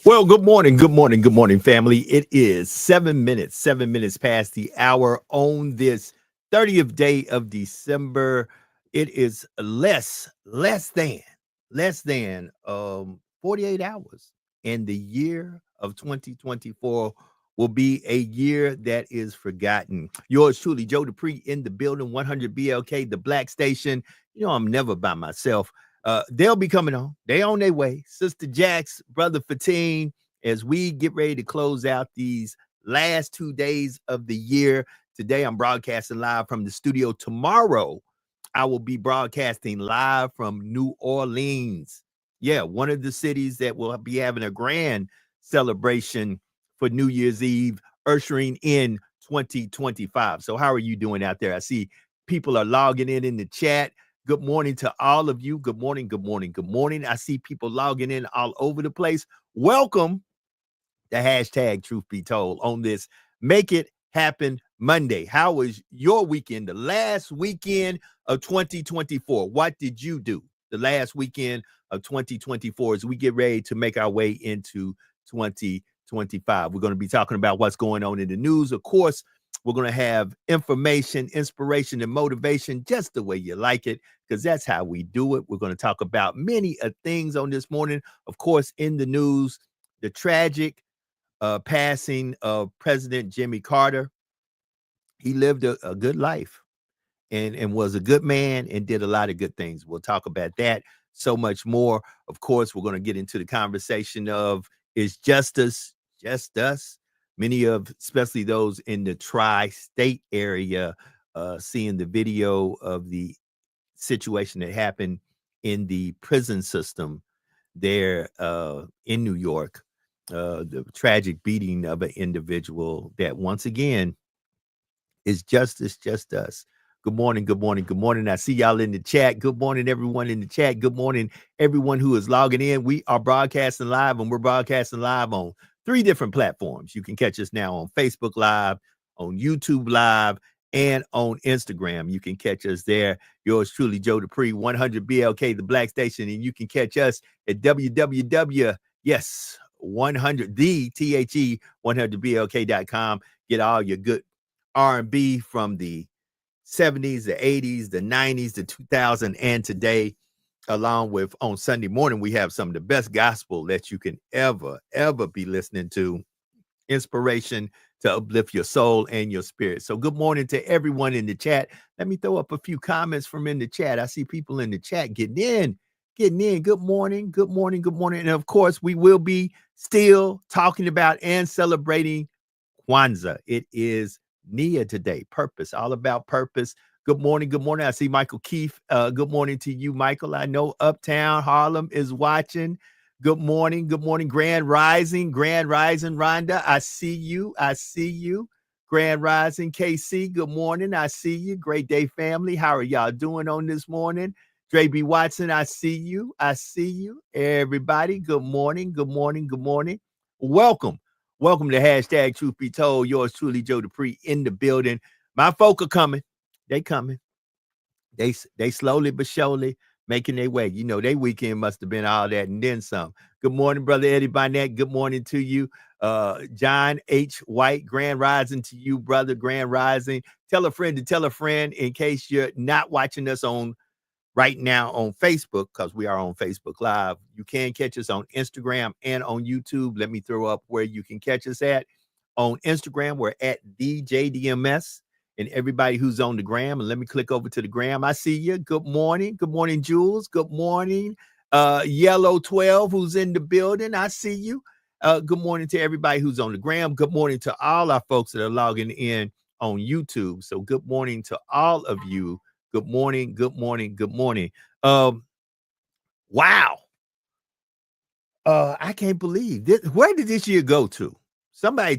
Well, good morning, family. It is 7 minutes past the hour on this 30th day of December. It is less than 48 hours, and the year of 2024 will be a year that is forgotten. Yours truly, Joe Dupree, in the building, 100 BLK, the Black Station. You know, I'm never by myself. They'll be coming on. They on their way. Sister Jax, Brother Fatine, as we get ready to close out these last 2 days of the year. Today, I'm broadcasting live from the studio. Tomorrow, I will be broadcasting live from New Orleans. Yeah, one of the cities that will be having a grand celebration for New Year's Eve, ushering in 2025. So how are you doing out there? I see people are logging in the chat. Good morning to all of you. Good morning, good morning, good morning. I see people logging in all over the place. Welcome to hashtag Truth Be Told on this Make It Happen Monday. How was your weekend, the last weekend of 2024? What did you do? the last weekend of 2024 as we get ready to make our way into 2025. We're going to be talking about what's going on in the news. Of course, we're going to have information, inspiration, and motivation just the way you like it, because that's how we do it. We're going to talk about many things on this morning. Of course, in the news, the tragic passing of President Jimmy Carter. He lived a good life and was a good man and did a lot of good things. We'll talk about that, so much more. Of course, we're going to get into the conversation of, is justice just us? Many of, especially those in the tri-state area, seeing the video of the situation that happened in the prison system there in New York, the tragic beating of an individual that, once again, is justice just us? Good morning, good morning, good morning. I see y'all in the chat. Good morning, everyone in the chat. Good morning, everyone who is logging in. We are broadcasting live, and we're broadcasting live on 3 different platforms. You can catch us now on Facebook Live, on YouTube Live, and on Instagram. You can catch us there. Yours truly, Joe Dupree, 100 BLK, the Black Station, and you can catch us at www, yes, 100, the THE 100BLK.com. Get all your good R&B from the 70s, the 80s, the 90s, the 2000s, and today, along with on Sunday morning, we have some of the best gospel that you can ever be listening to. Inspiration to uplift your soul and your spirit. So good morning to everyone in the chat. Let me throw up a few comments from in the chat. I see people in the chat getting in. Good morning, good morning, good morning. And of course, we will be still talking about and celebrating Kwanzaa. It is Nia today. Purpose, all about purpose. Good morning. Good morning. I see Michael Keefe. Good morning to you, Michael. I know Uptown Harlem is watching. Good morning. Good morning. Grand Rising. Rhonda. I see you. Grand Rising, KC. Good morning. I see you. Great day, family. How are y'all doing on this morning? Dre B. Watson, I see you. Everybody, good morning. Welcome to hashtag Truth Be Told. Yours truly, Joe Dupree, in the building. My folk are coming. They coming. They slowly but surely making their way. You know, their weekend must have been all that and then some. Good morning, Brother Eddie Barnett. Good morning to you. John H. White, Grand Rising to you, brother. Grand Rising. Tell a friend to tell a friend, in case you're not watching us on right now on Facebook, because we are on Facebook Live. You can catch us on Instagram and on YouTube. Let me throw up where you can catch us at. On Instagram, we're at DJDMS. And everybody who's on the gram, and let me click over to the gram. I see you. Good morning. Good morning, Jules. Good morning. Yellow 12, who's in the building. I see you. Good morning to everybody who's on the gram. Good morning to all our folks that are logging in on YouTube. So good morning to all of you. Good morning. Wow. I can't believe this. Where did this year go to? Somebody,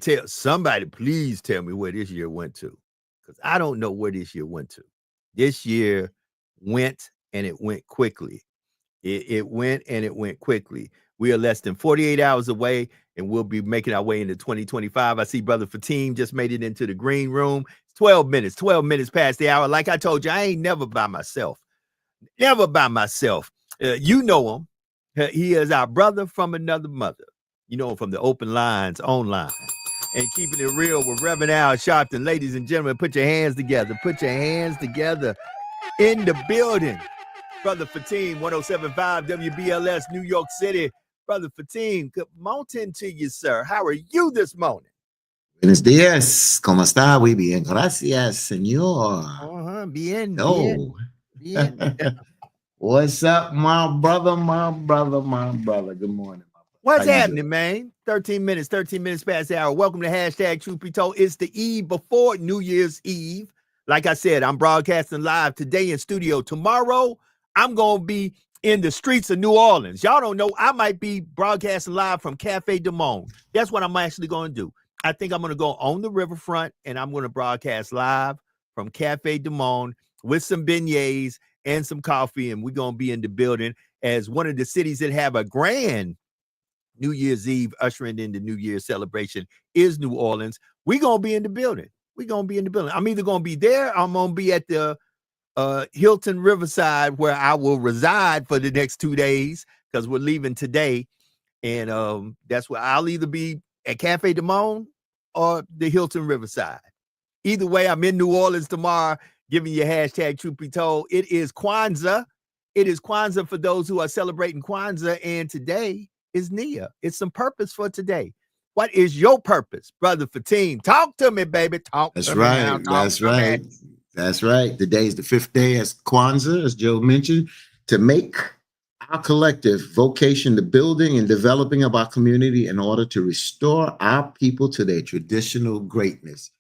please tell me where this year went to, because I don't know where this year went to. This year went, and it went quickly. It went, and it went quickly. We are less than 48 hours away, and we'll be making our way into 2025. I see Brother Fatim just made it into the green room. 12 minutes past the hour. Like I told you, I ain't never by myself. You know him. He is our brother from another mother. You know him from the Open Lines online. And keeping it real with Reverend Al Sharpton. Ladies and gentlemen, put your hands together. In the building. Brother Fatim, 107.5 WBLS, New York City. Brother Fatim, good morning to you, sir. How are you this morning? Buenos días. ¿Cómo está? Muy bien. Gracias, señor. Bien. What's up, my brother? Good morning. What's happening, man? 13 minutes past the hour. Welcome to hashtag Truth Be Told. It's the eve before New Year's Eve. Like I said, I'm broadcasting live today in studio. Tomorrow, I'm going to be in the streets of New Orleans. Y'all don't know, I might be broadcasting live from Cafe du Monde. That's what I'm actually going to do. I think I'm going to go on the riverfront, and I'm going to broadcast live from Cafe du Monde with some beignets and some coffee, and we're going to be in the building as one of the cities that have a grand New Year's Eve ushering in the New Year's celebration is New Orleans. We're going to be in the building. I'm either going to be there or I'm going to be at the Hilton Riverside, where I will reside for the next 2 days because we're leaving today. And that's where I'll either be at Cafe Du Monde or the Hilton Riverside. Either way, I'm in New Orleans tomorrow, giving you hashtag Truth Be Told. It is Kwanzaa. It is Kwanzaa for those who are celebrating Kwanzaa. And today is Nia. It's some purpose for today. What is your purpose, Brother Fatim? Talk to me, baby. Talk That's to me right. now. Talk That's to me. right. That's right. Today is the 5th day as Kwanzaa, as Joe mentioned, to make our collective vocation the building and developing of our community in order to restore our people to their traditional greatness.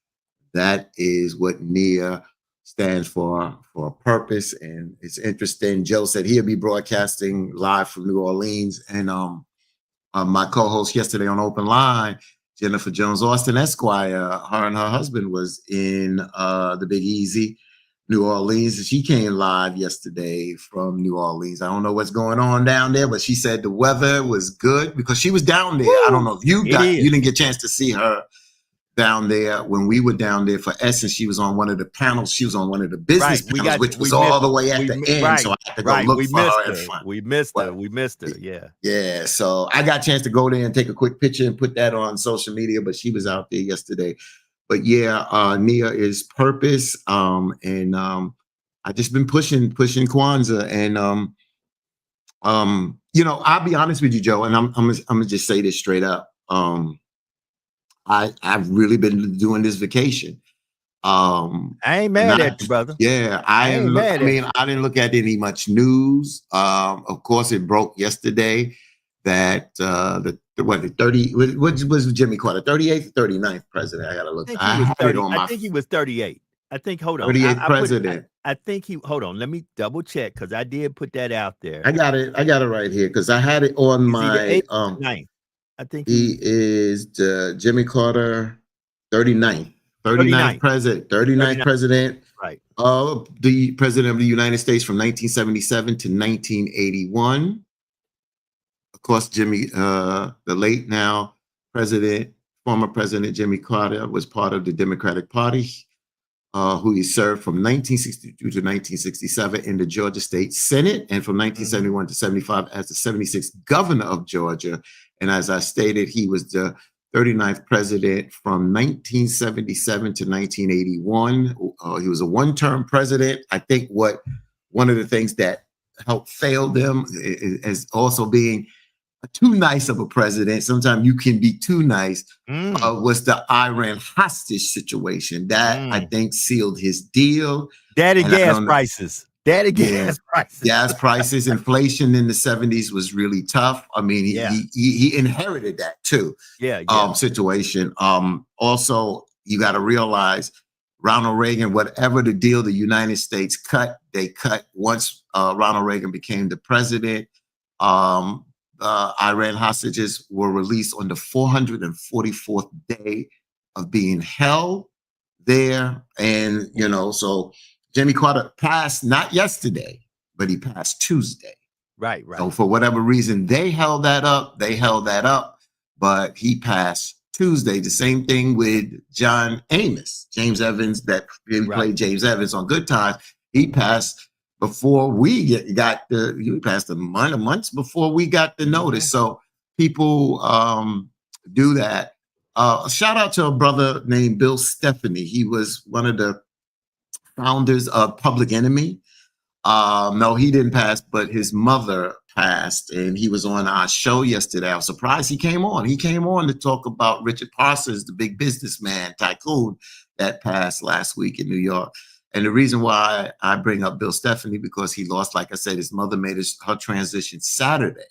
That is what NIA stands for a purpose. And it's interesting. Joe said he'll be broadcasting live from New Orleans. And my co-host yesterday on Open Line, Jennifer Jones Austin Esquire, her and her husband was in the Big Easy, New Orleans. She came live yesterday from New Orleans. I don't know what's going on down there, but she said the weather was good because she was down there. I don't know if you didn't get a chance to see her down there when we were down there for Essence. She was on one of the panels. She was on one of the business panels, which was all the way at the end. So I had to go look for her. We missed her. Yeah. Yeah. So I got a chance to go there and take a quick picture and put that on social media, but she was out there yesterday. But yeah, Nia is purpose. And I just been pushing Kwanzaa. And you know, I'll be honest with you, Joe, and I'm gonna just say this straight up. I've really been doing this vacation. I ain't mad at you, brother. Yeah, I didn't look at any much news. Of course, it broke yesterday that the 30, what was Jimmy Carter, 38th, 39th president? I gotta look. I think he was 38. I think, hold on. 38th president. I think hold on. Let me double check because I did put that out there. I got it right here because I had it on my 9th. I think he is Jimmy Carter, 39th president, 39th president, right? The president of the United States from 1977 to 1981. Of course, the late now former president Jimmy Carter was part of the Democratic Party, who he served from 1962 to 1967 in the Georgia State Senate, and from 1971 to 75 as the 76th governor of Georgia. And as I stated, he was the 39th president from 1977 to 1981. He was a one-term president. I think one of the things that helped fail them is also being too nice of a president. Sometimes you can be too nice. Was the Iran hostage situation that I think sealed his deal. Gas prices. Gas prices, inflation in the 70s was really tough. I mean, he inherited that too. Situation. Also, you got to realize Ronald Reagan, whatever the deal the United States cut, they cut once Ronald Reagan became the president. Iran hostages were released on the 444th day of being held there. And, you know, so Jimmy Carter passed not yesterday, but he passed Tuesday. Right. So for whatever reason, they held that up, but he passed Tuesday. The same thing with James Evans, that played James Evans on Good Times. He passed before we passed a month before we got the notice. So people do that. Shout out to a brother named Bill Stephanie. He was one of the founders of Public Enemy. No, he didn't pass, but his mother passed, and he was on our show yesterday. I was surprised he came on. He came on to talk about Richard Parsons, the big businessman tycoon that passed last week in New York. And the reason why I bring up Bill Stephanie, because he lost, like I said, his mother made her transition Saturday.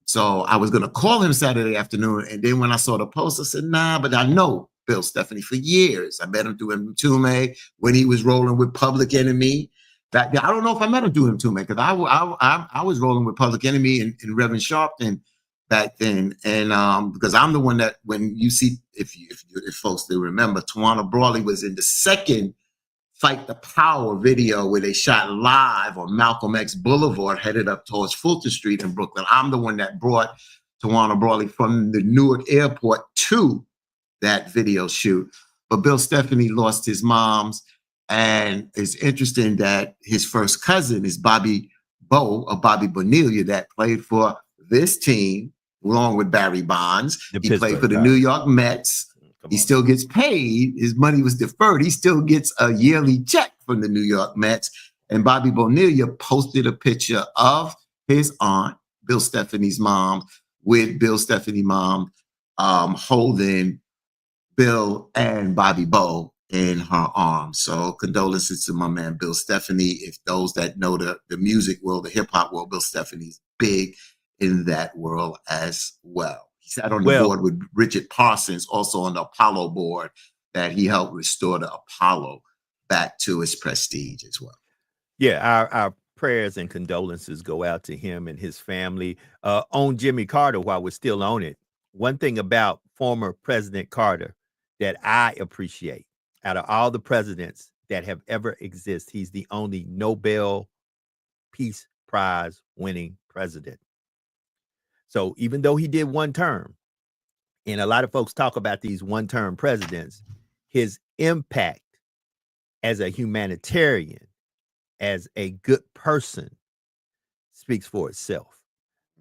So I was going to call him Saturday afternoon. And then when I saw the post, I said, nah, but I know Bill Stephanie for years. I met him through Mtume when he was rolling with Public Enemy. I don't know if I met him through Mtume, because I was rolling with Public Enemy and Reverend Sharpton back then. And because I'm the one that, when you see, if folks still remember, Tawana Brawley was in the second Fight the Power video where they shot live on Malcolm X Boulevard headed up towards Fulton Street in Brooklyn. I'm the one that brought Tawana Brawley from the Newark airport to that video shoot. But Bill Stephanie lost his mom's And it's interesting that his first cousin is Bobby Bonilla, that played for this team along with Barry Bonds. He played for the New York Mets. He still gets paid. His money was deferred. He still gets a yearly check from the New York Mets. And Bobby Bonilla posted a picture of his aunt, Bill Stephanie's mom, with Bill Stephanie's mom holding Bill and Bobby Bo in her arms. So condolences to my man, Bill Stephanie. If those that know the music world, the hip hop world, Bill Stephanie's big in that world as well. He sat on the board with Richard Parsons, also on the Apollo board, that he helped restore the Apollo back to its prestige as well. Yeah, our prayers and condolences go out to him and his family. On Jimmy Carter, while we're still on it, one thing about former President Carter that I appreciate, out of all the presidents that have ever existed, he's the only Nobel Peace Prize winning president. So even though he did one term, and a lot of folks talk about these one-term presidents, his impact as a humanitarian, as a good person, speaks for itself.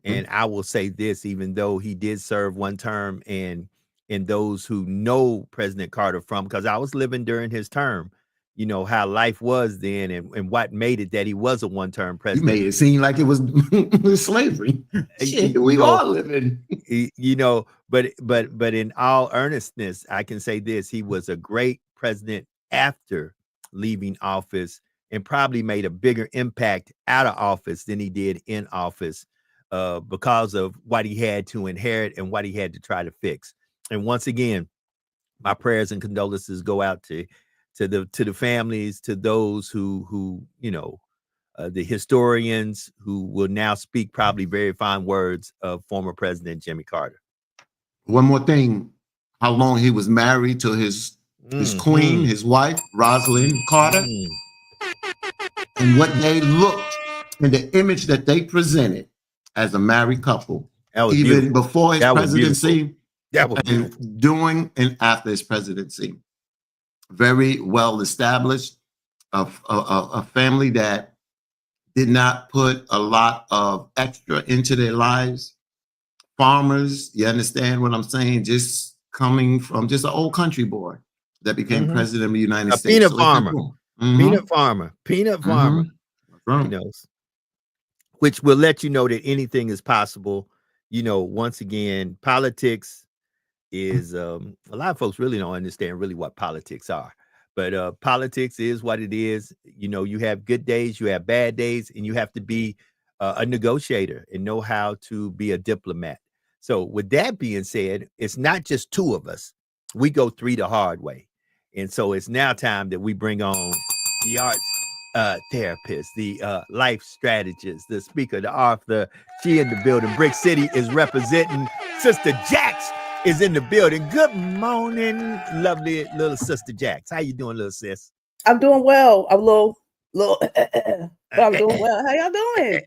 And I will say this, even though he did serve one term, and those who know President Carter from, because I was living during his term, you know, how life was then, and what made it that he was a one-term president. You made it seem like it was slavery. Shit, we all living. You know, but in all earnestness, I can say this: he was a great president after leaving office, and probably made a bigger impact out of office than he did in office, because of what he had to inherit and what he had to try to fix. And once again, my prayers and condolences go out to the families, to those who you know, the historians who will now speak probably very fine words of former President Jimmy Carter. One more thing, how long he was married to his queen, his wife, Rosalind Carter, and what they looked, and the image that they presented as a married couple, even beautiful. Before his presidency, and during and after his presidency. Very well established, a family that did not put a lot of extra into their lives. Farmers, you understand what I'm saying? Just coming from just an old country boy that became president of the United States. Peanut farmer. Peanut farmer. Right. You know, which will let you know that anything is possible. You know, once again, politics is a lot of folks really don't understand really what politics are, but politics is what it is. You know, you have good days, you have bad days, and you have to be a negotiator and know how to be a diplomat. So with that being said, it's not just two of us. We go three the hard way. And so it's now time that we bring on the arts therapist, the life strategist, the speaker, the author. She in the building. Brick City is representing. Sister Jax is in the building. Good morning, lovely little Sister Jax. How you doing, little sis? I'm doing well. I'm a little, but I'm doing well. How y'all doing?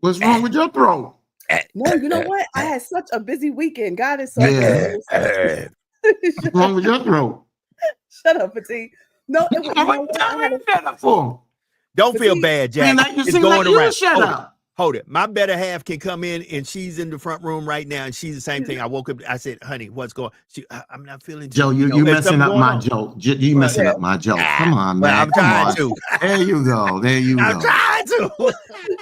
What's wrong with your throat? No, you know what? I had such a busy weekend. God is so good. What's wrong with your throat? Shut up, Petit. No, it was. Don't feel bad, Jack. It's going around. Shut up. Hold it. My better half can come in, and she's in the front room right now, and she's the same thing. I woke up. I said, "Honey, what's going?" I'm not feeling. Joe, you messing up my joke. You messing up my joke. Come on, man. I'm trying to. There you go. I'm trying to.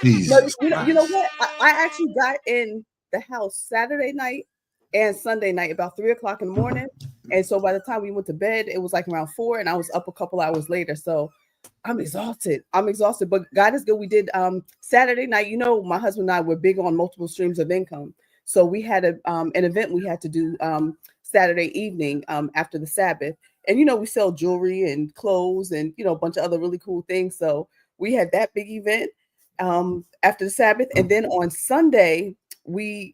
You know what? I actually got in the house Saturday night and Sunday night about 3:00 in the morning, and so by the time we went to bed, it was like around 4, and I was up a couple hours later. So I'm exhausted, but God is good. We did Saturday night. You know, my husband and I were big on multiple streams of income. So we had an event we had to do Saturday evening after the Sabbath. And, you know, we sell jewelry and clothes and, you know, a bunch of other really cool things. So we had that big event after the Sabbath. And then on Sunday, I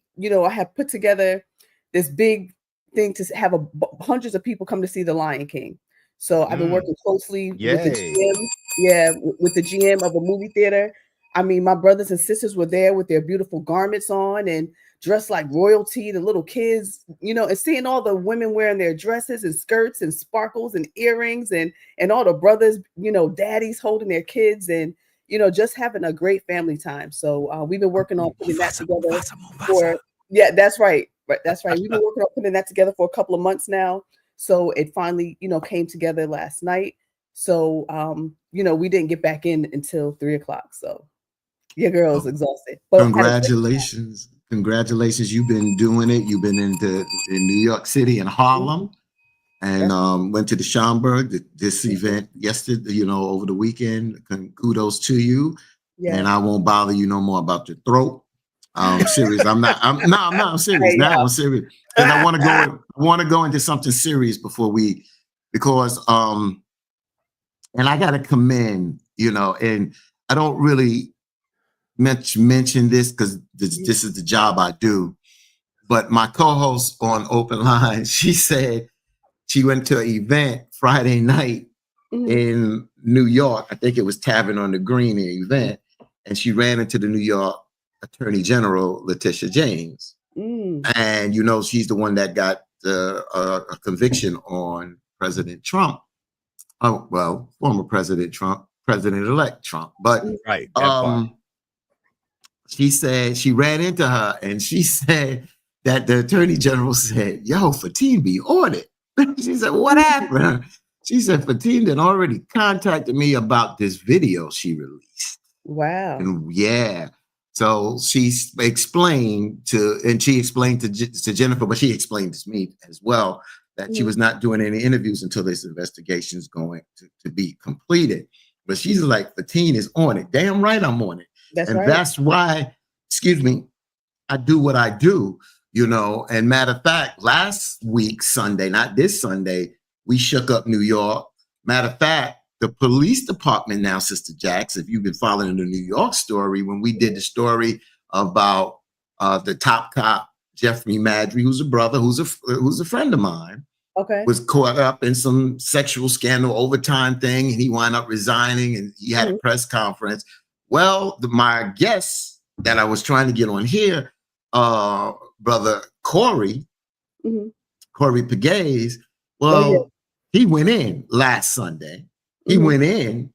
have put together this big thing to have hundreds of people come to see The Lion King. So I've been working closely with the GM, with the GM of a movie theater. I mean, my brothers and sisters were there with their beautiful garments on, and dressed like royalty, the little kids, and seeing all the women wearing their dresses and skirts and sparkles and earrings and all the brothers, daddies holding their kids and, just having a great family time. So we've been working on putting that together yeah, that's right. That's right. We've been working on putting that together for a couple of months now. So it finally, came together last night. So, we didn't get back in until 3:00. So your girl's exhausted. But congratulations. Congratulations. You've been doing it. You've been in New York City and Harlem and went to the Schomburg, this event yesterday, over the weekend. Kudos to you. Yeah. And I won't bother you no more about your throat. I'm serious. I'm serious. Now I'm serious. Because I want to go into something serious because and I got to commend, and I don't really mention this because this is the job I do. But my co-host on Open Line, she said she went to an event Friday night in New York. I think it was Tavern on the Green event. And she ran into the New York Attorney General, Letitia James. And, she's the one that got a conviction on President Trump. Oh, well, former President Trump, President-elect Trump. But she said she ran into her and she said that the Attorney General said, yo, Fatin be on it. She said, what happened? She said, Fatin had already contacted me about this video she released. Wow. And yeah. So she explained to Jennifer, but she explained to me as well, that she was not doing any interviews until this investigation is going to be completed. But she's like, Fatin is on it. Damn right I'm on it. That's why, I do what I do, And matter of fact, last week, Sunday, not this Sunday, we shook up New York. Matter of fact, the police department now, Sister Jax, if you've been following the New York story, when we did the story about the top cop, Jeffrey Madry, who's a brother, who's a friend of mine, was caught up in some sexual scandal overtime thing, and he wound up resigning, and he had a press conference. Well, my guest that I was trying to get on here, brother Corey Pegues, he went in last Sunday. He went in,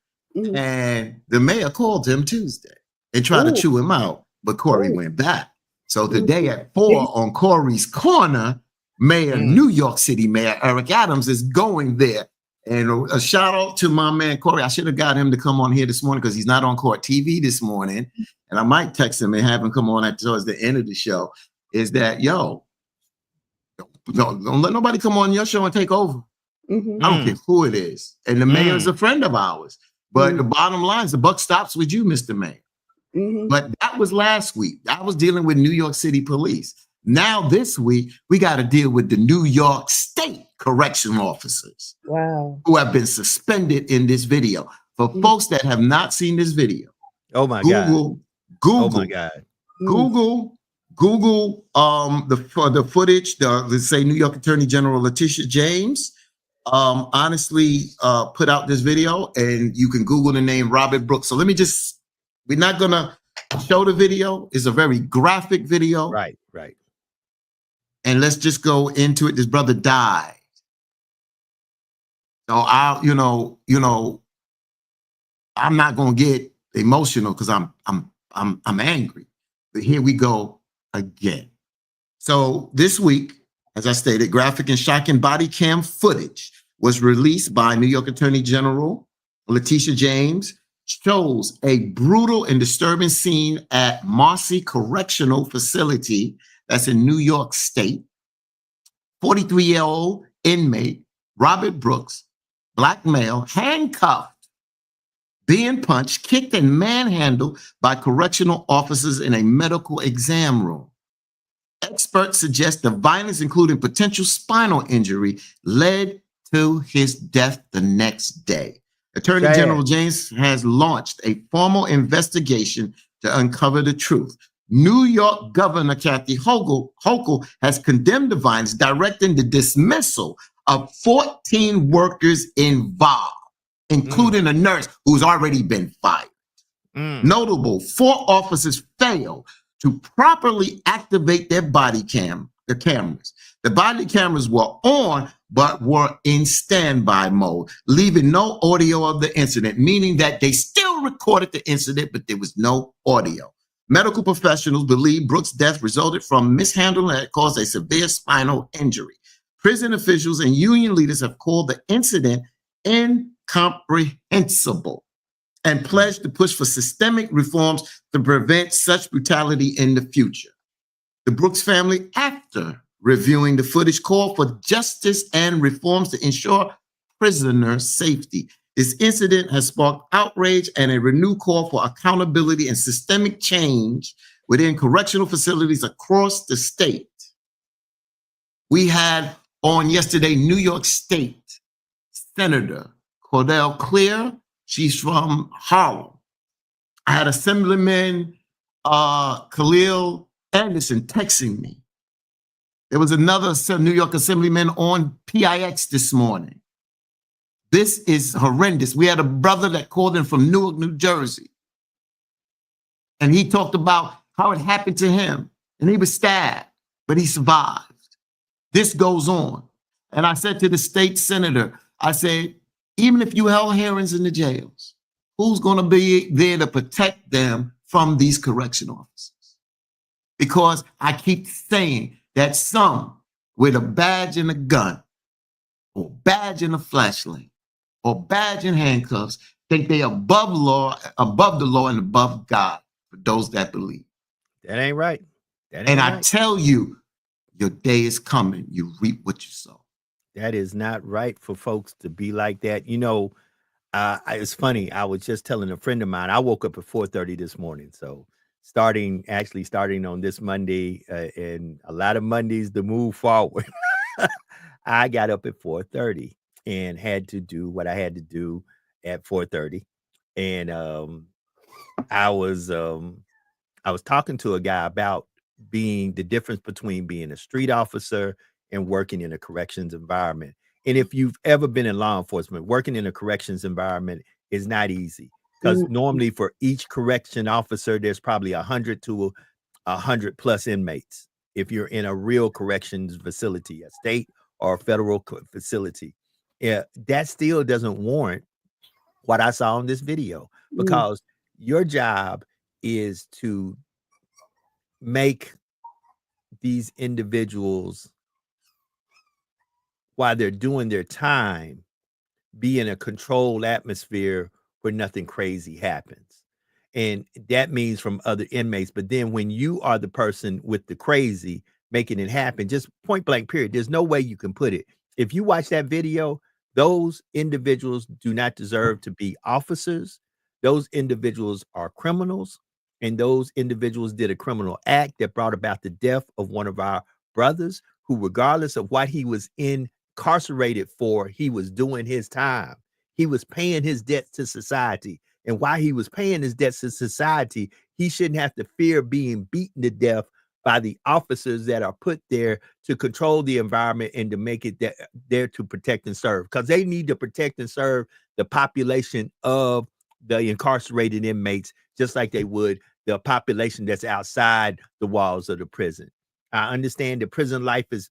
and the mayor called him Tuesday and tried to chew him out, but Corey went back. So today at 4 on Corey's Corner, New York City Mayor Eric Adams is going there. And a shout out to my man Corey. I should have got him to come on here this morning because he's not on Court TV this morning. And I might text him and have him come on towards the end of the show. Is that, don't let nobody come on your show and take over. I don't care who it is. And the mayor is a friend of ours. But the bottom line is the buck stops with you, Mr. Mayor. But that was last week. I was dealing with New York City police. Now this week, we got to deal with the New York State correctional officers who have been suspended in this video. For folks that have not seen this video, Google the footage, let's say New York Attorney General Letitia James honestly put out this video, and you can Google the name Robert Brooks. So we're not gonna show the video. It's a very graphic video. Right. And let's just go into it. This brother died. So I'm not gonna get emotional because I'm angry. But here we go again. So this week, as I stated, graphic and shocking body cam footage was released by New York Attorney General Letitia James, shows a brutal and disturbing scene at Marcy Correctional Facility that's in New York State. 43-year-old inmate Robert Brooks, black male, handcuffed, being punched, kicked, and manhandled by correctional officers in a medical exam room. Experts suggest the violence, including potential spinal injury, led to his death the next day. Attorney General James has launched a formal investigation to uncover the truth. New York Governor Kathy Hochul has condemned the violence, directing the dismissal of 14 workers involved, including a nurse who's already been fired. Notable, 4 officers failed to properly activate their the cameras. The body cameras were on, but were in standby mode, leaving no audio of the incident, meaning that they still recorded the incident, but there was no audio. Medical professionals believe Brooks' death resulted from mishandling that caused a severe spinal injury. Prison officials and union leaders have called the incident incomprehensible and pledged to push for systemic reforms to prevent such brutality in the future. The Brooks family, after reviewing the footage, called for justice and reforms to ensure prisoner safety. This incident has sparked outrage and a renewed call for accountability and systemic change within correctional facilities across the state. We had on yesterday New York State Senator Cordell Clear. She's from Harlem. I had Assemblyman Khalil Anderson texting me. There was another New York Assemblyman on PIX this morning. This is horrendous. We had a brother that called in from Newark, New Jersey. And he talked about how it happened to him. And he was stabbed, but he survived. This goes on. And I said to the state senator, I said, even if you held hearings in the jails, who's going to be there to protect them from these correction officers? Because I keep saying that some with a badge and a gun, or badge and a flashlight, or badge and handcuffs, think they above the law and above God, for those that believe. That ain't right. That ain't and right. I tell you, your day is coming. You reap what you sow. That is not right for folks to be like that. You know, it's funny. I was just telling a friend of mine, I woke up at 4:30 this morning. So starting on this Monday, and a lot of Mondays to move forward, I got up at 4:30 and had to do what I had to do at 4:30. And I was talking to a guy about the difference between being a street officer and working in a corrections environment. And if you've ever been in law enforcement, working in a corrections environment is not easy, because normally for each correction officer, there's probably 100 to 100 plus inmates. If you're in a real corrections facility, a state or a federal facility, that still doesn't warrant what I saw in this video, because your job is to make these individuals, while they're doing their time, be in a controlled atmosphere where nothing crazy happens. And that means from other inmates. But then when you are the person with the crazy making it happen, just point blank period, there's no way you can put it. If you watch that video, those individuals do not deserve to be officers. Those individuals are criminals. And those individuals did a criminal act that brought about the death of one of our brothers, who, regardless of what he was incarcerated for, he was doing his time. He was paying his debts to society. And while he was paying his debts to society, he shouldn't have to fear being beaten to death by the officers that are put there to control the environment and to make it there to protect and serve, because they need to protect and serve the population of the incarcerated inmates, just like they would the population that's outside the walls of the prison. I understand that prison life is,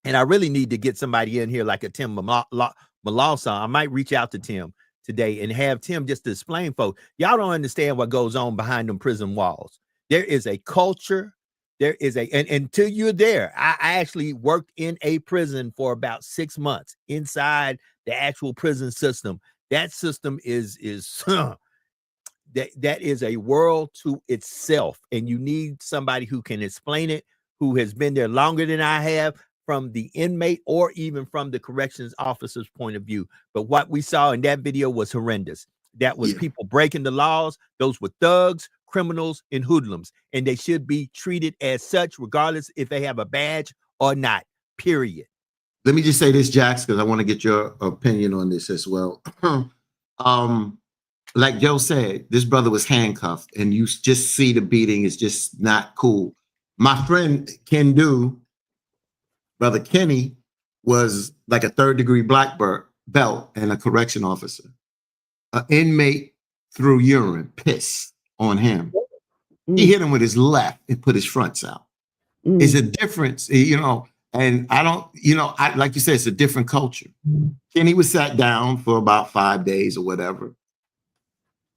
and I really need to get somebody in here like a Tim Malawson. I might reach out to Tim today and have Tim just to explain, folks. Y'all don't understand what goes on behind them prison walls. There is a culture. There is and until you're there, I actually worked in a prison for about 6 months inside the actual prison system. That system is that is a world to itself, and you need somebody who can explain it, who has been there longer than I have, from the inmate or even from the corrections officer's point of view. But what we saw in that video was horrendous. That was people breaking the laws. Those were thugs, criminals, and hoodlums, and they should be treated as such, regardless if they have a badge or not, period. Let me just say this, Jax, because I want to get your opinion on this as well. Like Joe said, this brother was handcuffed, and you just see the beating is just not cool. My friend Ken Du, Brother Kenny, was like a 3rd-degree black belt and a correction officer. An inmate threw urine, piss on him. He hit him with his left and put his fronts out. It's a difference, you know, and I don't, you know, like you said, it's a different culture. Kenny was sat down for about 5 days or whatever.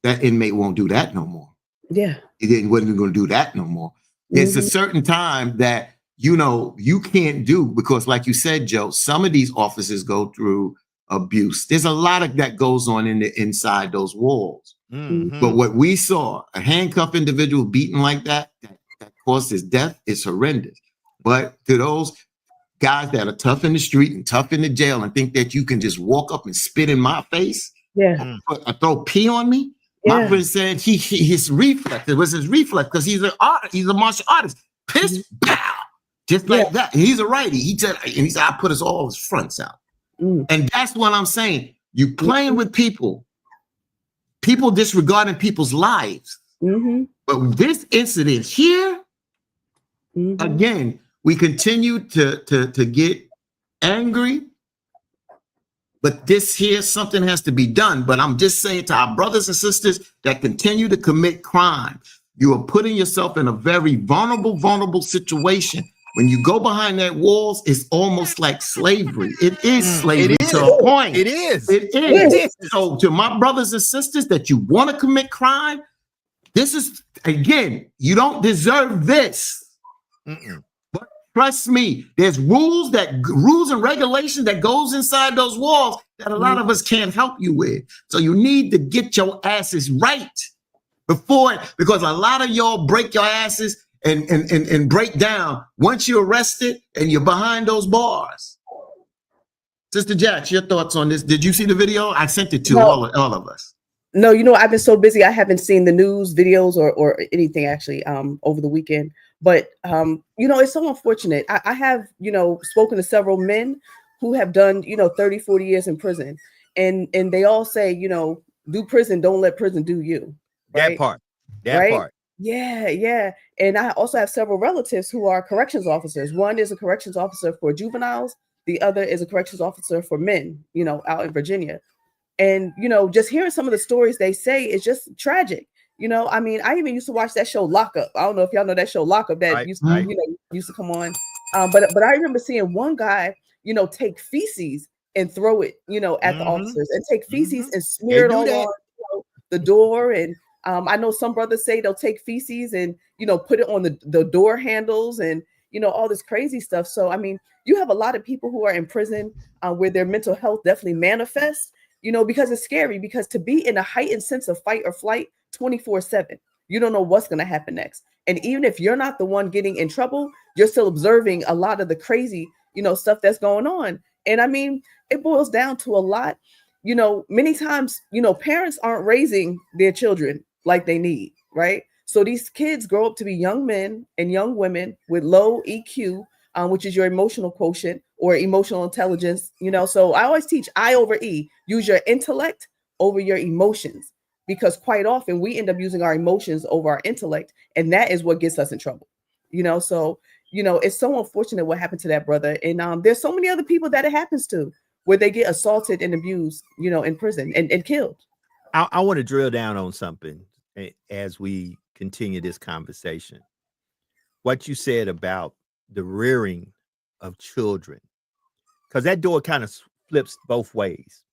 That inmate won't do that no more. Yeah. He wasn't going to do that no more. It's a certain time that, you know, you can't do, because like you said, Joe, some of these officers go through abuse. There's a lot of that goes on inside those walls. But what we saw, a handcuffed individual beaten like that caused his death, is horrendous. But to those guys that are tough in the street and tough in the jail and think that you can just walk up and spit in my face, or throw pee on me, my friend said his reflex, it was his reflex, because he's a martial artist. Piss, pow, just like that. And he's a righty. He said, I put all his fronts out. And that's what I'm saying. You playing with people disregarding people's lives. But this incident here, again, we continue to get angry. But this here, something has to be done. But I'm just saying to our brothers and sisters that continue to commit crime, you are putting yourself in a very vulnerable situation. When you go behind that walls, it's almost like slavery. It is slavery to a point. It is. It is. So to my brothers and sisters that you want to commit crime, this is, again, you don't deserve this. But trust me, there's rules and regulations that goes inside those walls that a lot of us can't help you with. So you need to get your asses right because a lot of y'all break your asses and break down once you're arrested and you're behind those bars. Sister Jax, your thoughts on this? Did you see the video? I sent it to all of us. No, you know, I've been so busy. I haven't seen the news videos or anything actually over the weekend. But, you know, it's so unfortunate. I have, you know, spoken to several men who have done, you know, 30, 40 years in prison. And they all say, you know, do prison, don't let prison do you. Right? That part. Yeah. And I also have several relatives who are corrections officers. One is a corrections officer for juveniles. The other is a corrections officer for men, you know, out in Virginia. And, you know, just hearing some of the stories they say is just tragic. You know, I mean, I even used to watch that show Lockup. I don't know if y'all know that show Lockup that used to come on. But I remember seeing one guy, you know, take feces and throw it, you know, at the officers, and take feces and smear it all on, you know, the door. And I know some brothers say they'll take feces and, you know, put it on the door handles and, you know, all this crazy stuff. So, I mean, you have a lot of people who are in prison where their mental health definitely manifests, you know, because it's scary, because to be in a heightened sense of fight or flight 24/7, you don't know what's going to happen next. And even if you're not the one getting in trouble, you're still observing a lot of the crazy, you know, stuff that's going on. And I mean, it boils down to a lot, you know, many times, you know, parents aren't raising their children like they need, right? So these kids grow up to be young men and young women with low EQ, which is your emotional quotient or emotional intelligence, you know. So I always teach I over E, use your intellect over your emotions, because quite often we end up using our emotions over our intellect, and that is what gets us in trouble, you know. So, you know, it's so unfortunate what happened to that brother. And there's so many other people that it happens to, where they get assaulted and abused, you know, in prison and killed. I want to drill down on something as we continue this conversation. What you said about the rearing of children, because that door kind of flips both ways.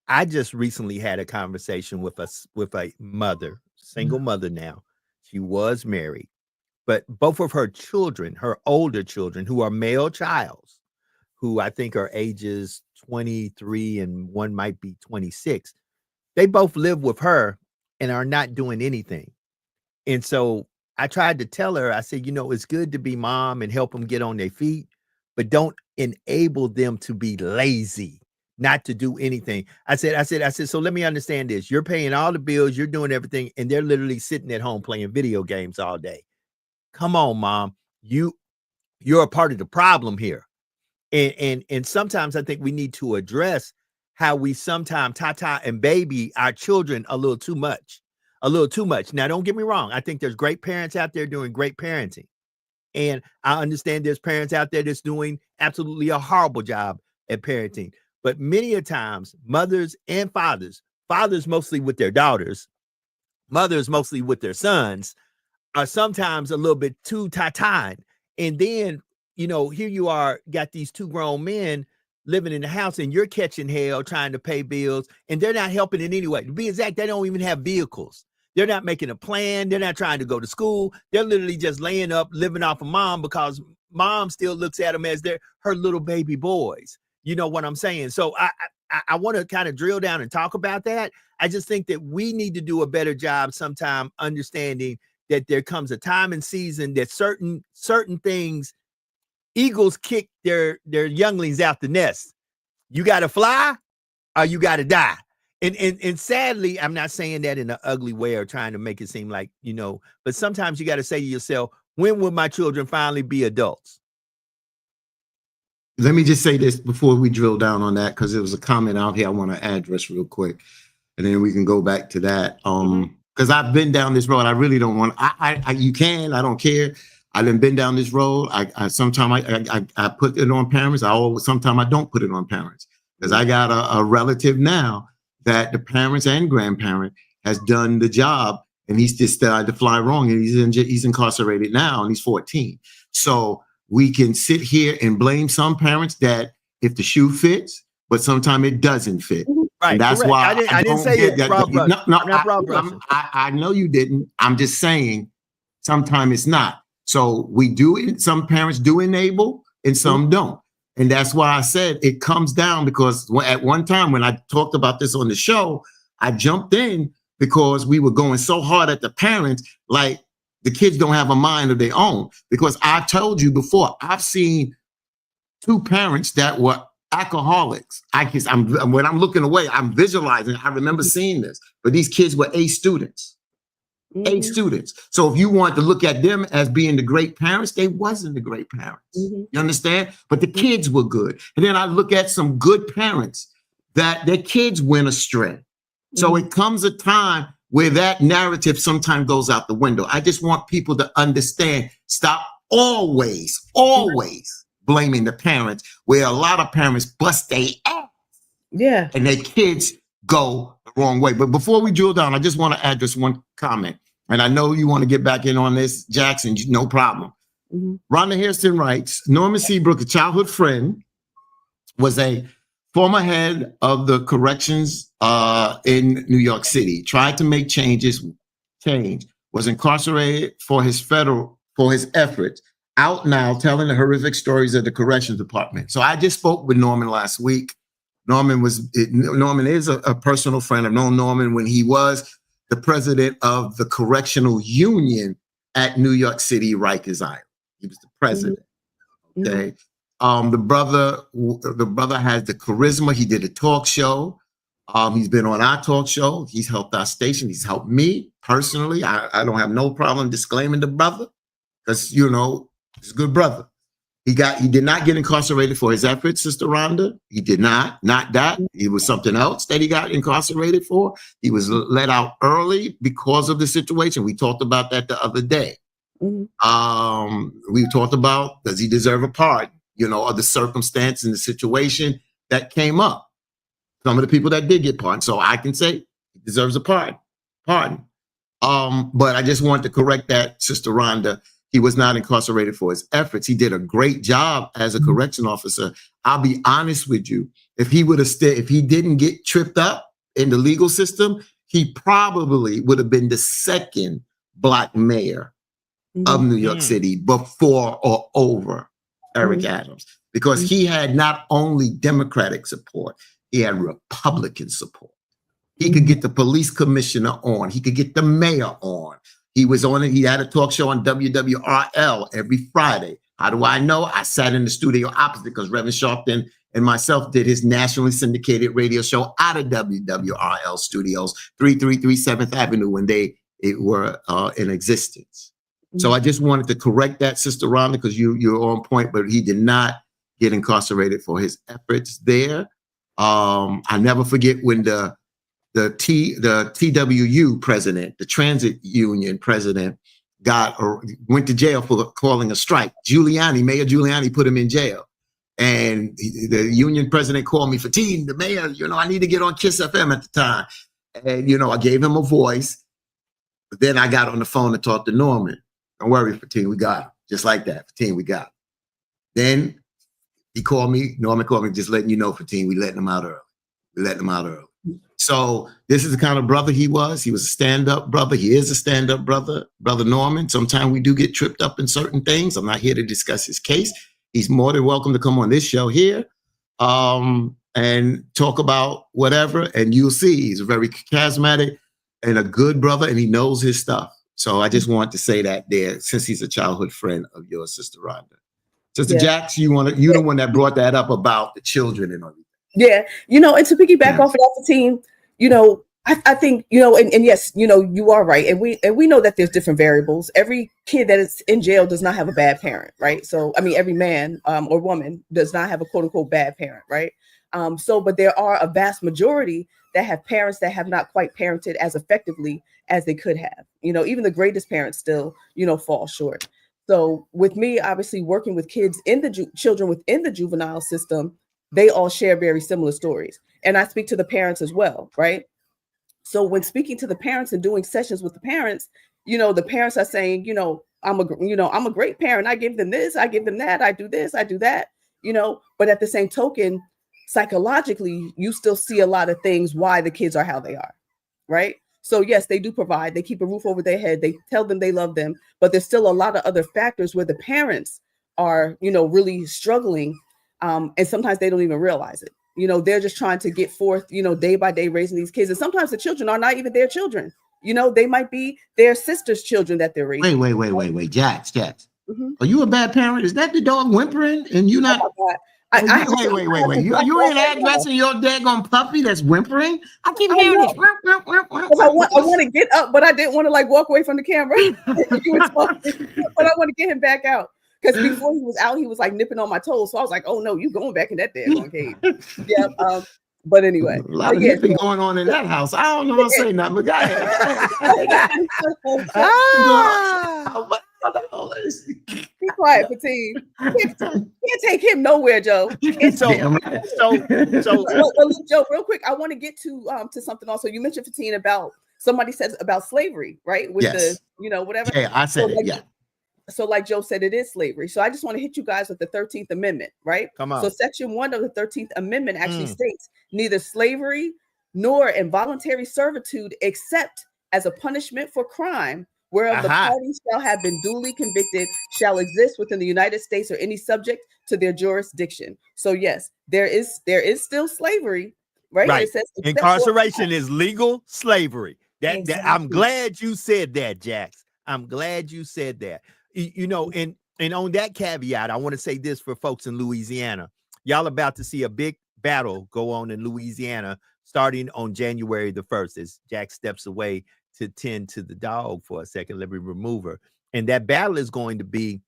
I just recently had a conversation with a mother, single mother now. She was married, but both of her children, her older children, who are male childs, who I think are ages 23 and one might be 26, they both live with her and are not doing anything. And so I tried to tell her, I said, you know, it's good to be mom and help them get on their feet, but don't enable them to be lazy, not to do anything. I said, so let me understand this. You're paying all the bills, you're doing everything, and they're literally sitting at home playing video games all day. Come on, mom. You're a part of the problem here. And sometimes I think we need to address how we sometimes Tata and baby our children a little too much. Now, don't get me wrong. I think there's great parents out there doing great parenting. And I understand there's parents out there that's doing absolutely a horrible job at parenting. But many a times, mothers and fathers mostly with their daughters, mothers mostly with their sons, are sometimes a little bit too tied. And then, here you are, got these two grown men living in the house, and you're catching hell trying to pay bills, and they're not helping in any way. To be exact, they don't even have vehicles. They're not making a plan. They're not trying to go to school. They're literally just laying up, living off of mom, because mom still looks at them as her little baby boys. You know what I'm saying? So I want to kind of drill down and talk about that. I just think that we need to do a better job sometime understanding that there comes a time and season that certain things, eagles kick their younglings out the nest. You got to fly or you got to die. And sadly, I'm not saying that in an ugly way or trying to make it seem like, but sometimes you got to say to yourself, when will my children finally be adults? Let me just say this before we drill down on that, because there was a comment out here I want to address real quick, and then we can go back to that. Because I've been down this road. I really don't want. You can. I don't care. I've been down this road. Sometimes I put it on parents. Sometimes I don't put it on parents, because I got a relative now that the parents and grandparent has done the job, and he's just decided to fly wrong, and he's incarcerated now, and he's 14. So we can sit here and blame some parents that if the shoe fits, but sometimes it doesn't fit. Right. And that's correct. why I didn't say it. I know you didn't. I'm just saying sometimes it's not. So we do. Some parents do enable, and some don't. And that's why I said it comes down, because at one time when I talked about this on the show, I jumped in because we were going so hard at the parents, like the kids don't have a mind of their own. Because I told you before, I've seen two parents that were alcoholics. When I'm looking away, I'm visualizing. I remember seeing this, but these kids were A students. A students. So if you want to look at them as being the great parents, they wasn't the great parents. You understand? But the kids were good. And then I look at some good parents that their kids went astray. So it comes a time where that narrative sometimes goes out the window. I just want people to understand, stop always blaming the parents, where a lot of parents bust their ass. Yeah. And their kids go the wrong way. But before we drill down, I just want to add just one comment. And I know you want to get back in on this, Jackson, no problem. Rhonda Hairston writes, Norman Seabrook, a childhood friend, was a former head of the corrections in New York City, tried to make change, was incarcerated for his efforts, out now telling the horrific stories of the corrections department. So I just spoke with Norman last week. Norman is a personal friend. I've known Norman when he was the president of the correctional union at New York City, Rikers Island. He was the president. Okay. The brother has the charisma. He did a talk show. He's been on our talk show. He's helped our station. He's helped me personally. I don't have no problem disclaiming the brother, because he's a good brother. He did not get incarcerated for his efforts, Sister Rhonda. He did not that. It was something else that he got incarcerated for. He was let out early because of the situation. We talked about that the other day. We talked about, does he deserve a pardon? Or the circumstance and the situation that came up. Some of the people that did get pardoned. So I can say he deserves a pardon. But I just wanted to correct that, Sister Rhonda. He was not incarcerated for his efforts. He did a great job as a correction officer. I'll be honest with you. If he didn't get tripped up in the legal system, he probably would have been the second Black mayor of New York City before or over Eric Adams, because he had not only Democratic support, he had Republican support. He could get the police commissioner on. He could get the mayor on. He was on it. He had a talk show on WWRL every Friday. How do I know? I sat in the studio opposite, because Reverend Sharpton and myself did his nationally syndicated radio show out of WWRL studios, 333 7th Avenue, when they were in existence. So I just wanted to correct that, Sister Rhonda, because you're on point, but he did not get incarcerated for his efforts there. I never forget when the TWU president, the transit union president, went to jail for calling a strike. Mayor Giuliani put him in jail. And the union president called me, Fatin, the mayor, I need to get on Kiss FM at the time. And, I gave him a voice. But then I got on the phone to talk to Norman. Don't worry, Fatin, we got him. Just like that, Fatin, we got him. Then he called me, Norman called me, just letting you know, Fatin, we letting him out early. We letting him out early. So this is the kind of brother he was. He was a stand-up brother. He is a stand-up brother, Brother Norman. Sometimes we do get tripped up in certain things. I'm not here to discuss his case. He's more than welcome to come on this show here and talk about whatever. And you'll see he's a very charismatic and a good brother, and he knows his stuff. So I just want to say that there, since he's a childhood friend of yours, Sister Rhonda. Sister Jax, you're the one that brought that up about the children and everything. Yeah, and to piggyback off of that, team, I think, and yes, you are right. And we know that there's different variables. Every kid that is in jail does not have a bad parent, right? So, I mean, every man or woman does not have a quote unquote bad parent, right? But there are a vast majority that have parents that have not quite parented as effectively as they could have. Even the greatest parents still, fall short. So with me, obviously working with kids in the children within the juvenile system, they all share very similar stories. And I speak to the parents as well, right? So when speaking to the parents and doing sessions with the parents, the parents are saying, I'm a great parent. I give them this, I give them that, I do this, I do that, but at the same token, psychologically, you still see a lot of things why the kids are how they are, right? So yes, they do provide, they keep a roof over their head, they tell them they love them, but there's still a lot of other factors where the parents are, really struggling. And sometimes they don't even realize it. They're just trying to get forth, day by day raising these kids. And sometimes the children are not even their children. They might be their sister's children that they're raising. Wait. Jax. Mm-hmm. Are you a bad parent? Is that the dog whimpering? And you're not. Wait. You ain't addressing your daggone puppy that's whimpering? I keep hearing this. I want to get up, but I didn't want to walk away from the camera. You were talking, but I want to get him back out. Because before he was out, he was nipping on my toes. So I was like, oh no, you going back in that damn cage. Yeah. But anyway. A lot of nipping going on in that house. I don't know what to say nothing, but go ahead. Be quiet, Fatin. Can't take him nowhere, Joe. So Joe, real quick, I want to get to something also. You mentioned, Fatin, about somebody says about slavery, right? With the, whatever. Yeah, I said it, yeah. So like Joe said, it is slavery. So I just want to hit you guys with the 13th Amendment, right? Come on. So Section 1 of the 13th Amendment actually states neither slavery nor involuntary servitude except as a punishment for crime whereof the parties shall have been duly convicted shall exist within the United States or any subject to their jurisdiction. So yes, there is still slavery, right? Right. It says incarceration is legal slavery. That I'm glad you said that, Jax. I'm glad you said that. And on that caveat, I want to say this for folks in Louisiana. Y'all about to see a big battle go on in Louisiana starting on January the 1st as Jack steps away to tend to the dog for a second. Let me remove her. And that battle is going to be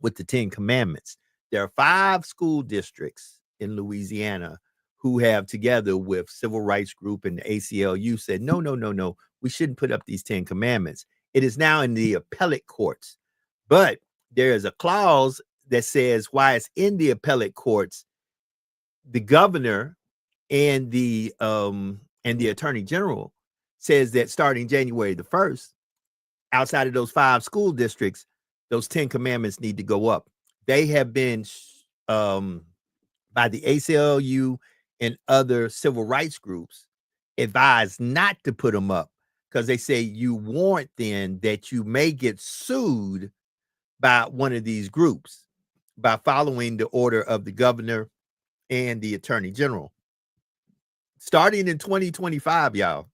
with the 10 Commandments. There are 5 school districts in Louisiana who have, together with civil rights group and the ACLU, said, no, we shouldn't put up these 10 Commandments. It is now in the appellate courts. But there is a clause that says why it's in the appellate courts, the governor and the attorney general says that starting January the 1st, outside of those 5 school districts, those 10 commandments need to go up. They have been by the ACLU and other civil rights groups advised not to put them up because they say you warrant then that you may get sued by one of these groups by following the order of the governor and the attorney general. Starting in 2025, y'all,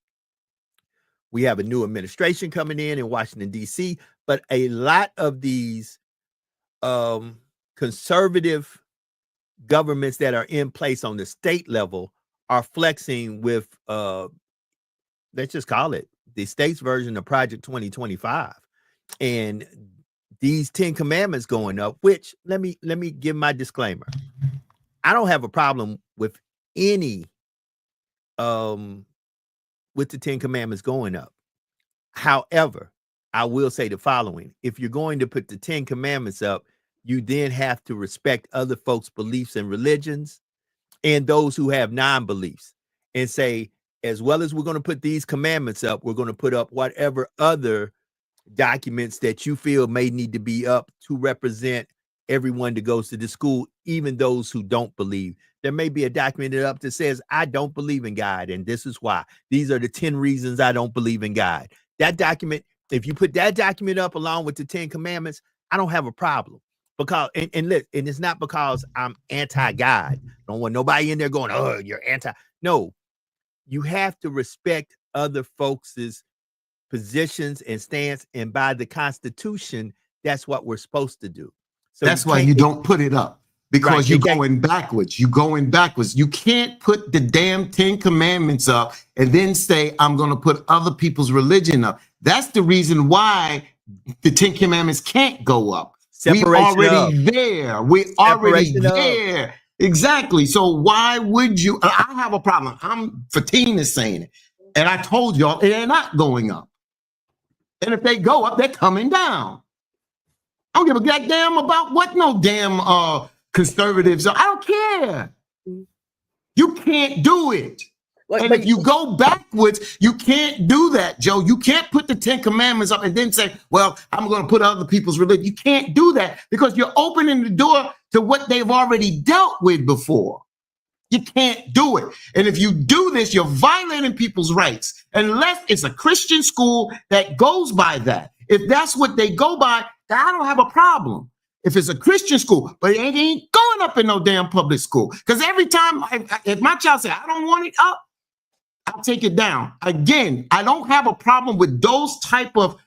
we have a new administration coming in Washington, D.C., but a lot of these conservative governments that are in place on the state level are flexing with, let's just call it the state's version of Project 2025. And these 10 commandments going up, which let me give my disclaimer. I don't have a problem with any with the 10 commandments going up. However, I will say the following. If you're going to put the 10 commandments up, you then have to respect other folks' beliefs and religions and those who have non-beliefs and say, as well as we're going to put these commandments up, we're going to put up whatever other documents that you feel may need to be up to represent everyone that goes to the school, even those who don't believe. There may be a document up that says, I don't believe in God, and this is why. These are the 10 reasons I don't believe in God. That document, if you put that document up along with the 10 commandments, I don't have a problem. Because and it's not because I'm anti-God. I don't want nobody in there going, oh, you're anti. No, you have to respect other folks' positions and stance, and by the Constitution, that's what we're supposed to do. So that's why you don't put it up, because right, you're going backwards. You're going backwards. You can't put the damn 10 commandments up and then say, I'm going to put other people's religion up. That's the reason why the 10 commandments can't go up. We're already there. We're already there. Exactly. So why would you? I have a problem. Fatin is saying it. And I told y'all they're not going up. And if they go up, they're coming down. I don't give a goddamn about what no damn conservatives are. I don't care. You can't do it. And if you go backwards, you can't do that, Joe. You can't put the 10 commandments up and then say, well, I'm going to put other people's religion. You can't do that because you're opening the door to what they've already dealt with before. You can't do it. And if you do this, you're violating people's rights, unless it's a Christian school that goes by that. If that's what they go by, I don't have a problem. If it's a Christian school, but it ain't going up in no damn public school. Because every time, if my child says, I don't want it up, I'll take it down. Again, I don't have a problem with those type of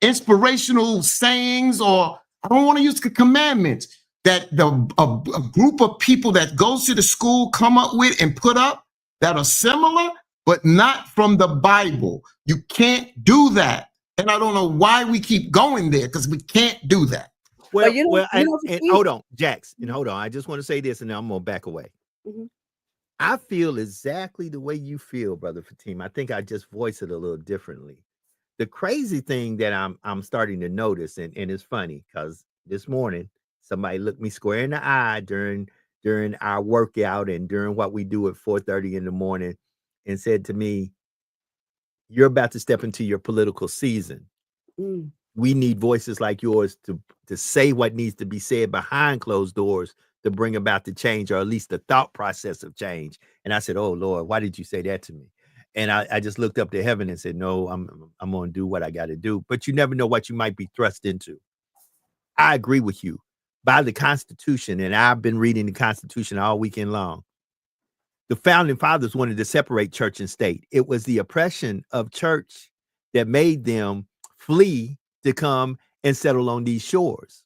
inspirational sayings, or I don't want to use the commandments that a group of people that goes to the school come up with and put up that are similar, but not from the Bible. You can't do that. And I don't know why we keep going there, because we can't do that. Well, and hold on, Jax, and hold on. I just want to say this, and then I'm going to back away. Mm-hmm. I feel exactly the way you feel, Brother Fatim. I think I just voice it a little differently. The crazy thing that I'm starting to notice, and it's funny, because this morning somebody looked me square in the eye during our workout and during what we do at 4:30 in the morning, and said to me, you're about to step into your political season. We need voices like yours to say what needs to be said behind closed doors to bring about the change, or at least the thought process of change. And I said, oh, Lord, why did you say that to me? And I just looked up to heaven and said, no, I'm going to do what I got to do. But you never know what you might be thrust into. I agree with you. By the Constitution, and I've been reading the Constitution all weekend long, the founding fathers wanted to separate church and state. It was the oppression of church that made them flee to come and settle on these shores.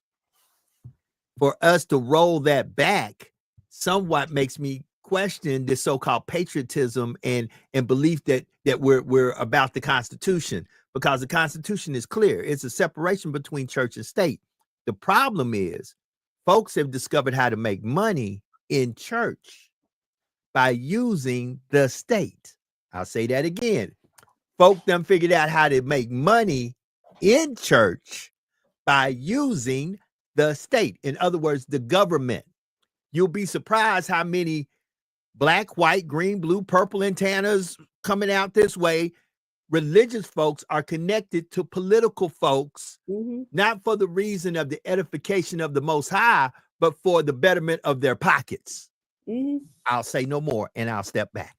For us to roll that back somewhat makes me question the so-called patriotism and belief that we're about the Constitution, because the Constitution is clear. It's a separation between church and state. The problem is folks have discovered how to make money in church by using the state. I'll say that again. Folk done figured out how to make money in church by using the state. In other words, the government. You'll be surprised how many black, white, green, blue, purple antennas coming out this way. Religious folks are connected to political folks, not for the reason of the edification of the Most High, but for the betterment of their pockets. I'll say no more, and I'll step back.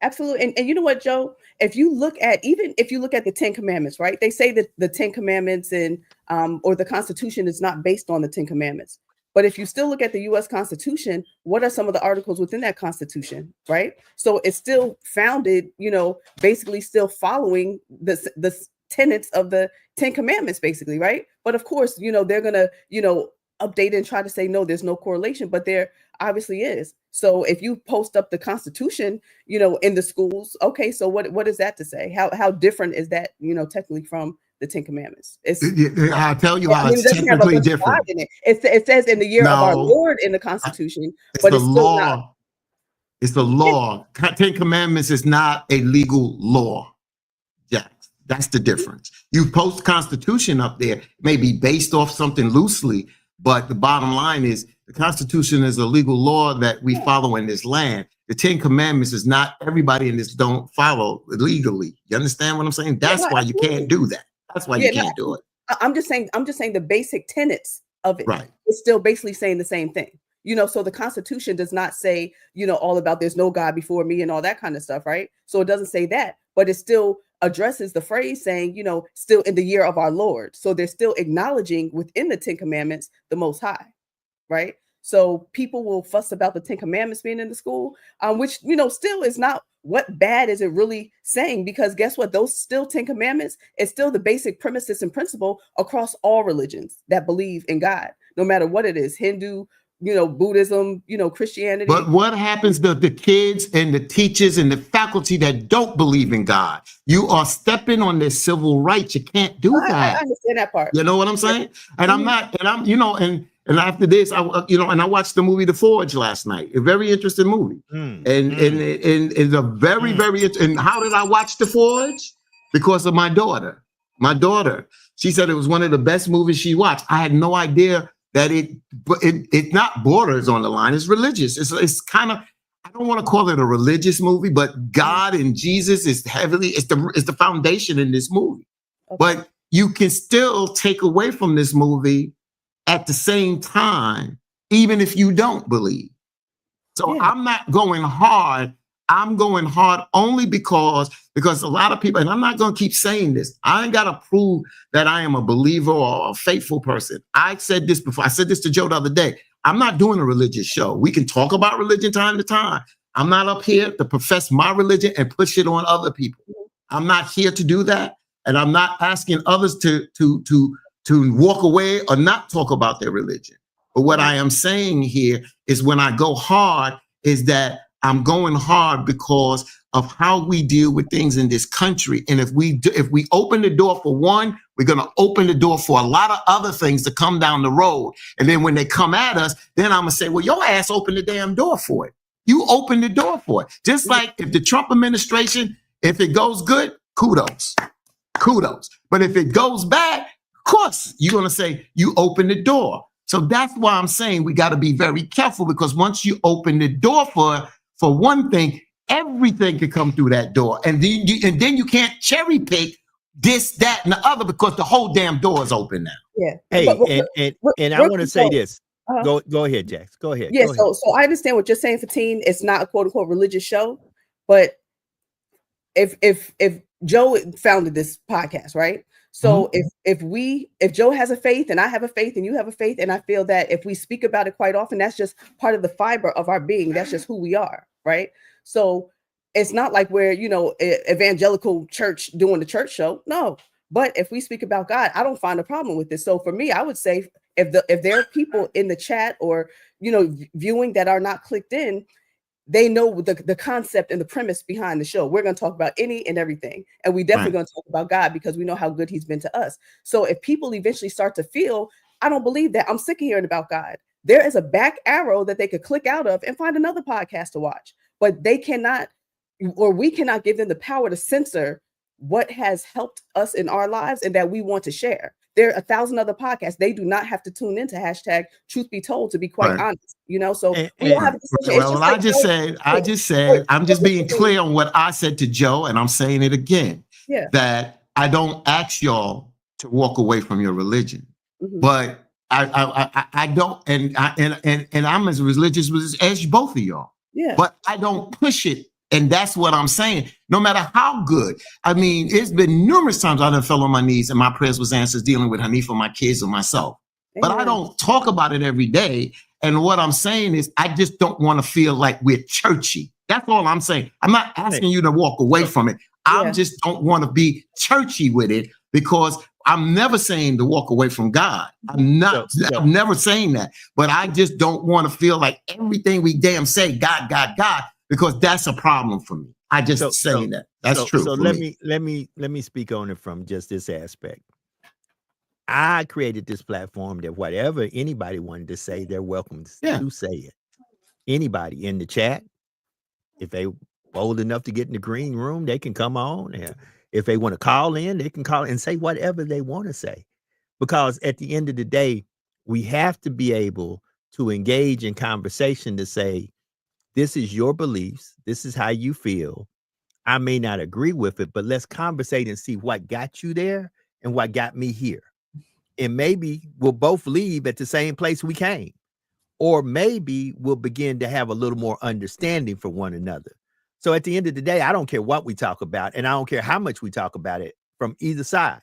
Absolutely. And you know what, Joe? If you look at the 10 commandments, right? They say that the 10 commandments or the Constitution is not based on the 10 commandments. But if you still look at the U.S. Constitution, what are some of the articles within that Constitution, right? So it's still founded, basically still following the tenets of the 10 commandments, basically, right? But of course, they're going to, update and try to say, no, there's no correlation, but there obviously is. So if you post up the Constitution, in the schools, okay, so what is that to say? How different is that, technically from the 10 commandments? I'll tell you how it's technically different. It says in the year of our Lord in the Constitution, but it's still not. It's the law. 10 commandments is not a legal law. Yeah, that's the difference. You post Constitution up there, may be based off something loosely, but the bottom line is The Constitution is a legal law that we follow in this land. The 10 Commandments is not everybody in this don't follow legally. You understand what I'm saying? That's why you can't do that. That's why you can't do it. I'm just saying the basic tenets of it. Right. It's still basically saying the same thing. So the Constitution does not say, all about there's no God before me and all that kind of stuff, right? So it doesn't say that, but it still addresses the phrase saying, still in the year of our Lord. So they're still acknowledging within the 10 Commandments, the Most High, right? So people will fuss about the 10 Commandments being in the school, which, still is not what bad is it really saying, because guess what? Those still 10 Commandments is still the basic premises and principle across all religions that believe in God, no matter what it is, Hindu, Buddhism, Christianity. But what happens to the kids and the teachers and the faculty that don't believe in God? You are stepping on their civil rights. You can't do that. I understand that part. You know what I'm saying? And I'm not, and I'm, and after this, and I watched the movie The Forge last night. A very interesting movie. And it's a very, and how did I watch The Forge? Because of my daughter. My daughter, she said it was one of the best movies she watched. I had no idea that it not borders on the line. It's religious. It's kind of, I don't want to call it a religious movie, but God and Jesus is heavily, it's the foundation in this movie. Okay. But you can still take away from this movie at the same time, even if you don't believe. So I'm not going hard. I'm going hard only because a lot of people, and I'm not going to keep saying this, I ain't got to prove that I am a believer or a faithful person. I said this before. I said this to Joe the other day. I'm not doing a religious show. We can talk about religion time to time. I'm not up here to profess my religion and push it on other people. I'm not here to do that. And I'm not asking others to walk away or not talk about their religion. But what I am saying here is when I go hard is that I'm going hard because of how we deal with things in this country. And if we open the door for one, we're going to open the door for a lot of other things to come down the road. And then when they come at us, then I'm going to say, well, your ass opened the damn door for it. You opened the door for it. Just like if the Trump administration, if it goes good, kudos. But if it goes bad, of course, you're going to say you opened the door. So that's why I'm saying we got to be very careful, because once you open the door for one thing, everything can come through that door. And then you can't cherry pick this, that, and the other, because the whole damn door is open now. Yeah. Hey, and I want to say this. Go ahead, Jax. Go ahead. Yeah. So I understand what you're saying, Fatin. It's not a quote unquote religious show, but if Joe founded this podcast, right? So if Joe has a faith and I have a faith and you have a faith, and I feel that if we speak about it quite often, that's just part of the fiber of our being. That's just who we are, right? So it's not like we're, evangelical church doing the church show. No. But if we speak about God, I don't find a problem with this. So for me, I would say if there are people in the chat or, viewing that are not clicked in, they know the concept and the premise behind the show. We're going to talk about any and everything. And we definitely going to talk about God because we know how good he's been to us. So if people eventually start to feel, I don't believe that, I'm sick of hearing about God, there is a back arrow that they could click out of and find another podcast to watch. But they cannot, or we cannot give them the power to censor what has helped us in our lives and that we want to share. There are 1,000 other podcasts. They do not have to tune into #truth be told, to be quite honest, so we don't have a decision. Well, I just said, I'm just being clear on what I said to Joe, and I'm saying it again, that I don't ask y'all to walk away from your religion, but I don't, and I'm as religious as both of y'all, but I don't push it. And that's what I'm saying. No matter how good. I mean, it's been numerous times I done fell on my knees and my prayers was answered dealing with Hanifa, my kids, or myself. But I don't talk about it every day. And what I'm saying is I just don't want to feel like we're churchy. That's all I'm saying. I'm not asking you to walk away from it. I just don't want to be churchy with it, because I'm never saying to walk away from God. I'm never saying that. But I just don't want to feel like everything we damn say, God, God, God, because that's a problem for me. I just saying that. That's true. So let me speak on it from just this aspect. I created this platform that whatever anybody wanted to say, they're welcome to say it. Anybody in the chat, if they bold enough to get in the green room, they can come on. And if they want to call in, they can call and say whatever they want to say. Because at the end of the day, we have to be able to engage in conversation to say, this is your beliefs. This is how you feel. I may not agree with it, but let's conversate and see what got you there and what got me here. And maybe we'll both leave at the same place we came. Or maybe we'll begin to have a little more understanding for one another. So at the end of the day, I don't care what we talk about, and I don't care how much we talk about it from either side.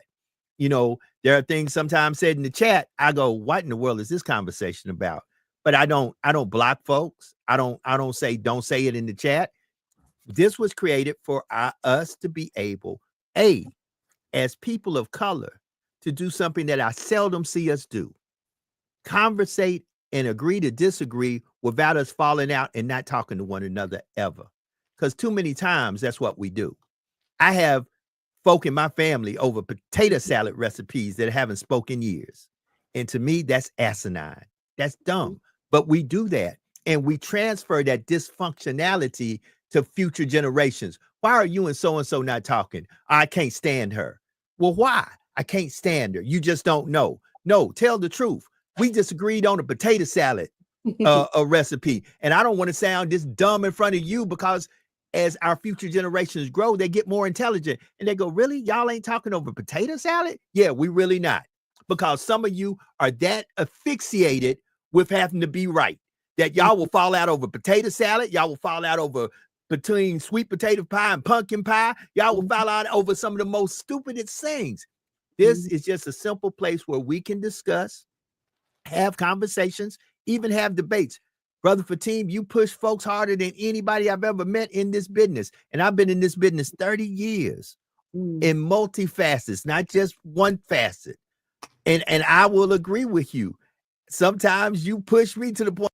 You know, there are things sometimes said in the chat, I go, what in the world is this conversation about? But I don't block folks. I don't say, don't say it in the chat. This was created for us to be able, as people of color, to do something that I seldom see us do. Conversate and agree to disagree without us falling out and not talking to one another ever. Because too many times that's what we do. I have folk in my family over potato salad recipes that haven't spoken years. And to me, that's asinine. That's dumb. But we do that. And we transfer that dysfunctionality to future generations. Why are you and so not talking? I can't stand her. Well, why? I can't stand her. You just don't know. No, tell the truth. We disagreed on a potato salad a recipe. And I don't want to sound this dumb in front of you, because as our future generations grow, they get more intelligent. And they go, really? Y'all ain't talking over potato salad? Yeah, we really not. Because some of you are that asphyxiated with having to be right, that y'all will fall out over potato salad. Y'all will fall out over between sweet potato pie and pumpkin pie. Y'all will fall out over some of the most stupidest things. This is just a simple place where we can discuss, have conversations, even have debates. Brother Fatim, you push folks harder than anybody I've ever met in this business. And I've been in this business 30 years in multi-facets, not just one facet. And I will agree with you. Sometimes you push me to the point.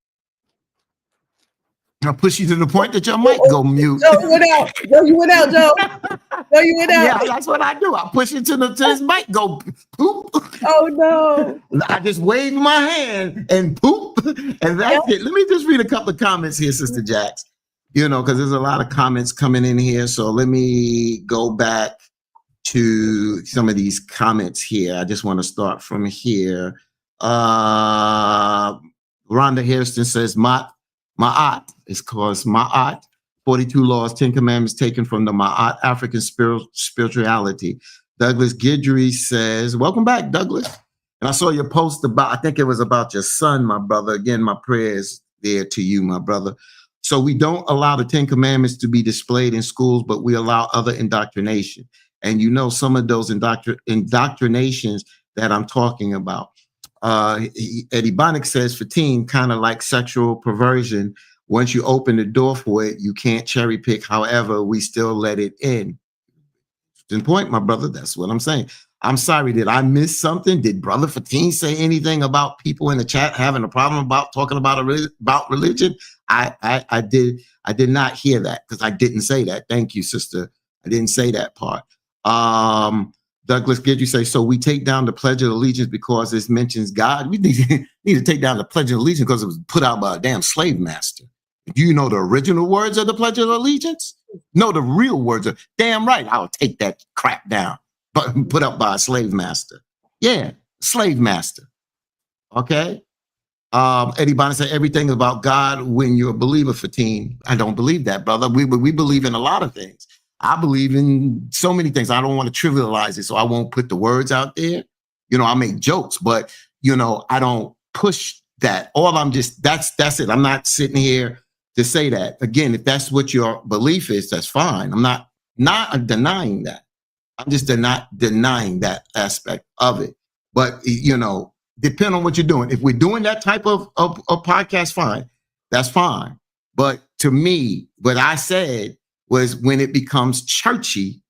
I'll push you to the point that your mic go mute. Joe, you went out. Joe, you went out, Joe. Joe, you went out. Yeah, that's what I do. I push it to his mic go poop. Oh, no. I just wave my hand and poop, and that's it. Let me just read a couple of comments here, Sister Jax. You know, because there's a lot of comments coming in here. So let me go back to some of these comments here. I just want to start from here. Rhonda Hairston says, Ma'at is called Ma'at. 42 laws, 10 commandments taken from the Ma'at African spirituality. Douglas Guidry says, welcome back, Douglas. And I saw your post about, I think it was about your son, my brother. Again, my prayers there to you, my brother. So we don't allow the 10 commandments to be displayed in schools, but we allow other indoctrination. And you know, some of those indoctrinations that I'm talking about. Eddie Bonnick says, Fatim, kind of like sexual perversion. Once you open the door for it, you can't cherry pick. However, we still let it in. Good point, my brother. That's what I'm saying. I'm sorry. Did I miss something? Did Brother Fatim say anything about people in the chat having a problem about talking about religion? I did not hear that, because I didn't say that. Thank you, sister. I didn't say that part. Douglas Guidry say, so we take down the Pledge of Allegiance because this mentions God. We need to take down the Pledge of Allegiance because it was put out by a damn slave master. Do you know the original words of the Pledge of Allegiance? No, the real words are, damn right, I'll take that crap down, but put up by a slave master. Yeah, slave master. Okay. Eddie Bonner said, everything is about God when you're a believer, Fatim. I don't believe that, brother. We believe in a lot of things. I believe in so many things. I don't want to trivialize it, so I won't put the words out there. You know, I make jokes, but, you know, I don't push that. All I'm just, that's it. I'm not sitting here to say that. Again, if that's what your belief is, that's fine. I'm not denying that. I'm just not denying that aspect of it. But, you know, depend on what you're doing. If we're doing that type of podcast, fine. That's fine. But to me, what I said was when it becomes churchy,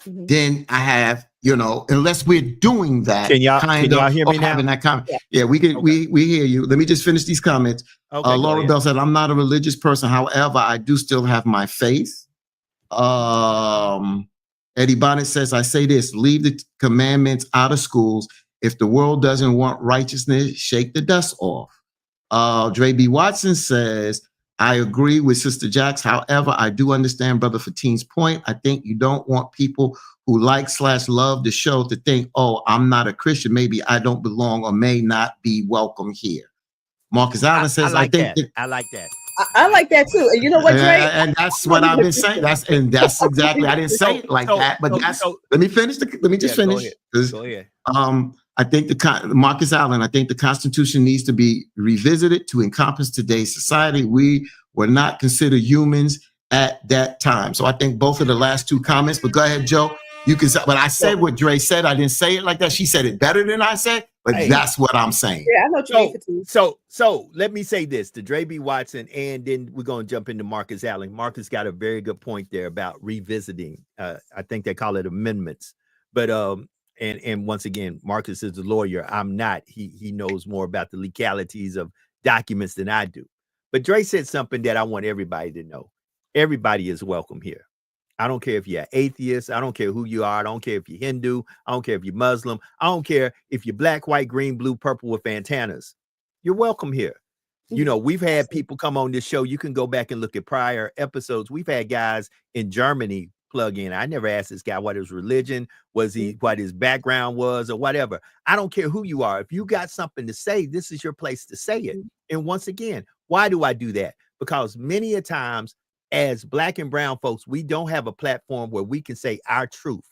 then I have, you know, unless we're doing that, can y'all hear me now? Having that comment. Yeah, we can. Okay. We hear you. Let me just finish these comments. Okay, Laura Bell said, I'm not a religious person. However, I do still have my faith. Eddie Bonnet says, I say this, leave the commandments out of schools. If the world doesn't want righteousness, shake the dust off. Dre B. Watson says, I agree with Sister Jax. However, I do understand Brother Fatim's point. I think you don't want people who like/love the show to think, oh, I'm not a Christian. Maybe I don't belong or may not be welcome here. Marcus Allen says, I like think that. I like that. I like that too. And you know what, Dre? and that's what I've been saying. That's exactly. I didn't say it like that, but let me finish. Let me just finish. Go ahead. I think Marcus Allen. I think the Constitution needs to be revisited to encompass today's society. We were not considered humans at that time. So I think both of the last two comments. But go ahead, Joe. You can say, but I said what Dre said. I didn't say it like that. She said it better than I said, but that's what I'm saying. Yeah, I know what you mean. So let me say this to Dre B. Watson, and then we're going to jump into Marcus Allen. Marcus got a very good point there about revisiting. I think they call it amendments. But and once again, Marcus is a lawyer. I'm not. He knows more about the legalities of documents than I do. But Dre said something that I want everybody to know. Everybody is welcome here. I don't care if you're atheist. I don't care who you are. I don't care if you're Hindu. I don't care if you're Muslim. I don't care if you're black, white, green, blue, purple with antennas. You're welcome here. You know, we've had people come on this show. You can go back and look at prior episodes. We've had guys in Germany plug in. I never asked this guy what his religion was, what his background was, or whatever. I don't care who you are. If you got something to say, this is your place to say it. And once again, why do I do that? Because many a times, as black and brown folks, we don't have a platform where we can say our truth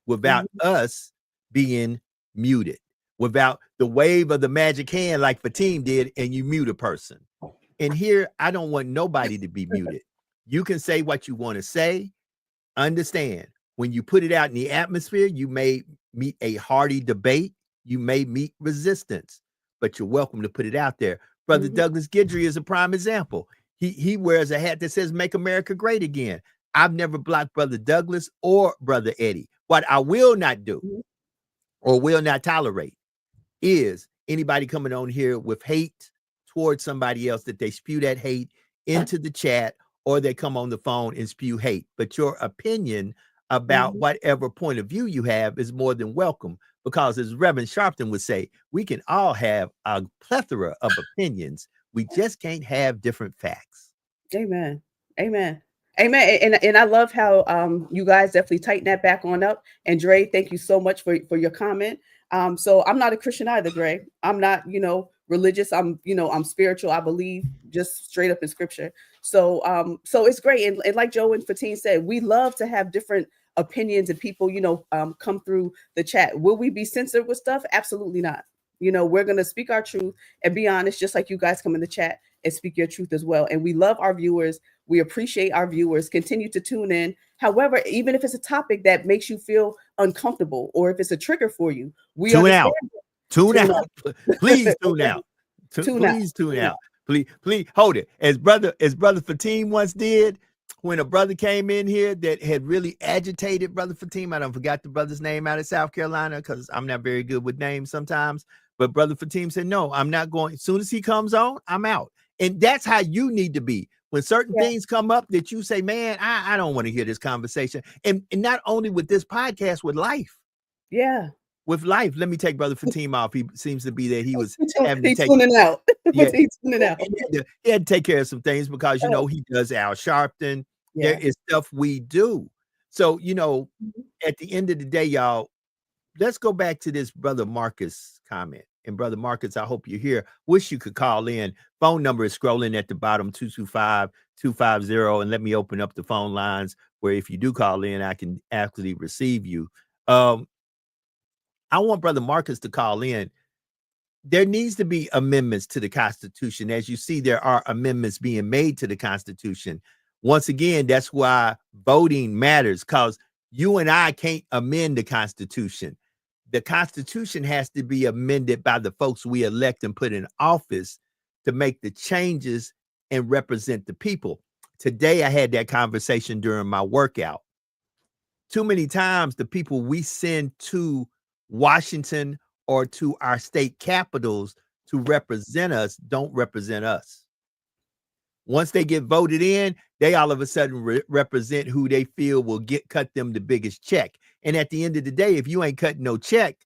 without us being muted, without the wave of the magic hand like Fatim did, and you mute a person. And here, I don't want nobody to be muted. You can say what you want to say. Understand, when you put it out in the atmosphere, you may meet a hearty debate. You may meet resistance, but you're welcome to put it out there. Brother Douglas Guidry is a prime example. He wears a hat that says "Make America Great Again." I've never blocked Brother Douglas or Brother Eddie. What I will not do or will not tolerate is anybody coming on here with hate towards somebody else, that they spew that hate into the chat, or they come on the phone and spew hate. But your opinion about whatever point of view you have is more than welcome, because as Reverend Sharpton would say, we can all have a plethora of opinions. We just can't have different facts. Amen. Amen. Amen. And I love how you guys definitely tighten that back on up. And Dre, thank you so much for your comment. So I'm not a Christian either, Dre. I'm not, religious. I'm spiritual. I believe just straight up in scripture. So it's great. And like Joe and Fatim said, we love to have different opinions and people, come through the chat. Will we be censored with stuff? Absolutely not. We're going to speak our truth and be honest, just like you guys come in the chat and speak your truth as well. And we love our viewers. We appreciate our viewers. Continue to tune in. However, even if it's a topic that makes you feel uncomfortable, or if it's a trigger for you, we tune out. Tune out. Please tune out. Please tune out. Please hold it. As brother Fatim once did, when a brother came in here that had really agitated Brother Fatim. I don't forgot the brother's name out of South Carolina, because I'm not very good with names sometimes. But Brother Fatim said, no, I'm not going. As soon as he comes on, I'm out. And that's how you need to be. When certain things come up that you say, man, I don't want to hear this conversation. And not only with this podcast, with life. Yeah. With life. Let me take Brother Fatim off. He seems to be that he was having to take tuning out. Yeah. He's tuning out. He had to take care of some things, because he does Al Sharpton. There is stuff we do. So, at the end of the day, y'all, let's go back to this Brother Marcus comment. And Brother Marcus, I hope you're here. Wish you could call in. Phone number is scrolling at the bottom, 225-250. And let me open up the phone lines where if you do call in, I can actually receive you. I want Brother Marcus to call in. There needs to be amendments to the Constitution. As you see, there are amendments being made to the Constitution. Once again, that's why voting matters, because you and I can't amend the Constitution. The Constitution has to be amended by the folks we elect and put in office to make the changes and represent the people. Today, I had that conversation during my workout. Too many times, the people we send to Washington or to our state capitals to represent us don't represent us. Once they get voted in, they all of a sudden represent who they feel will cut them the biggest check. And at the end of the day, if you ain't cutting no check,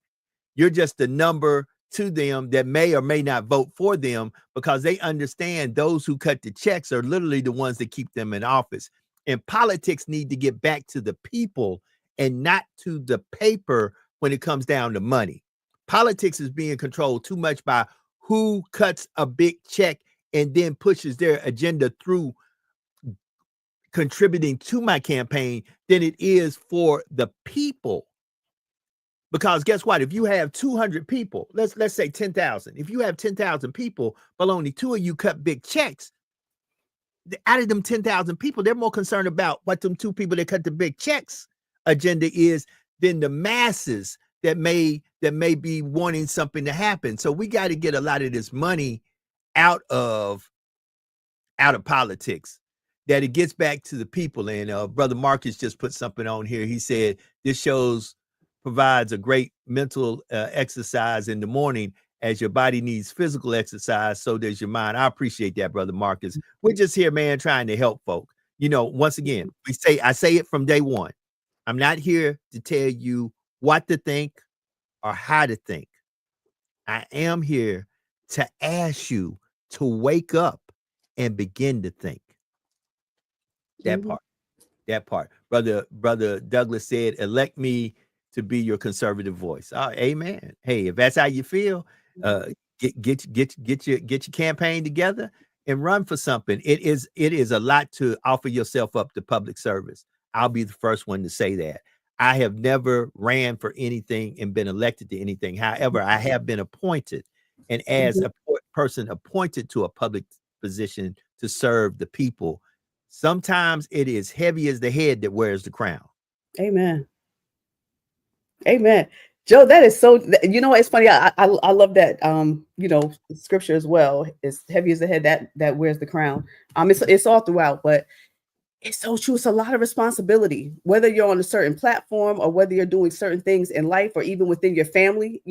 you're just a number to them that may or may not vote for them, because they understand those who cut the checks are literally the ones that keep them in office. And politics need to get back to the people and not to the paper when it comes down to money. Politics is being controlled too much by who cuts a big check and then pushes their agenda through contributing to my campaign than it is for the people. Because guess what? If you have 200 people, let's say 10,000. If you have 10,000 people, but only 2 of you cut big checks, out of them 10,000 people, they're more concerned about what them 2 people that cut the big checks agenda is than the masses that may be wanting something to happen. So we got to get a lot of this money out of politics, that it gets back to the people. And Brother Marcus just put something on here. He said this provides a great mental exercise in the morning, as your body needs physical exercise, so does your mind. I appreciate that, Brother Marcus. We're just here, man, trying to help folk. Once again, I say it from day one. I'm not here to tell you what to think or how to think. I am here to ask you to wake up and begin to think. That part. Brother Douglas said, elect me to be your conservative voice. Oh, amen. Hey, if that's how you feel, get your campaign together and run for something. It is a lot to offer yourself up to public service. I'll be the first one to say that. I have never ran for anything and been elected to anything. However, I have been appointed, and as a person appointed to a public position to serve the people, sometimes it is heavy as the head that wears the crown. Amen. Amen. Joe, that is so, it's funny. I love that, scripture as well. It's heavy as the head that wears the crown. It's all throughout, but it's so true. It's a lot of responsibility, whether you're on a certain platform or whether you're doing certain things in life or even within your family.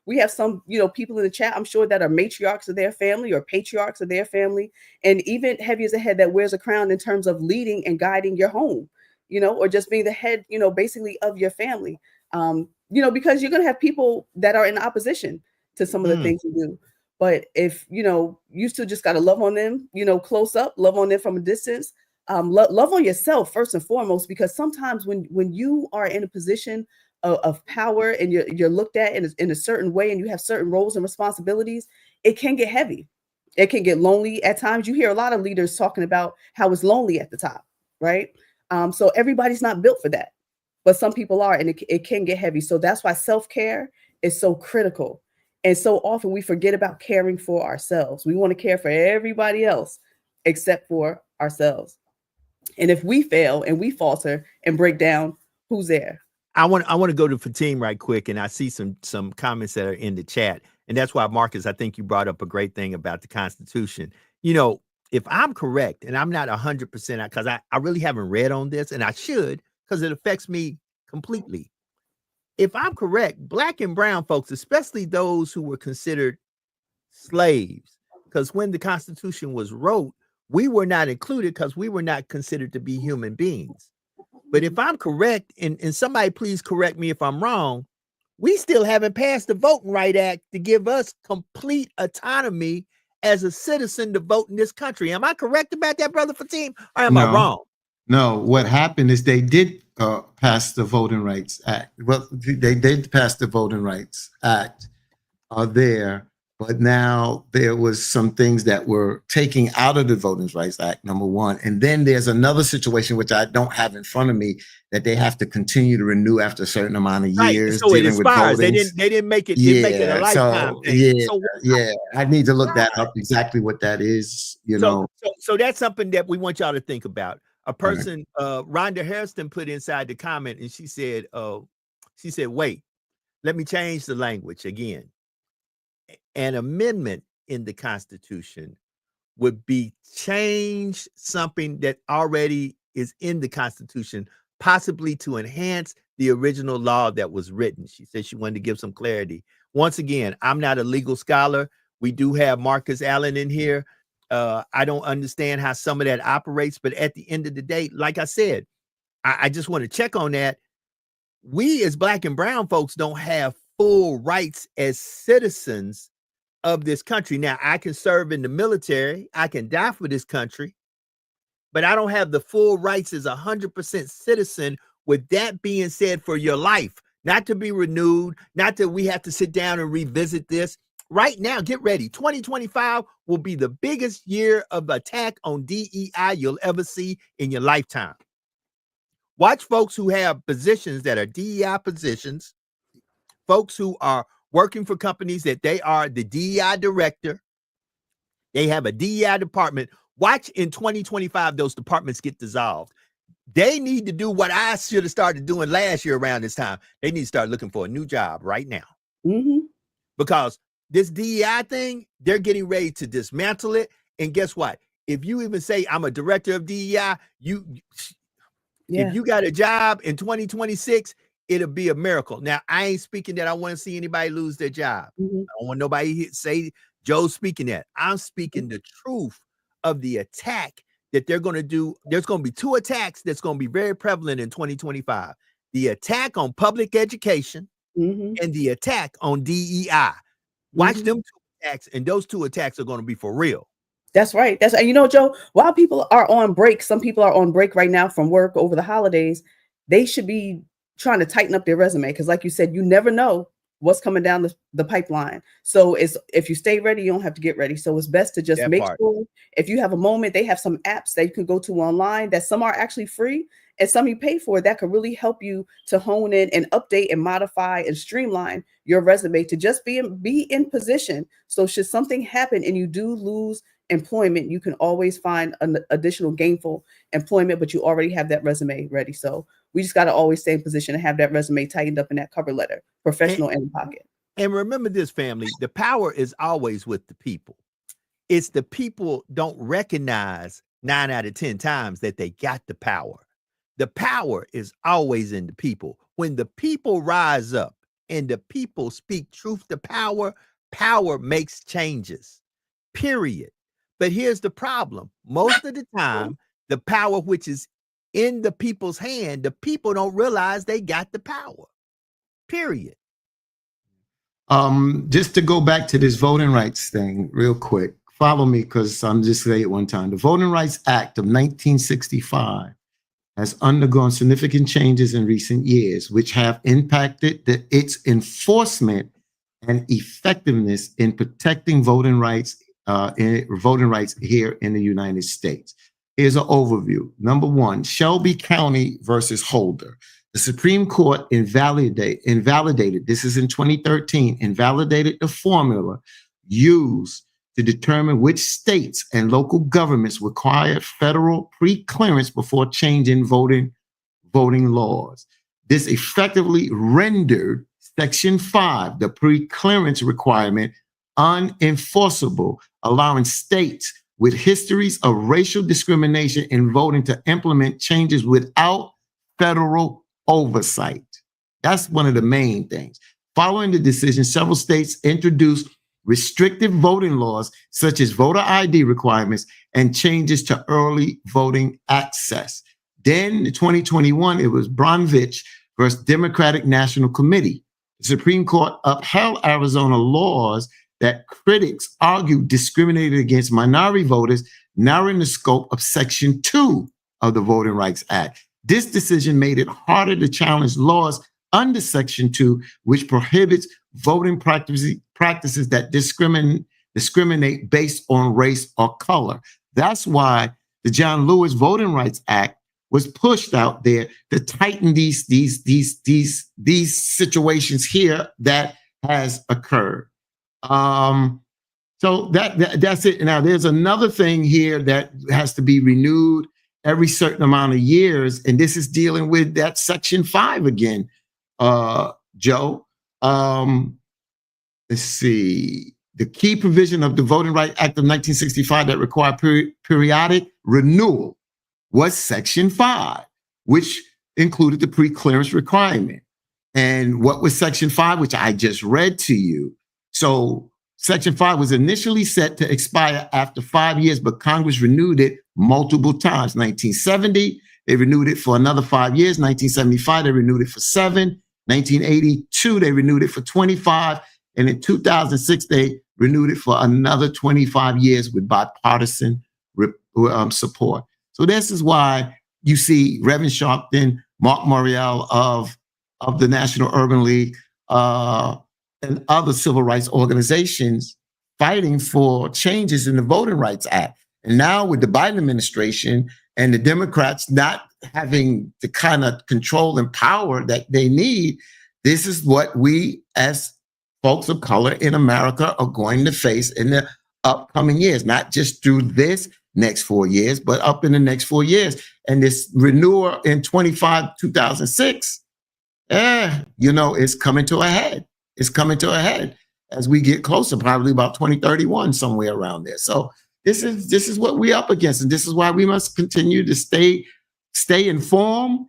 We have some, people in the chat, I'm sure, that are matriarchs of their family or patriarchs of their family. And even heavy as a head that wears a crown in terms of leading and guiding your home, or just being the head, basically of your family. Because you're going to have people that are in opposition to some of the things you do. But if, you still just got to love on them, close up, love on them from a distance. Love on yourself first and foremost, because sometimes when you are in a position of power and you're looked at in a certain way and you have certain roles and responsibilities, it can get heavy. It can get lonely at times. You hear a lot of leaders talking about how it's lonely at the top, right? So everybody's not built for that, but some people are, and it can get heavy. So that's why self-care is so critical. And so often we forget about caring for ourselves. We want to care for everybody else except for ourselves. And if we fail and we falter and break down, who's there? I want to go to Fatim right quick, and I see some comments that are in the chat, and that's why, Marcus, I think you brought up a great thing about the Constitution. If I'm correct, and I'm not 100%, because I really haven't read on this, and I should, because it affects me completely. If I'm correct, Black and brown folks, especially those who were considered slaves, because when the Constitution was wrote, we were not included because we were not considered to be human beings. But if I'm correct, and somebody please correct me if I'm wrong, we still haven't passed the Voting Rights Act to give us complete autonomy as a citizen to vote in this country. Am I correct about that, Brother Fatim, or am I wrong? No, what happened is they did pass the Voting Rights Act. Well, they did pass the Voting Rights Act there. But now there was some things that were taking out of the Voting Rights Act, number one. And then there's another situation, which I don't have in front of me, that they have to continue to renew after a certain amount of years. So it expires. They didn't make it, make it a lifetime thing. I need to look that up, exactly what that is, So that's something that we want y'all to think about. A person, Rhonda Hairston, put inside the comment, and she said, wait, let me change the language again. An amendment in the Constitution would be change something that already is in the Constitution, possibly to enhance the original law that was written. She said she wanted to give some clarity. Once again, I'm not a legal scholar. We do have Marcus Allen in here. I don't understand how some of that operates, but at the end of the day, like I said, I just want to check on that. We as Black and brown folks don't have full rights as citizens of this country. Now, I can serve in the military, I can die for this country, but I don't have the full rights as 100% citizen. With that being said, for your life, not to be renewed, not that we have to sit down and revisit this. right now, get ready. 2025 will be the biggest year of attack on DEI you'll ever see in your lifetime. Watch folks who have positions that are DEI positions, folks who are working for companies that they are the DEI director. They have a DEI department. Watch in 2025, those departments get dissolved. They need to do what I should have started doing last year around this time. They need to start looking for a new job right now. Because this DEI thing, they're getting ready to dismantle it. And guess what? If you even say I'm a director of DEI, if you got a job in 2026, it'll be a miracle. Now, I ain't speaking that I want to see anybody lose their job. I don't want nobody say Joe's speaking that. I'm speaking the truth of the attack that they're going to do. There's going to be two attacks that's going to be very prevalent in 2025. The attack on public education and the attack on DEI. Watch them two attacks, and those two attacks are going to be for real. That's right. You know, Joe, while people are on break, some people are on break right now from work over the holidays. They should be trying to tighten up their resume because, like you said, you never know what's coming down the pipeline. So if you stay ready, you don't have to get ready. So it's best to just make sure if you have a moment, they have some apps that you can go to online that some are actually free and some you pay for that could really help you to hone in and update and modify and streamline your resume to just be in position. So should something happen and you do lose employment, you can always find an additional gainful employment, but you already have that resume ready. So we just got to always stay in position and have that resume tightened up in that cover letter, professional in the pocket. And remember this, family, the power is always with the people. It's the people don't recognize 9 out of 10 times that they got the power. The power is always in the people. When the people rise up and the people speak truth to power, power makes changes, period. But here's the problem. Most of the time, the power which is in the people's hand, the people don't realize they got the power, period. Just to go back to this voting rights thing real quick, follow me because I'm just saying it one time. The Voting Rights Act of 1965 has undergone significant changes in recent years, which have impacted its enforcement and effectiveness in protecting voting rights here in the United States. Here's an overview. Number one, Shelby County versus Holder. The Supreme Court invalidated, this is in 2013, invalidated the formula used to determine which states and local governments require federal pre-clearance before changing voting laws. This effectively rendered Section 5, the pre-clearance requirement, unenforceable, allowing states with histories of racial discrimination in voting to implement changes without federal oversight. That's one of the main things. Following the decision, several states introduced restrictive voting laws, such as voter ID requirements and changes to early voting access. Then in 2021, it was Brnovich versus Democratic National Committee. The Supreme Court upheld Arizona laws that critics argued discriminated against minority voters, narrowing the scope of Section 2 of the Voting Rights Act. This decision made it harder to challenge laws under Section 2, which prohibits voting practices that discriminate based on race or color. That's why the John Lewis Voting Rights Act was pushed out there to tighten these situations here that has occurred. So that's it. Now, there's another thing here that has to be renewed every certain amount of years, and this is dealing with that Section 5 again, Joe. Let's see. The key provision of the Voting Rights Act of 1965 that required periodic renewal was Section 5, which included the pre-clearance requirement. And what was Section 5, which I just read to you? So Section 5 was initially set to expire after 5 years, but Congress renewed it multiple times. 1970, they renewed it for another 5 years. 1975, they renewed it for 7. 1982, they renewed it for 25. And in 2006, they renewed it for another 25 years with bipartisan support. So this is why you see Reverend Sharpton, Mark Morial of the National Urban League, and other civil rights organizations fighting for changes in the Voting Rights Act. And now with the Biden administration and the Democrats not having the kind of control and power that they need, this is what we as folks of color in America are going to face in the upcoming years, not just through this next 4 years, but up in the next 4 years. And this renewal in 2006, it's coming to a head. It's coming to a head as we get closer, probably about 2031, somewhere around there. So this is what we're up against. And this is why we must continue to stay informed,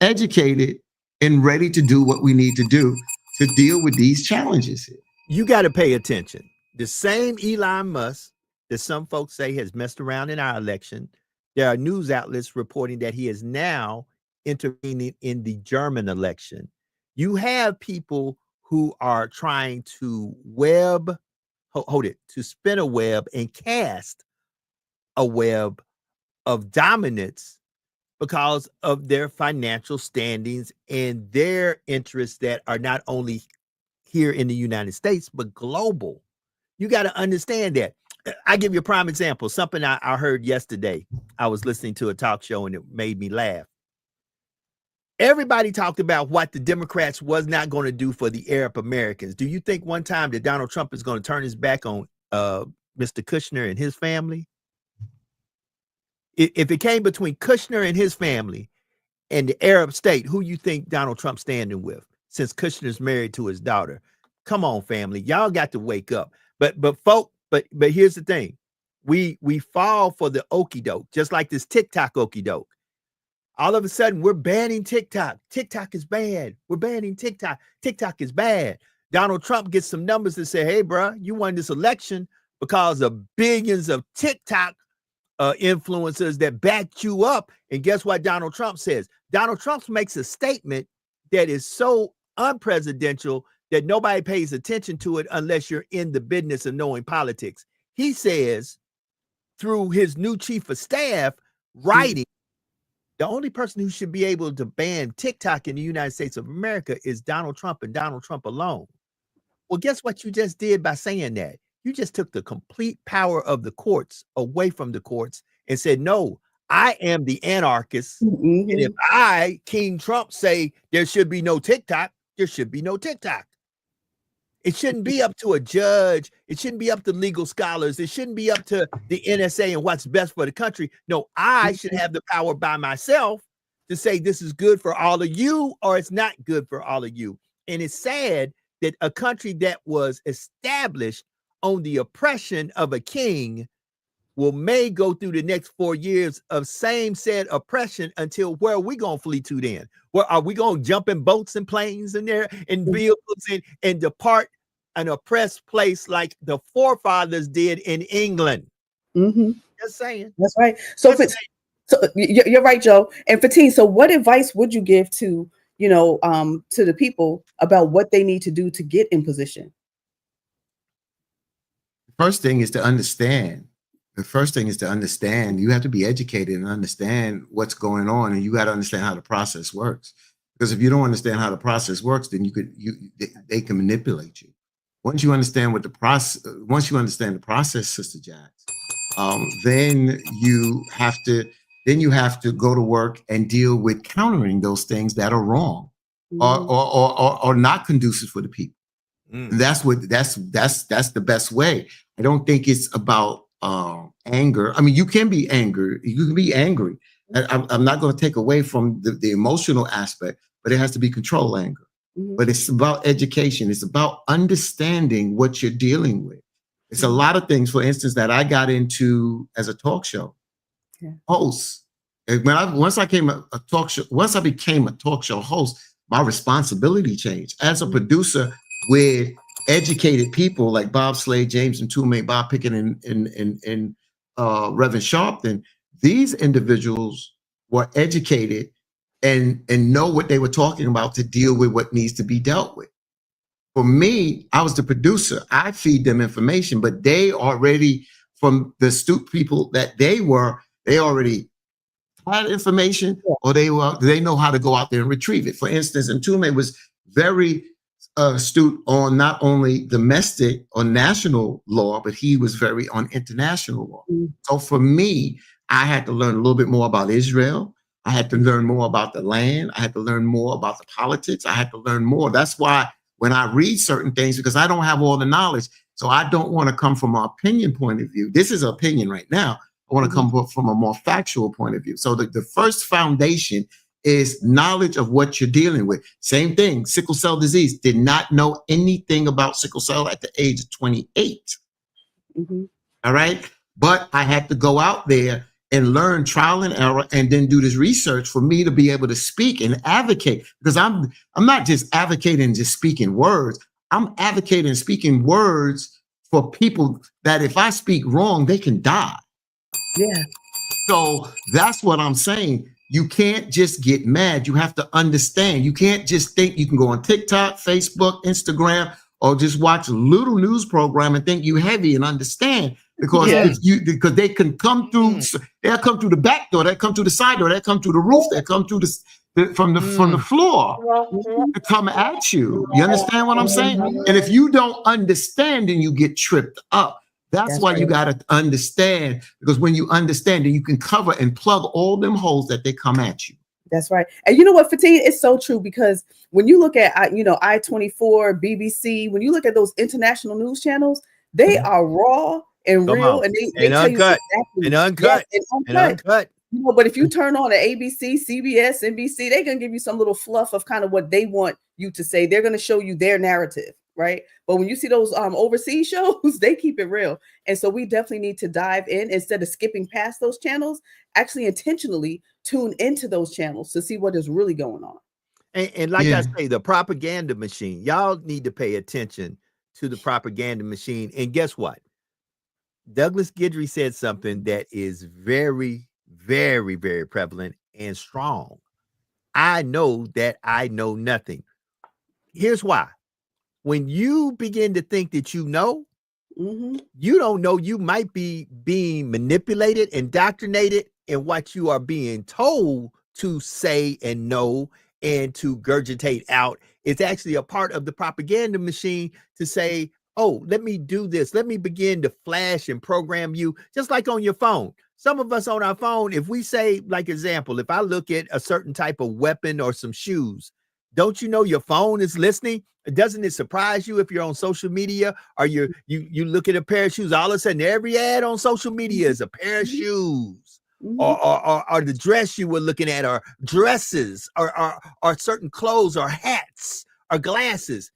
educated, and ready to do what we need to do to deal with these challenges here. You got to pay attention. The same Elon Musk that some folks say has messed around in our election, there are news outlets reporting that he is now intervening in the German election. You have people who are trying to spin a web and cast a web of dominance because of their financial standings and their interests that are not only here in the United States, but global. You got to understand that. I give you a prime example, something I heard yesterday. I was listening to a talk show and it made me laugh. Everybody talked about what the Democrats was not going to do for the Arab Americans. Do you think one time that Donald Trump is going to turn his back on Mr. Kushner and his family? If it came between Kushner and his family and the Arab state, who you think Donald Trump's standing with, since Kushner's married to his daughter? Come on, family. Y'all got to wake up. But here's the thing. We fall for the okie doke, just like this TikTok okie doke. All of a sudden, we're banning TikTok. TikTok is bad. We're banning TikTok. TikTok is bad. Donald Trump gets some numbers that say, hey, bro, you won this election because of billions of TikTok influencers that backed you up. And guess what Donald Trump says? Donald Trump makes a statement that is so unpresidential that nobody pays attention to it unless you're in the business of knowing politics. He says, through his new chief of staff, writing, the only person who should be able to ban TikTok in the United States of America is Donald Trump and Donald Trump alone. Well, guess what you just did by saying that? You just took the complete power of the courts away from the courts and said, no, I am the anarchist. Mm-hmm. And if I, King Trump, say there should be no TikTok, there should be no TikTok. It shouldn't be up to a judge. It shouldn't be up to legal scholars. It shouldn't be up to the NSA and what's best for the country. No, I should have the power by myself to say this is good for all of you or it's not good for all of you. And it's sad that a country that was established on the oppression of a king may go through the next 4 years of same said oppression until where are we going to flee to then? Where are we going to jump in boats and planes in there and vehicles and depart an oppressed place like the forefathers did in England? Mm-hmm. Just saying. That's right. So you're right, Joe. And Fatin, so what advice would you give to the people about what they need to do to get in position? First thing is to understand. The first thing is to understand. You have to be educated and understand what's going on, and you got to understand how the process works. Because if you don't understand how the process works, then they can manipulate you. Once you understand the process, Sister Jax, then you have to go to work and deal with countering those things that are wrong, or not conducive for the people. And that's the best way. I don't think it's about anger. I mean, you can be angry. You can be angry. I'm not going to take away from the emotional aspect, but it has to be control anger. Mm-hmm. But it's about education. It's about understanding what you're dealing with. It's a lot of things, for instance, that I got into as a talk show host. Once I became a talk show host, my responsibility changed as a producer with educated people like Bob Slade, James Mtume, Bob Pickett, and Reverend Sharpton. These individuals were educated and know what they were talking about to deal with what needs to be dealt with. For me, I was the producer. I feed them information, but they already, from the astute people that they already had information, or they know how to go out there and retrieve it. For instance, Mtume was very astute on not only domestic or national law, but he was very on international law. So for me, I had to learn a little bit more about Israel. I had to learn more about the land. I had to learn more about the politics. I had to learn more. That's why when I read certain things, because I don't have all the knowledge, so I don't want to come from an opinion point of view. This is an opinion right now. I want to come from a more factual point of view. So the first foundation is knowledge of what you're dealing with. Same thing, sickle cell disease. Did not know anything about sickle cell at the age of 28. All right. But I had to go out there and learn trial and error and then do this research for me to be able to speak and advocate, because I'm not just advocating, just speaking words. I'm advocating speaking words for people that if I speak wrong, they can die. Yeah. So that's what I'm saying. You can't just get mad. You have to understand. You can't just think you can go on TikTok, Facebook, Instagram, or just watch a little news program and think you heavy and understand. Because because they can come through, they'll come through the back door, they'll come through the side door, they'll come through the roof, they'll come through from the floor to come at you. You understand what I'm saying? And if you don't understand, then you get tripped up. That's why you got to understand, because when you understand, then you can cover and plug all them holes that they come at you. That's right. And you know what, Fatin, it's so true, because when you look at, I-24, BBC, when you look at those international news channels, they are raw and real, and they tell uncut, you exactly, and uncut, and uncut. But if you turn on the ABC, CBS, NBC, they're going to give you some little fluff of kind of what they want you to say. They're going to show you their narrative, right? But when you see those overseas shows, they keep it real. And so we definitely need to dive in instead of skipping past those channels, actually intentionally tune into those channels to see what is really going on. And like I say, the propaganda machine, y'all need to pay attention to the propaganda machine. And guess what? Douglas Guidry said something that is very, very, very prevalent and strong. I know that I know nothing. Here's why. When you begin to think that you know, you don't know, you might be being manipulated, indoctrinated in what you are being told to say and know and to gurgitate out. It's actually a part of the propaganda machine to say, oh, let me do this. Let me begin to flash and program you, just like on your phone. Some of us on our phone, if we say, like example, if I look at a certain type of weapon or some shoes, don't you know your phone is listening? Doesn't it surprise you if you're on social media or you look at a pair of shoes, all of a sudden every ad on social media is a pair of shoes or the dress you were looking at, or dresses or certain clothes or hats or glasses.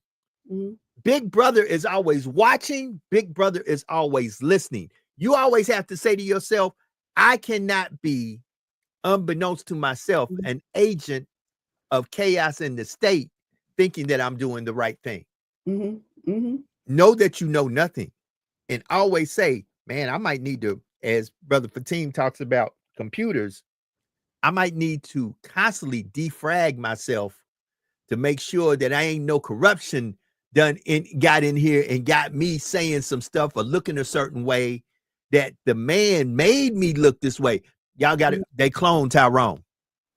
Big Brother is always watching. Big Brother is always listening. You always have to say to yourself, I cannot be, unbeknownst to myself, an agent of chaos in the state, thinking that I'm doing the right thing. Know that you know nothing, and always say, man, I might need to, as Brother Fatim talks about computers, I might need to constantly defrag myself to make sure that I ain't no corruption got in here and got me saying some stuff or looking a certain way that the man made me look this way. Y'all got it. They cloned Tyrone.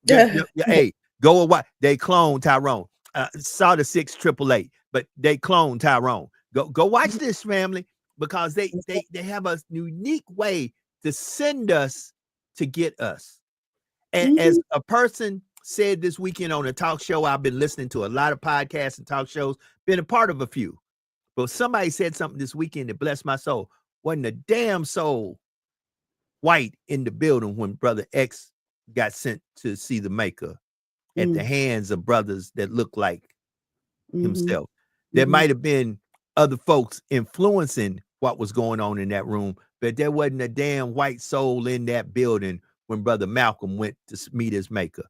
Hey, go away. They cloned Tyrone. Saw the 688, but they cloned Tyrone. Go watch this, family, because they have a unique way to send us to get us. And as a person said this weekend on a talk show, I've been listening to a lot of podcasts and talk shows, been a part of a few, but somebody said something this weekend that blessed my soul. Wasn't a damn soul white in the building when Brother X got sent to see the Maker at the hands of brothers that look like himself. There might have been other folks influencing what was going on in that room, but there wasn't a damn white soul in that building when Brother Malcolm went to meet his Maker.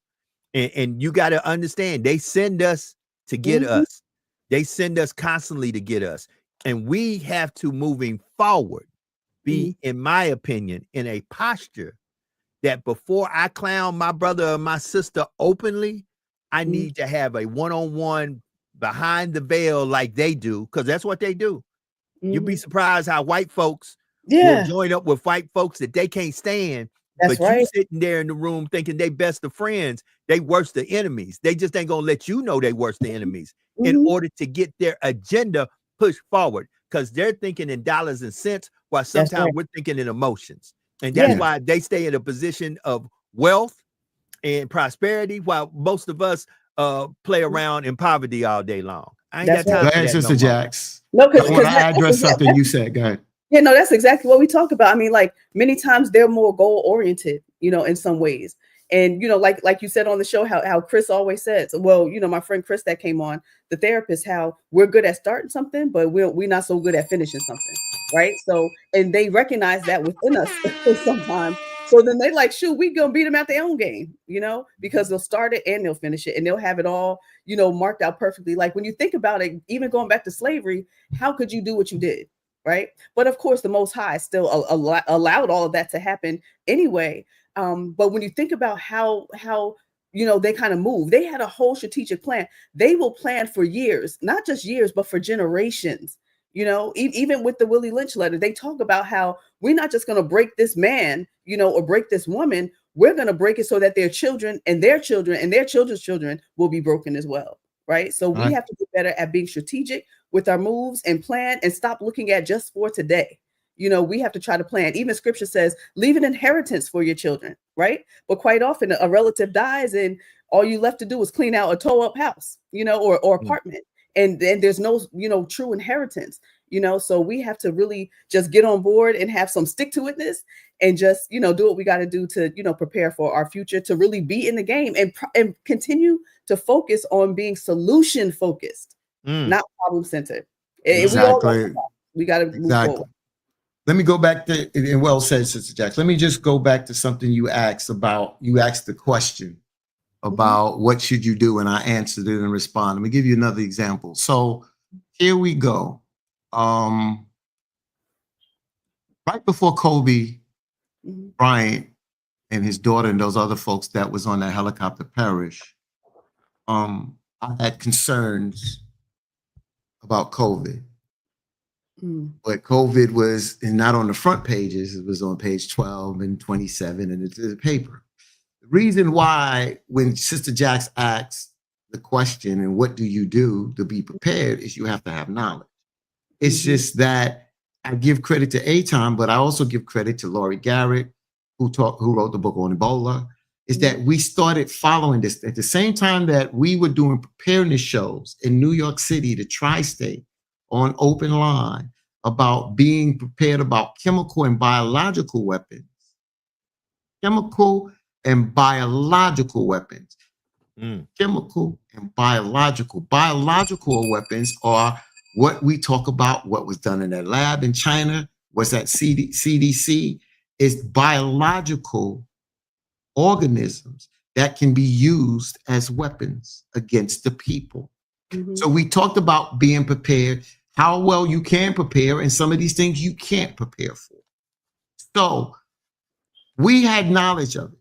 And you got to understand, they send us to get us. They send us constantly to get us. And we have to, moving forward, be, in my opinion, in a posture that before I clown my brother or my sister openly, I need to have a one-on-one behind the veil like they do, because that's what they do. You'd be surprised how white folks will join up with white folks that they can't stand. That's but you sitting there in the room thinking they best of friends, they worse the enemies. They just ain't gonna let you know they worse the enemies. in order to get their agenda pushed forward, because they're thinking in dollars and cents while sometimes we're thinking in emotions. And that's why they stay in a position of wealth and prosperity while most of us play around in poverty all day long. I ain't got time for that. Sister Jax. No, because I want to address something you said. Go ahead. Yeah, no, that's exactly what we talk about. I mean, like many times they're more goal oriented, you know, in some ways. And, you know, like you said on the show, how Chris always says, well, you know, my friend Chris that came on, the therapist, how we're good at starting something, but we're not so good at finishing something. Right. So, and they recognize that within us sometimes. So then they like, shoot, we gonna beat them at their own game, you know, because they'll start it and they'll finish it and they'll have it all, you know, marked out perfectly. Like when you think about it, even going back to slavery, how could you do what you did? Right. But of course, the Most High still allowed all of that to happen anyway. But when you think about how you know they kind of move, they had a whole strategic plan. They will plan for years, not just years, but for generations. You know, even with the Willie Lynch letter, they talk about how we're not just going to break this man, you know, or break this woman. We're going to break it so that their children and their children and their children's children will be broken as well. Right. So we have to get better at being strategic with our moves and plan and stop looking at just for today. You know, we have to try to plan. Even scripture says, leave an inheritance for your children. Right. But quite often a relative dies and all you left to do is clean out a toe up house, you know, or apartment. And then there's no, you know, true inheritance, you know, so we have to really just get on board and have some stick to itness and just, you know, do what we got to do to, you know, prepare for our future, to really be in the game and continue to focus on being solution focused, not problem centered. Exactly. We got to move forward. Let me go back to, and well said, Sister Jax. Let me just go back to something you asked about. You asked the question about what should you do, and I answered it and responded. Let me give you another example. So here we go. Right before Kobe Bryant and his daughter and those other folks that was on that helicopter perish, I had concerns about COVID. But COVID was not on the front pages. It was on page 12 and 27 in the paper. The reason why, when Sister Jax asks the question, and what do you do to be prepared, is you have to have knowledge. It's just that I give credit to Aton, but I also give credit to Laurie Garrett, who wrote the book on Ebola, is that we started following this at the same time that we were doing preparedness shows in New York City, the tri-state, on Open Line, about being prepared about chemical and biological weapons. Chemical and biological weapons. Chemical and biological. Biological weapons are what we talk about, what was done in that lab in China, was that CDC, is biological organisms that can be used as weapons against the people. So we talked about being prepared, how well you can prepare, and some of these things you can't prepare for. So we had knowledge of it.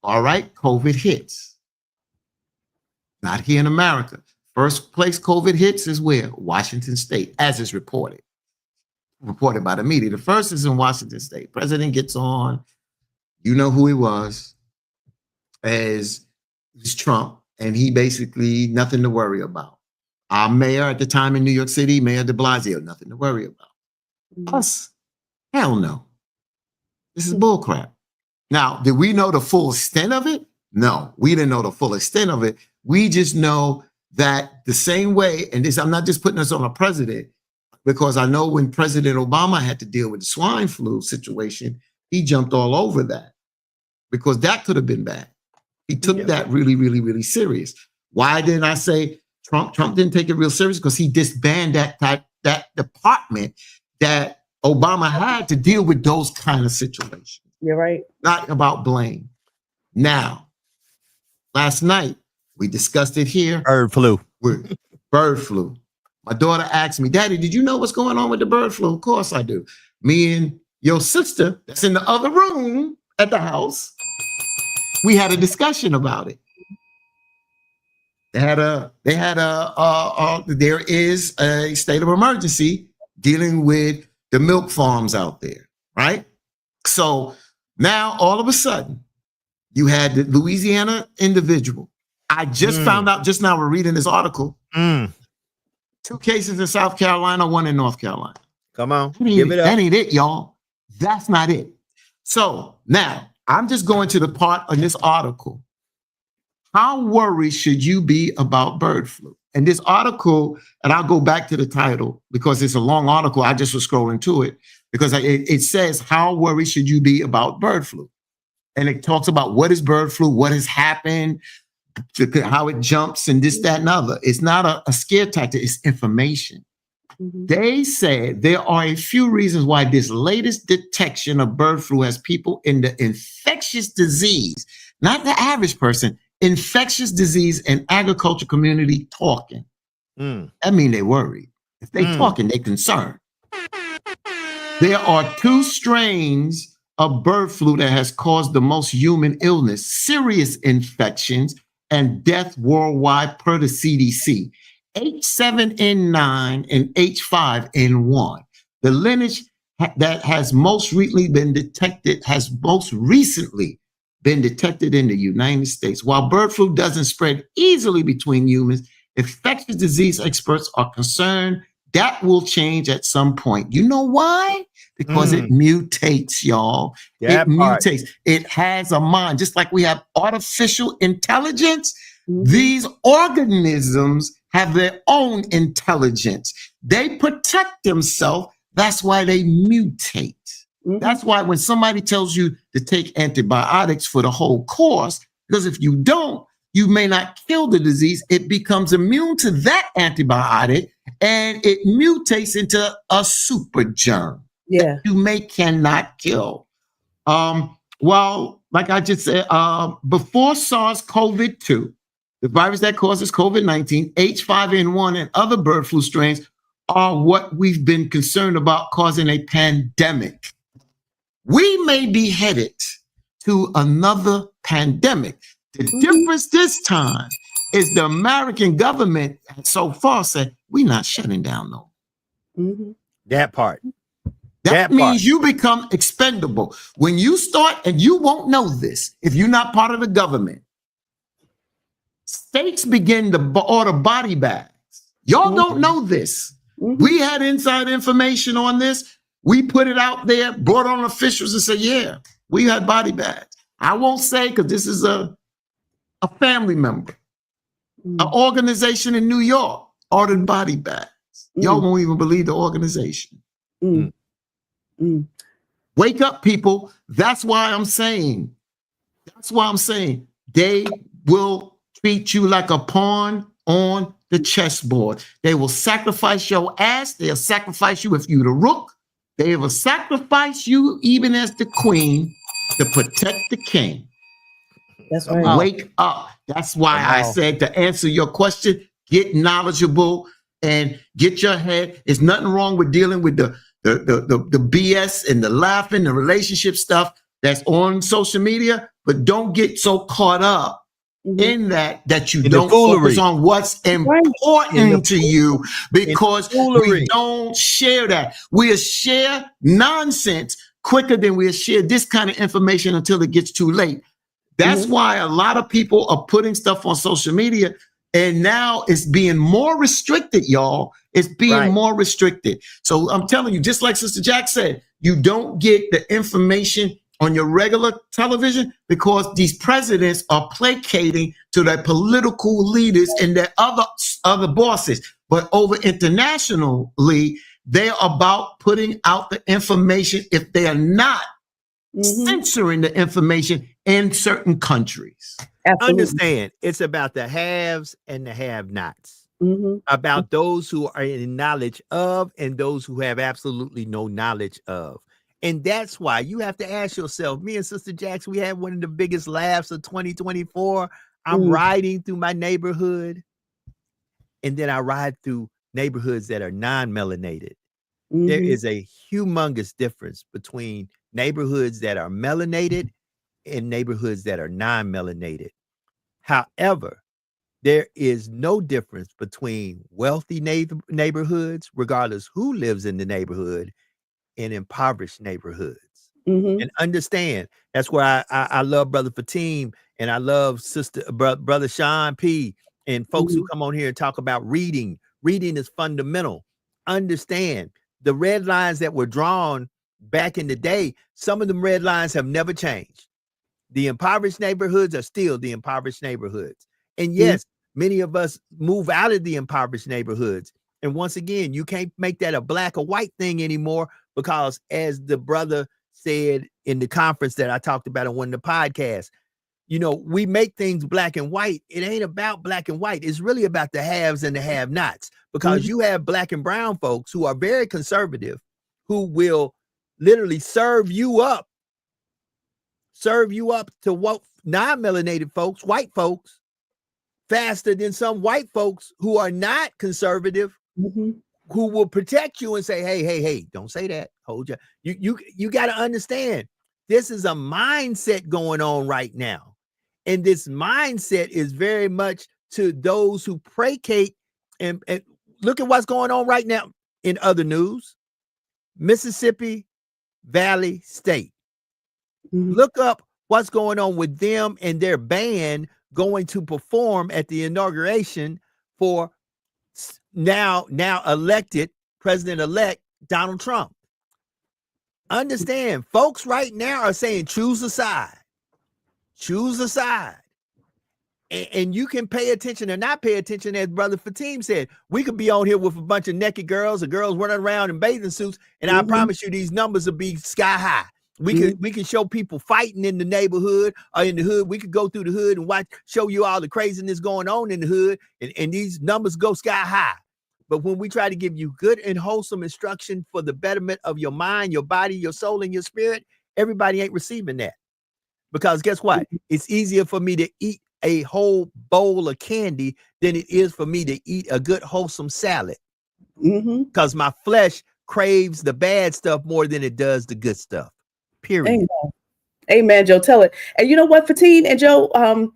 All right, COVID hits. Not here in America. First place COVID hits is where? Washington State, as is reported by the media. The first is in Washington State. President gets on, you know who he was, as Trump, and he basically nothing to worry about. Our mayor at the time in New York City, Mayor de Blasio, nothing to worry about. Us, hell no. This is bullcrap. Now, did we know the full extent of it? No, we didn't know the full extent of it. We just know that the same way, and this, I'm not just putting this on a president, because I know when President Obama had to deal with the swine flu situation, he jumped all over that because that could have been bad. He took that really, really, really serious. Why didn't I say Trump didn't take it real serious? Because he disbanded that department that Obama had to deal with those kind of situations. You're right. Not about blame. Now, last night, we discussed it here. Bird flu. Bird flu. My daughter asked me, Daddy, did you know what's going on with the bird flu? Of course I do. Me and your sister that's in the other room at the house, we had a discussion about it. There is a state of emergency dealing with the milk farms out there, right? So now all of a sudden, you had the Louisiana individual. I just found out just now, we're reading this article, Mm. 2 cases in South Carolina, 1 in North Carolina. Come on, Give it up. That ain't it, y'all. That's not it. So now I'm just going to the part of this article. How worried should you be about bird flu? And this article, and I'll go back to the title because it's a long article. I just was scrolling to it because it says, how worried should you be about bird flu? And it talks about what is bird flu, what has happened, how it jumps and this, that, and other. It's not a scare tactic, it's information. Mm-hmm. They said there are a few reasons why this latest detection of bird flu has people in the infectious disease, not the average person, infectious disease and agriculture community talking. That means they worried. If they talking, they concerned. There are 2 strains of bird flu that has caused the most human illness, serious infections, and death worldwide per the CDC. H7N9 and H5N1. The lineage that has most recently been detected in the United States. While bird flu doesn't spread easily between humans, infectious disease experts are concerned that will change at some point. You know why? Because it mutates, y'all. Mutates. It has a mind. Just like we have artificial intelligence, these organisms have their own intelligence. They protect themselves. That's why they mutate. That's why when somebody tells you to take antibiotics for the whole course, because if you don't, you may not kill the disease. It becomes immune to that antibiotic and it mutates into a super germ. Yeah. That cannot kill. Well, like I just said, before SARS-CoV-2, the virus that causes COVID-19, H5N1 and other bird flu strains are what we've been concerned about causing a pandemic. We may be headed to another pandemic. The difference this time is the American government so far said, we're not shutting down no. That part. That means you become expendable. When you start, and you won't know this if you're not part of the government, states begin to order body bags. Y'all don't know this. We had inside information on this. We put it out there, brought on officials and said, yeah, we had body bags. I won't say because this is a family member. An organization in New York ordered body bags. Y'all won't even believe the organization. Wake up, people. That's why I'm saying they will treat you like a pawn on the chessboard. They will sacrifice your ass. They'll sacrifice you if you're the rook. They will sacrifice you even as the queen to protect the king. That's right. Wake up. That's why I said, to answer your question, get knowledgeable and get your head. There's nothing wrong with dealing with the BS and the laughing, the relationship stuff that's on social media, but don't get so caught up in that you don't focus on what's important to you, because we don't share that. We'll share nonsense quicker than we'll share this kind of information until it gets too late. That's why a lot of people are putting stuff on social media, and now it's being more restricted, y'all. It's being more restricted. So I'm telling you, just like Sister Jack said, you don't get the information on your regular television because these presidents are placating to their political leaders and their other bosses. But over internationally, they're about putting out the information if they are not censoring the information in certain countries. Absolutely. Understand, it's about the haves and the have-nots. About those who are in knowledge of and those who have absolutely no knowledge of. And that's why you have to ask yourself, me and Sister Jackson, we had one of the biggest laughs of 2024. I'm riding through my neighborhood, and then I ride through neighborhoods that are non-melanated. There is a humongous difference between neighborhoods that are melanated and neighborhoods that are non-melanated. However, there is no difference between wealthy neighborhoods, regardless who lives in the neighborhood, and impoverished neighborhoods. And understand, that's why I love Brother Fatim and I love Brother Sean P. And folks who come on here and talk about reading is fundamental. Understand the red lines that were drawn back in the day, some of them red lines have never changed. The impoverished neighborhoods are still the impoverished neighborhoods. And yes, many of us move out of the impoverished neighborhoods. And once again, you can't make that a black or white thing anymore, because as the brother said in the conference that I talked about on one of the podcasts, you know, we make things black and white. It ain't about black and white. It's really about the haves and the have-nots, because you have black and brown folks who are very conservative, who will literally serve you up to what non-melanated folks, white folks, faster than some white folks who are not conservative, who will protect you and say, hey, don't say that. Hold you got to understand, this is a mindset going on right now. And this mindset is very much to those who placate. And look at what's going on right now in other news. Mississippi Valley State. Look up what's going on with them and their band going to perform at the inauguration for now elected President-elect Donald Trump. Understand, folks right now are saying choose a side. Choose a side. And you can pay attention or not pay attention, as Brother Fatim said. We could be on here with a bunch of naked girls or girls running around in bathing suits, and I promise you these numbers will be sky high. We can show people fighting in the neighborhood or in the hood. We could go through the hood and show you all the craziness going on in the hood, and these numbers go sky high. But when we try to give you good and wholesome instruction for the betterment of your mind, your body, your soul, and your spirit, everybody ain't receiving that. Because guess what? It's easier for me to eat a whole bowl of candy than it is for me to eat a good wholesome salad. Because my flesh craves the bad stuff more than it does the good stuff. Period. Amen, Joe. Tell it. And you know what, Fatim and Joe,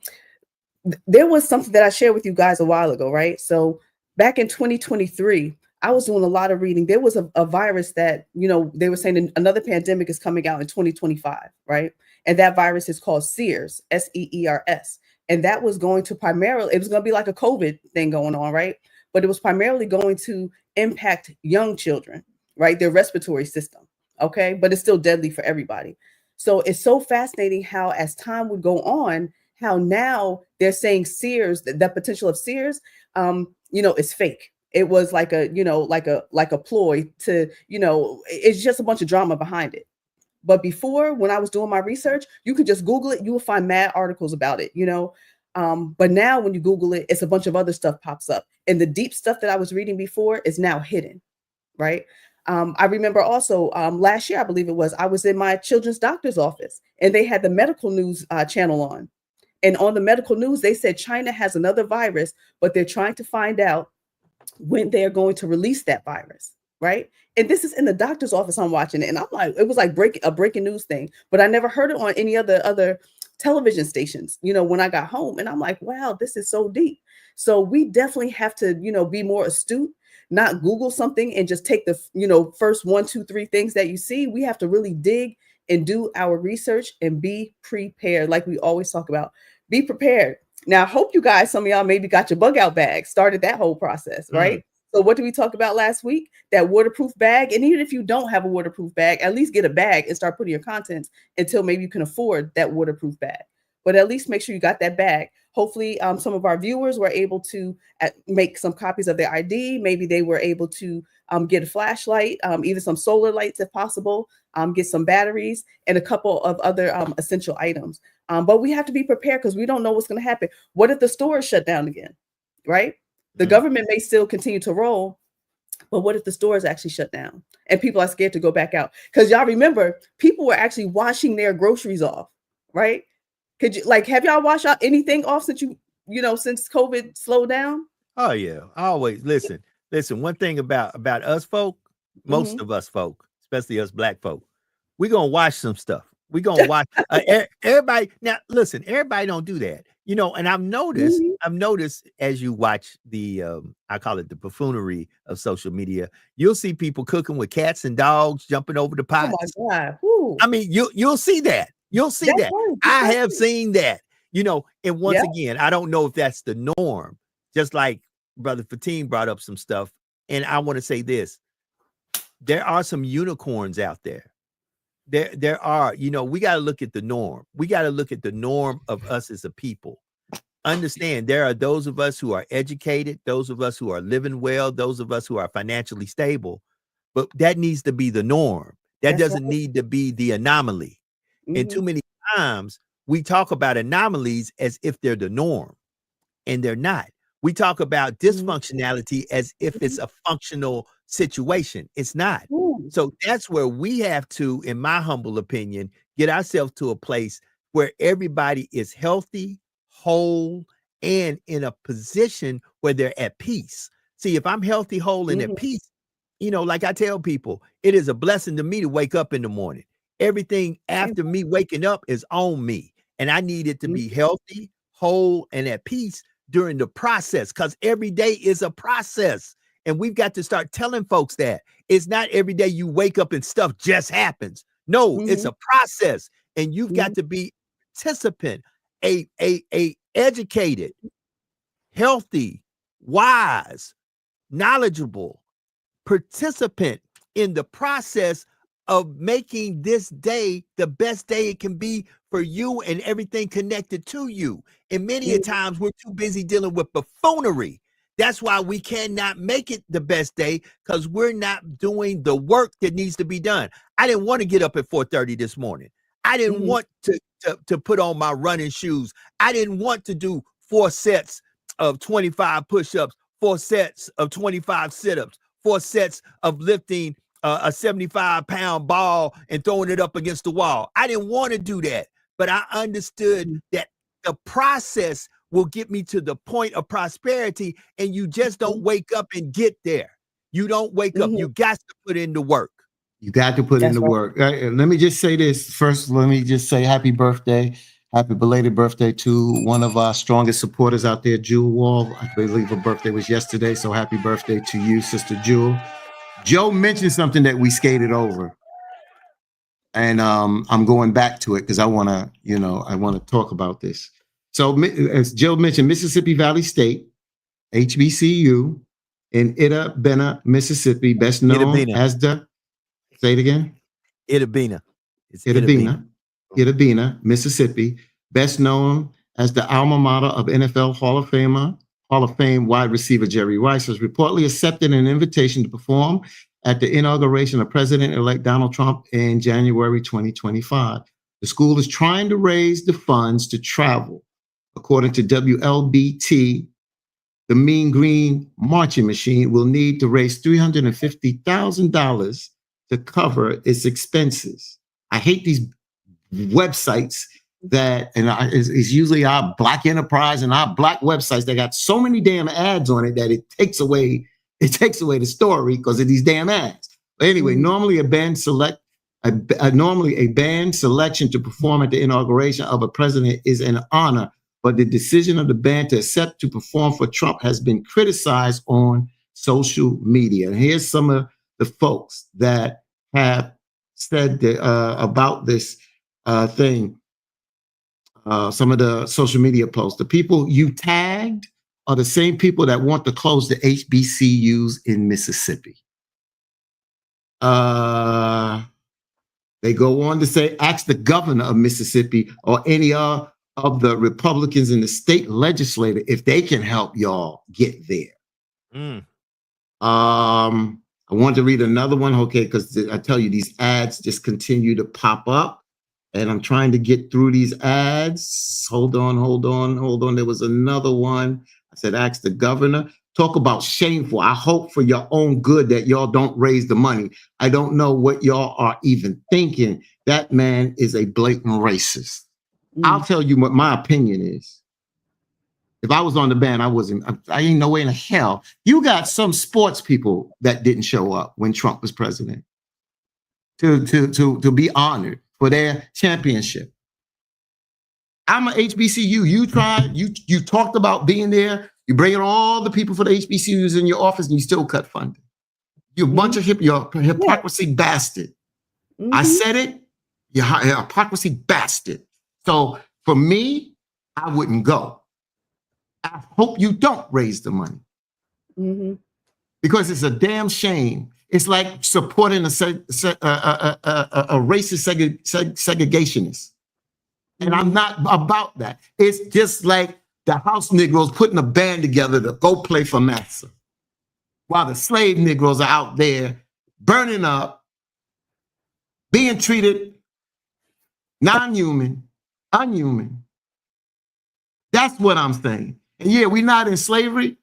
there was something that I shared with you guys a while ago, right? So back in 2023, I was doing a lot of reading. There was a virus that, you know, they were saying another pandemic is coming out in 2025, right? And that virus is called SEERS, SEERS. And that was going to it was going to be like a COVID thing going on, right? But it was primarily going to impact young children, right? Their respiratory system, okay? But it's still deadly for everybody. So it's so fascinating how, as time would go on, how now they're saying SEERS, the potential of SEERS, you know, is fake. It was like a, you know, like a ploy to, you know, it's just a bunch of drama behind it. But before, when I was doing my research, you could just Google it. You will find mad articles about it, you know. But now when you Google it, it's a bunch of other stuff pops up. And the deep stuff that I was reading before is now hidden, right? I remember also last year, I believe it was, I was in my children's doctor's office and they had the medical news channel on. And on the medical news, they said China has another virus, but they're trying to find out when they're going to release that virus, right? And this is in the doctor's office. I'm watching it, and I'm like, it was like a breaking news thing, but I never heard it on any other television stations, you know, when I got home. And I'm like, wow, this is so deep. So we definitely have to, you know, be more astute, not Google something and just take the, you know, first 1, 2, 3 things that you see. We have to really dig and do our research and be prepared. Like we always talk about, be prepared. Now, I hope you guys, some of y'all maybe got your bug out bag, started that whole process, right? So what did we talk about last week? That waterproof bag. And even if you don't have a waterproof bag, at least get a bag and start putting your contents until maybe you can afford that waterproof bag. But at least make sure you got that bag. Hopefully some of our viewers were able to make some copies of their ID. Maybe they were able to get a flashlight, even some solar lights if possible, get some batteries and a couple of other essential items. But we have to be prepared because we don't know what's going to happen. What if the stores shut down again, right? The government may still continue to roll, but what if the stores actually shut down and people are scared to go back out? Because y'all remember, people were actually washing their groceries off, right? Could you, like, have y'all washed out anything off since since COVID slowed down? Oh yeah, always. Listen. One thing about us folk, most of us folk, especially us black folk, we're gonna wash some stuff. We're gonna watch everybody. Now, listen, everybody don't do that, you know. And I've noticed as you watch the, I call it the buffoonery of social media, you'll see people cooking with cats and dogs jumping over the pots. Oh my God! Woo. I mean, you'll see that. You'll see that. I have seen that, you know. And once again, I don't know if that's the norm, just like Brother Fatim brought up some stuff. And I want to say this. There are some unicorns out there. There are, we got to look at the norm. We got to look at the norm of us as a people. Understand there are those of us who are educated, those of us who are living well, those of us who are financially stable, but that needs to be the norm. That doesn't need to be the anomaly. And too many times we talk about anomalies as if they're the norm, and they're not. We talk about dysfunctionality as if it's a functional situation. It's not. So that's where we have to, in my humble opinion, get ourselves to a place where everybody is healthy, whole, and in a position where they're at peace. See, if I'm healthy, whole, and at peace, like I tell people, it is a blessing to me to wake up in the morning. Everything after me waking up is on me. And I need it to be healthy, whole, and at peace during the process, because every day is a process. And we've got to start telling folks that it's not every day you wake up and stuff just happens. No, it's a process. And you've got to be a participant, a educated, healthy, wise, knowledgeable participant in the process of making this day the best day it can be for you and everything connected to you. And many a times we're too busy dealing with buffoonery. That's why we cannot make it the best day, because we're not doing the work that needs to be done. I didn't want to get up at 4:30 this morning. I didn't want to put on my running shoes. I didn't want to do 4 sets of 25 push-ups, 4 sets of 25 sit-ups, 4 sets of lifting a 75-pound ball and throwing it up against the wall. I didn't want to do that, but I understood that the process will get me to the point of prosperity, and you just don't wake up and get there. You don't wake up. You got to put in the work. You got to put in the work. Let me just say this first. Let me just say happy birthday, happy belated birthday to one of our strongest supporters out there, Jewel Wall. I believe her birthday was yesterday, so happy birthday to you, Sister Jewel. Joe mentioned something that we skated over, and I'm going back to it because I want to talk about this. So as Joe mentioned, Mississippi Valley State, HBCU in Itta Bena, Mississippi, best known as the, say it again. Itta Bena. Itta Bena, Mississippi, best known as the alma mater of NFL Hall of Fame wide receiver Jerry Rice, has reportedly accepted an invitation to perform at the inauguration of President-elect Donald Trump in January 2025. The school is trying to raise the funds to travel. According to WLBT, the Mean Green Marching Machine will need to raise $350,000 to cover its expenses. I hate these websites that, and it's usually our Black enterprise and our Black websites that got so many damn ads on it that it takes away the story because of these damn ads. But anyway, normally a band selection to perform at the inauguration of a president is an honor, but the decision of the band to accept to perform for Trump has been criticized on social media. And here's some of the folks that have said about this thing. Some of the social media posts. The people you tagged are the same people that want to close the HBCUs in Mississippi. They go on to say, ask the governor of Mississippi or any of the Republicans in the state legislature if they can help y'all get there. I want to read another one, okay, because I tell you, these ads just continue to pop up. And I'm trying to get through these ads. Hold on. There was another one. I said, ask the governor. Talk about shameful. I hope for your own good that y'all don't raise the money. I don't know what y'all are even thinking. That man is a blatant racist. I'll tell you what my opinion is. If I was on the band, I ain't no way in hell. You got some sports people that didn't show up when Trump was president to be honored for their championship. I'm an HBCU. You talked about being there. You bring in all the people for the HBCUs in your office and you still cut funding. You're a bunch of hypocrisy bastard. I said it. You're a hypocrisy bastard. So for me, I wouldn't go. I hope you don't raise the money. Mm-hmm. Because it's a damn shame. It's like supporting a racist segregationist. And I'm not about that. It's just like the house Negroes putting a band together to go play for Massa, while the slave Negroes are out there burning up, being treated non-human, unhuman. That's what I'm saying. And yeah, we're not in slavery,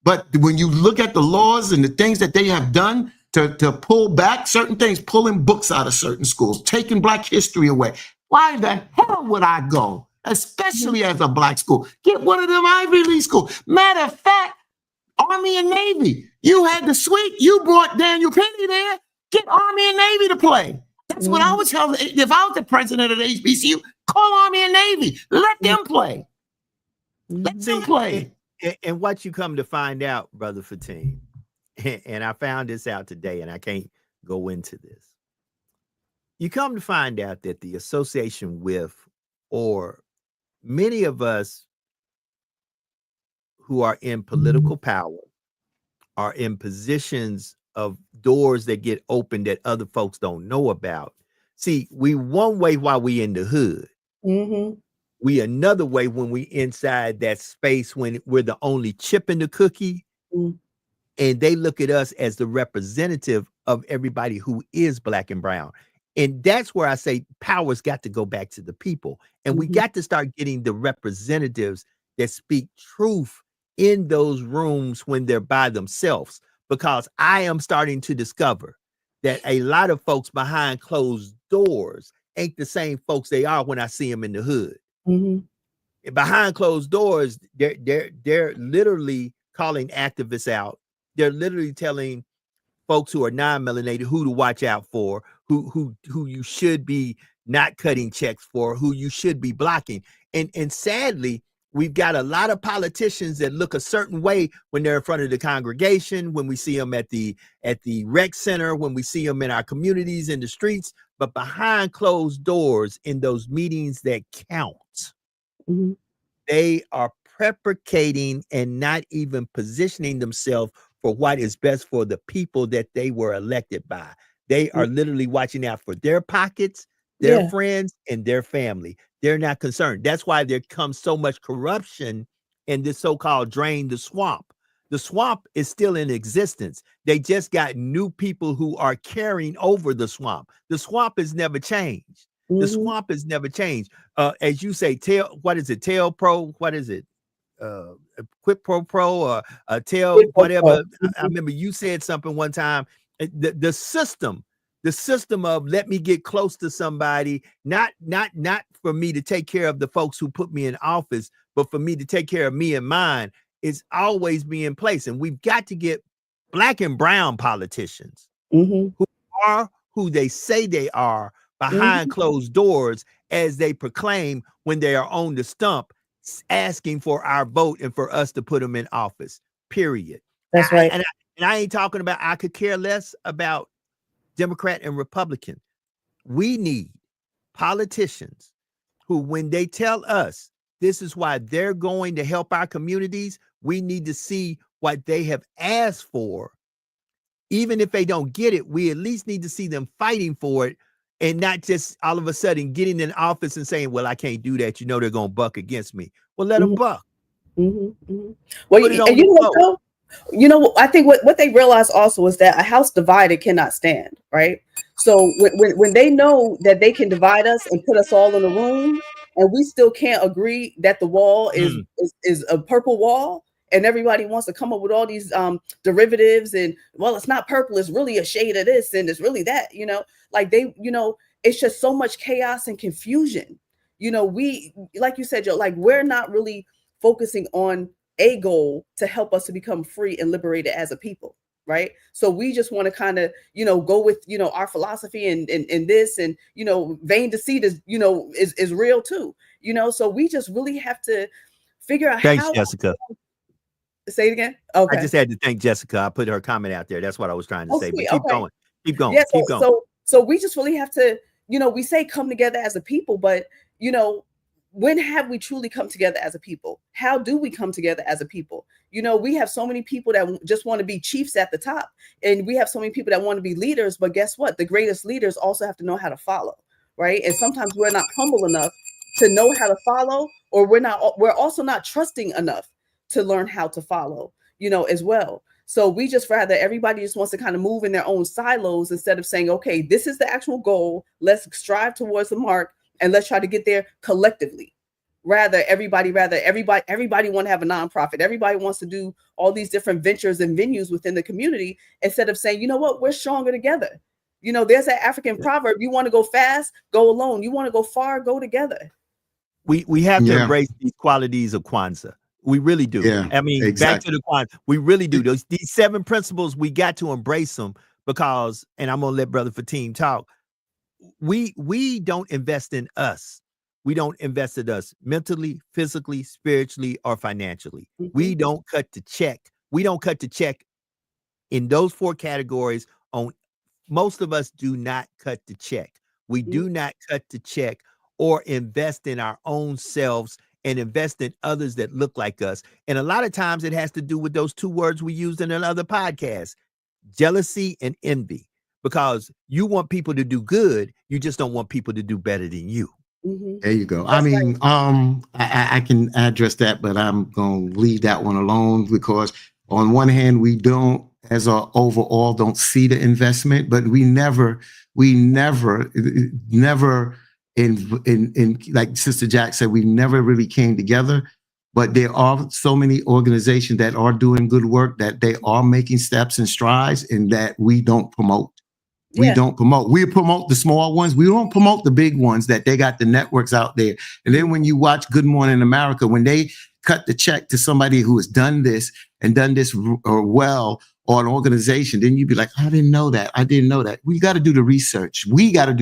but when you look at the laws and the things that they have done to pull back certain things, pulling books out of certain schools, taking Black history away, why the hell would I go, especially as a Black school? Get one of them Ivy League schools. Matter of fact, Army and Navy, you had the suite, you brought Daniel Penny there, get Army and Navy to play. That's what I would tell. If I was the president of the HBCU, call Army and Navy, let them play. Let them play. And what you come to find out, Brother Fatim, and I found this out today, and I can't go into this. You come to find out that the association with, or many of us who are in political power, are in positions of doors that get opened that other folks don't know about. See, we one way while we in the hood. We another way when we inside that space, when we're the only chip in the cookie, and they look at us as the representative of everybody who is Black and brown. And that's where I say power's got to go back to the people. And we got to start getting the representatives that speak truth in those rooms when they're by themselves. Because I am starting to discover that a lot of folks behind closed doors ain't the same folks they are when I see them in the hood. Behind closed doors, they're literally calling activists out. They're literally telling folks who are non-melanated who to watch out for, who you should be not cutting checks for, who you should be blocking. And sadly, we've got a lot of politicians that look a certain way when they're in front of the congregation, when we see them at the rec center, when we see them in our communities, in the streets, but behind closed doors in those meetings that count, they are precating and not even positioning themselves for what is best for the people that they were elected by. They are literally watching out for their pockets, their friends, and their family. They're not concerned. That's why there comes so much corruption in this so-called drain the swamp. The swamp is still in existence. They just got new people who are carrying over the swamp. The swamp has never changed. The swamp has never changed. As you say, what is it? Tail Pro? What is it? Quid Pro or Tail, whatever. I remember you said something one time. The system of let me get close to somebody, not for me to take care of the folks who put me in office, but for me to take care of me and mine, is always be in place. And we've got to get Black and brown politicians who are who they say they are behind closed doors, as they proclaim when they are on the stump, asking for our vote and for us to put them in office, period. That's right. And I ain't talking about, I could care less about Democrat and Republican. We need politicians who, when they tell us this is why they're going to help our communities, we need to see what they have asked for. Even if they don't get it, we at least need to see them fighting for it, and not just all of a sudden getting in office and saying, well, I can't do that. You know, they're going to buck against me. Well, let them buck. Well, you know, I think what they realize also is that a house divided cannot stand, right? So when they know that they can divide us and put us all in a room, and we still can't agree that the wall is a purple wall, and everybody wants to come up with all these derivatives, and well, it's not purple, it's really a shade of this, and it's really that, you know, like they, you know, it's just so much chaos and confusion. You know, we, like you said, Joe, like we're not really focusing on a goal to help us to become free and liberated as a people, right? So we just want to kind of, you know, go with, you know, our philosophy and this, and, you know, vain deceit is, you know, is real too, you know, so we just really have to figure out Thanks, Jessica. Say it again. Okay. I just had to thank Jessica. I put her comment out there. That's what I was trying to say. But keep going. Yeah, keep going. So we just really have to, you know, we say come together as a people, but, you know, when have we truly come together as a people? How do we come together as a people? You know, we have so many people that just want to be chiefs at the top, and we have so many people that want to be leaders, but guess what? The greatest leaders also have to know how to follow, right? And sometimes we're not humble enough to know how to follow, or we're also not trusting enough to learn how to follow, you know, as well. So we just rather everybody just wants to kind of move in their own silos instead of saying, okay, this is the actual goal. Let's strive towards the mark and let's try to get there collectively. Everybody want to have a nonprofit. Everybody wants to do all these different ventures and venues within the community instead of saying, you know what, we're stronger together. You know, there's that African proverb, you want to go fast, go alone. You want to go far, go together. We have to embrace these qualities of Kwanzaa. We really do. Yeah, I mean, back to the Kwanzaa. We really do. These 7 principles, we got to embrace them because, and I'm going to let Brother Fatim talk, we don't invest in us. We don't invest in us mentally, physically, spiritually, or financially. Mm-hmm. We don't cut the check. We don't cut the check in those 4 categories. Most of us do not cut the check. We do not cut the check or invest in our own selves and invest in others that look like us. And a lot of times it has to do with those 2 words we used in another podcast, jealousy and envy, because you want people to do good. You just don't want people to do better than you. Mm-hmm. There you go. That's I can address that, but I'm going to leave that one alone because on one hand, we don't, as a overall, don't see the investment, but we never in like Sister Jack said, we never really came together, but there are so many organizations that are doing good work, that they are making steps and strides, and that we don't promote. We don't promote. We promote the small ones. We don't promote the big ones, that they got the networks out there. And then when you watch Good Morning America, when they cut the check to somebody who has done this well, or an organization, then you'd be like, I didn't know that. We got to do the research. And we got to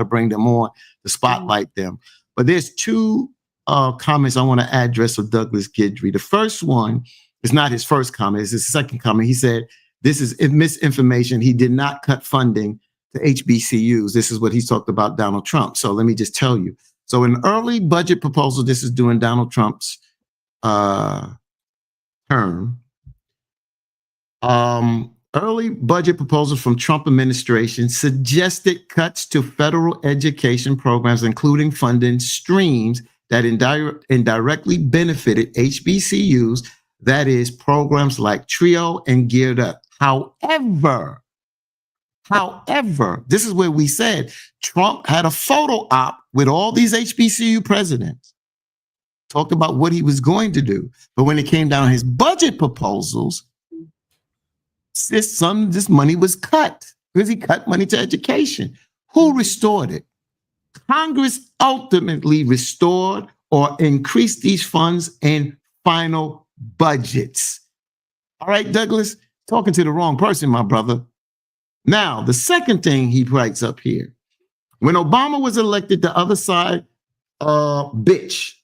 bring them on to spotlight them. But there's 2 comments I want to address of Douglas Guidry. The first one is not his first comment. It's his second comment. He said, this is misinformation. He did not cut funding to HBCUs. This is what he talked about Donald Trump. So let me just tell you. So an early budget proposal, this is during Donald Trump's term, early budget proposals from Trump administration suggested cuts to federal education programs, including funding streams that indirectly benefited HBCUs, that is, programs like TRIO and Geared Up. However, this is where we said Trump had a photo op with all these HBCU presidents, talked about what he was going to do. But when it came down to his budget proposals, this money was cut because he cut money to education. Who restored it? Congress ultimately restored or increased these funds in final budgets. All right, Douglas, talking to the wrong person, my brother. Now, the second thing he writes up here, when Obama was elected, the other side bitch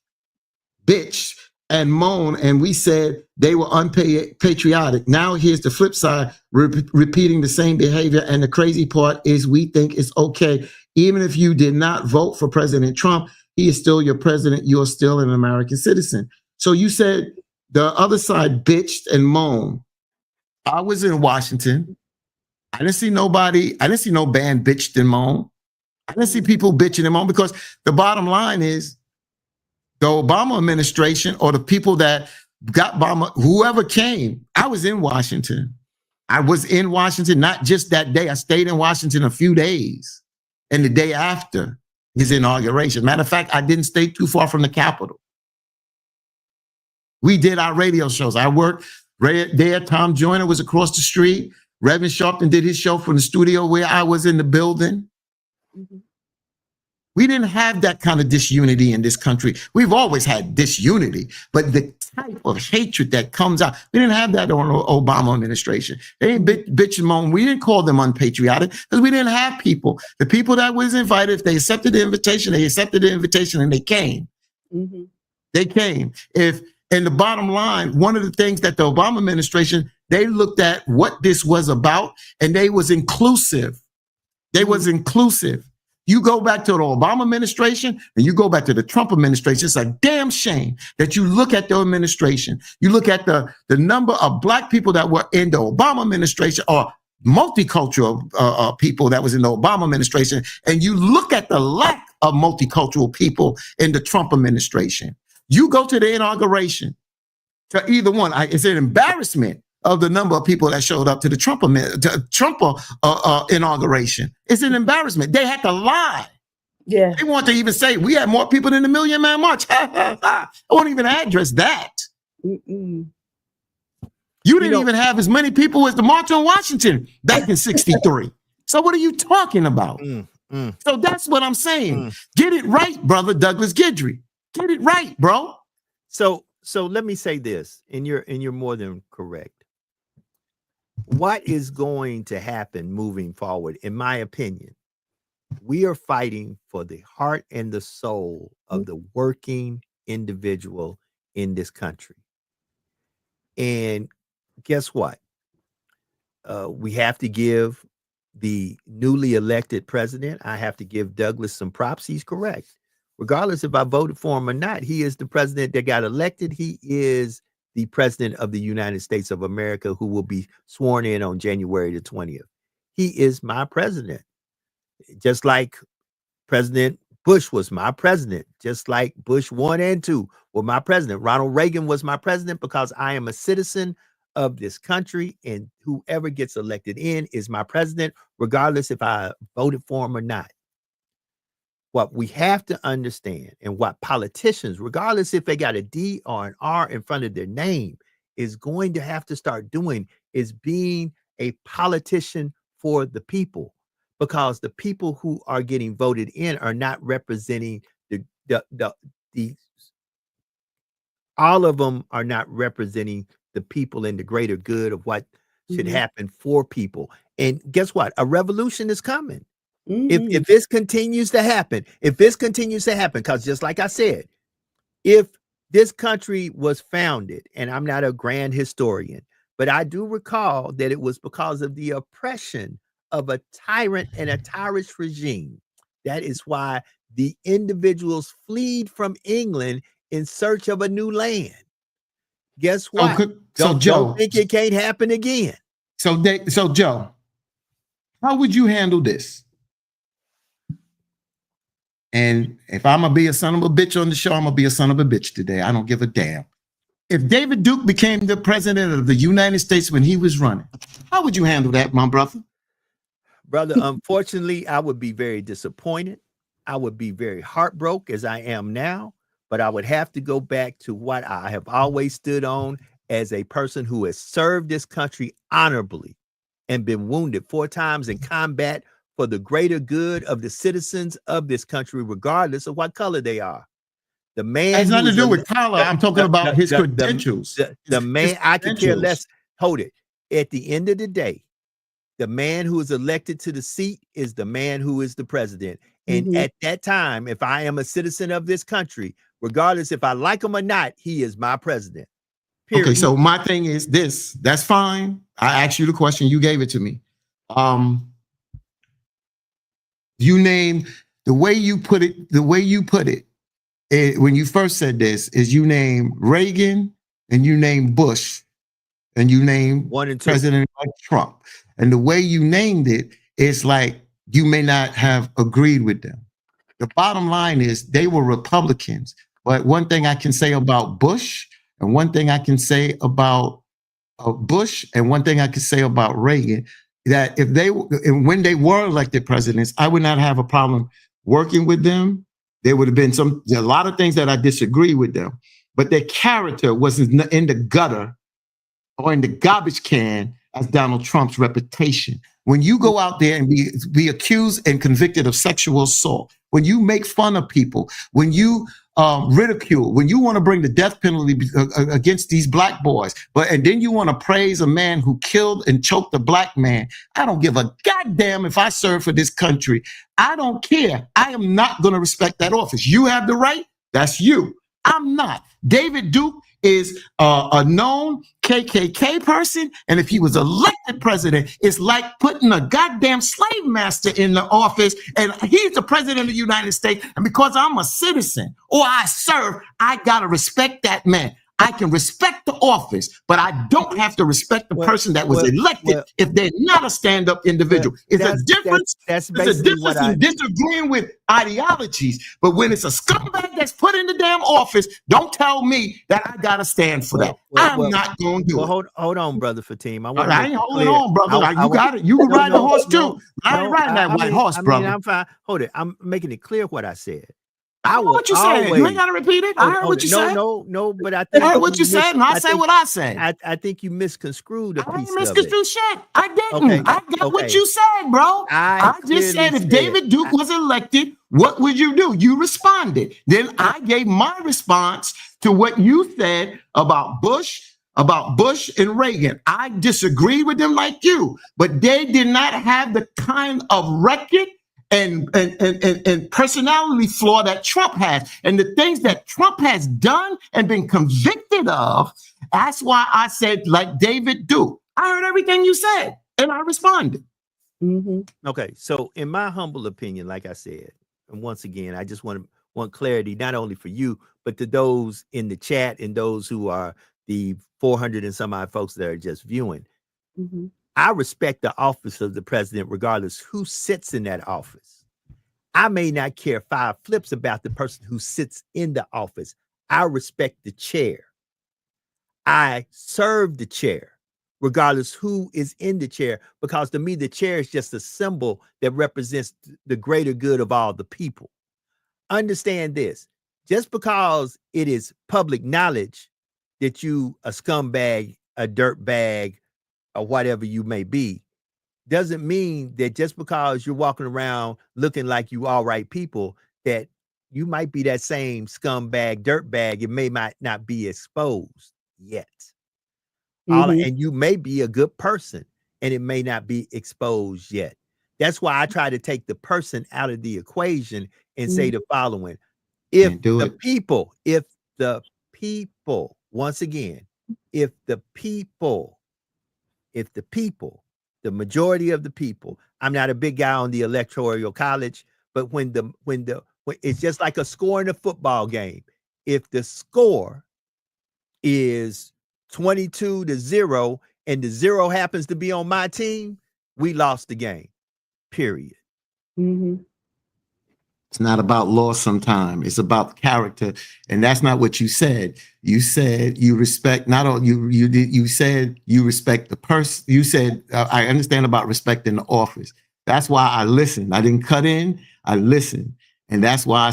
and moan, and we said they were unpatriotic. Now here's the flip side, repeating the same behavior. And the crazy part is we think it's okay. Even if you did not vote for President Trump, he is still your president. You're still an American citizen. So you said the other side bitched and moaned. I was in Washington. I didn't see no band bitched and moaned. I didn't see people bitching and moan, because the bottom line is the Obama administration, or the people that got Obama, whoever came, I was in Washington. Not just that day. I stayed in Washington a few days, and the day after his inauguration. Matter of fact, I didn't stay too far from the Capitol. We did our radio shows. I worked right there. Tom Joyner was across the street. Reverend Sharpton did his show from the studio where I was in the building. Mm-hmm. We didn't have that kind of disunity in this country. We've always had disunity, but the type of hatred that comes out, we didn't have that on the Obama administration. They ain't bitch and moan. We didn't call them unpatriotic because we didn't have people. The people that was invited, if they accepted the invitation, and they came. Mm-hmm. They came. And the bottom line, one of the things that the Obama administration, they looked at what this was about, and they was inclusive. They was inclusive. You go back to the Obama administration and you go back to the Trump administration. It's a damn shame that you look at the administration. You look at the number of black people that were in the Obama administration or multicultural people that was in the Obama administration, and you look at the lack of multicultural people in the Trump administration. You go to the inauguration to either one. It's an embarrassment of the number of people that showed up to the Trump inauguration. It's an embarrassment. They had to lie. Yeah. They want to even say we had more people than the Million Man March. I won't even address that. Mm-mm. You didn't even have as many people as the March on Washington back in 63. So what are you talking about? So that's what I'm saying. Get it right, brother Douglas Guidry. Get it right, bro. So let me say this, and you're more than correct. What is going to happen moving forward, in my opinion, we are fighting for the heart and the soul of the working individual in this country. And guess what? We have to give the newly elected president, I have to give Douglas some props. He's correct. Regardless if I voted for him or not, he is the president that got elected. He is the president of the United States of America, who will be sworn in on January the 20th. He is my president. Just like President Bush was my president, just like Bush 1 and 2 were my president. Ronald Reagan was my president because I am a citizen of this country, and whoever gets elected in is my president, regardless if I voted for him or not. What we have to understand, and what politicians, regardless if they got a D or an R in front of their name, is going to have to start doing is being a politician for the people, because the people who are getting voted in are not representing the all of them are not representing the people in the greater good of what should happen for people. And guess what? A revolution is coming. If this continues to happen, because just like I said, if this country was founded, and I'm not a grand historian, but I do recall that it was because of the oppression of a tyrant and a tyrant regime. That is why the individuals fled from England in search of a new land. Guess what? Don't think it can't happen again. So Joe, how would you handle this? And if I'm gonna be a son of a bitch on the show, I'm gonna be a son of a bitch today. I don't give a damn. If David Duke became the president of the United States when he was running, how would you handle that, my brother? Brother, unfortunately, I would be very disappointed. I would be very heartbroken, as I am now, but I would have to go back to what I have always stood on as a person who has served this country honorably and been wounded 4 times in combat for the greater good of the citizens of this country, regardless of what color they are. The man has nothing to do with color. I'm talking about his credentials. The man, I could care less. Hold it. At the end of the day, the man who is elected to the seat is the man who is the president. And at that time, if I am a citizen of this country, regardless if I like him or not, he is my president. Period. Okay, so my thing is this. That's fine. I asked you the question. You gave it to me. You name the way you put it. When you first said this, is you name Reagan and you name Bush and you name 1 and 2. President-elect Trump. And the way you named it is like you may not have agreed with them. The bottom line is they were Republicans. But one thing I can say about Bush, and one thing I can say about Bush, and one thing I can say about Reagan, that when they were elected presidents, I would not have a problem working with them. There would have been a lot of things that I disagree with them, but their character wasn't in the gutter or in the garbage can as Donald Trump's reputation. When you go out there and be accused and convicted of sexual assault, when you make fun of people, when you ridicule, when you want to bring the death penalty against these black boys, and then you want to praise a man who killed and choked a black man, I don't give a goddamn if I serve for this country. I don't care. I am not going to respect that office. You have the right. That's you. I'm not. David Duke is a known KKK person, and if he was elected president, it's like putting a goddamn slave master in the office, and he's the president of the United States, and because I'm a citizen or I serve, I gotta respect that man. I can respect the office, but I don't have to respect the person that was elected if they're not a stand-up individual. It's a difference. That's There's a difference in disagreeing with ideologies, but when it's a scumbag that's put in the damn office, don't tell me that I gotta stand for that. I'm not going to do it. Hold on, brother Fatim. I ain't holding on, brother. You got it. You can ride the horse too. I ain't riding that white horse, brother. I'm fine. Hold it. I'm making it clear what I said. I heard what you said. You ain't got to repeat it. I heard what you said. No, but I think I heard what you said, and I say what I said. I think you misconstrued a piece of it. I didn't misconstrue shit. I didn't. I got what you said, bro. I just said if David Duke was elected, what would you do? You responded. Then I gave my response to what you said about Bush and Reagan. I disagreed with them like you, but they did not have the kind of record and personality flaw that Trump has. And the things that Trump has done and been convicted of, that's why I said, like David Duke. I heard everything you said, and I responded. Okay, so in my humble opinion, like I said, and once again, I just want clarity, not only for you, but to those in the chat and those who are the 400 and some odd folks that are just viewing. I respect the office of the president, regardless who sits in that office. I may not care 5 flips about the person who sits in the office. I respect the chair. I serve the chair, regardless who is in the chair, because to me, the chair is just a symbol that represents the greater good of all the people. Understand this, just because it is public knowledge that you a scumbag, a dirtbag, or whatever you may be, doesn't mean that just because you're walking around looking like you all right people, that you might be that same scumbag, dirtbag. It might not be exposed yet. And you may be a good person and it may not be exposed yet. That's why I try to take the person out of the equation and say the following. If the people, once again, if the the majority of the people, I'm not a big guy on the electoral college, but when it's just like a score in a football game. If the score is 22-0 and the 0 happens to be on my team, we lost the game, period. It's not about loss sometimes. It's about character. And that's not what you said. You said you respect, not all you said you respect the person. You said, I understand about respecting the office. That's why I listened. I didn't cut in, I listened. And that's why I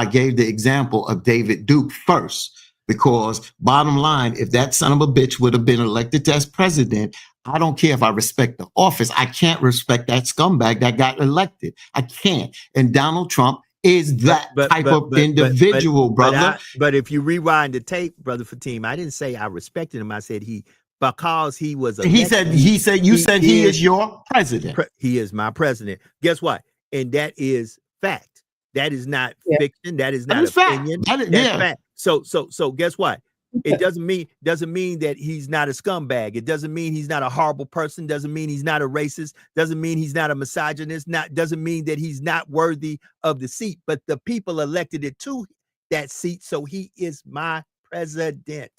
gave the example of David Duke first, because bottom line, if that son of a bitch would have been elected as president, I don't care if I respect the office. I can't respect that scumbag that got elected. I can't. And Donald Trump is that type of individual, brother. But if you rewind the tape, brother Fatim, I didn't say I respected him. I said because he was elected, he said he is your president. He is my president. Guess what? And that is fact. That is not fiction. That is not opinion. That's fact. So guess what? It doesn't mean that he's not a scumbag. It doesn't mean he's not a horrible person. Doesn't mean he's not a racist. Doesn't mean he's not a misogynist. Doesn't mean that he's not worthy of the seat. But the people elected it to that seat, so he is my president.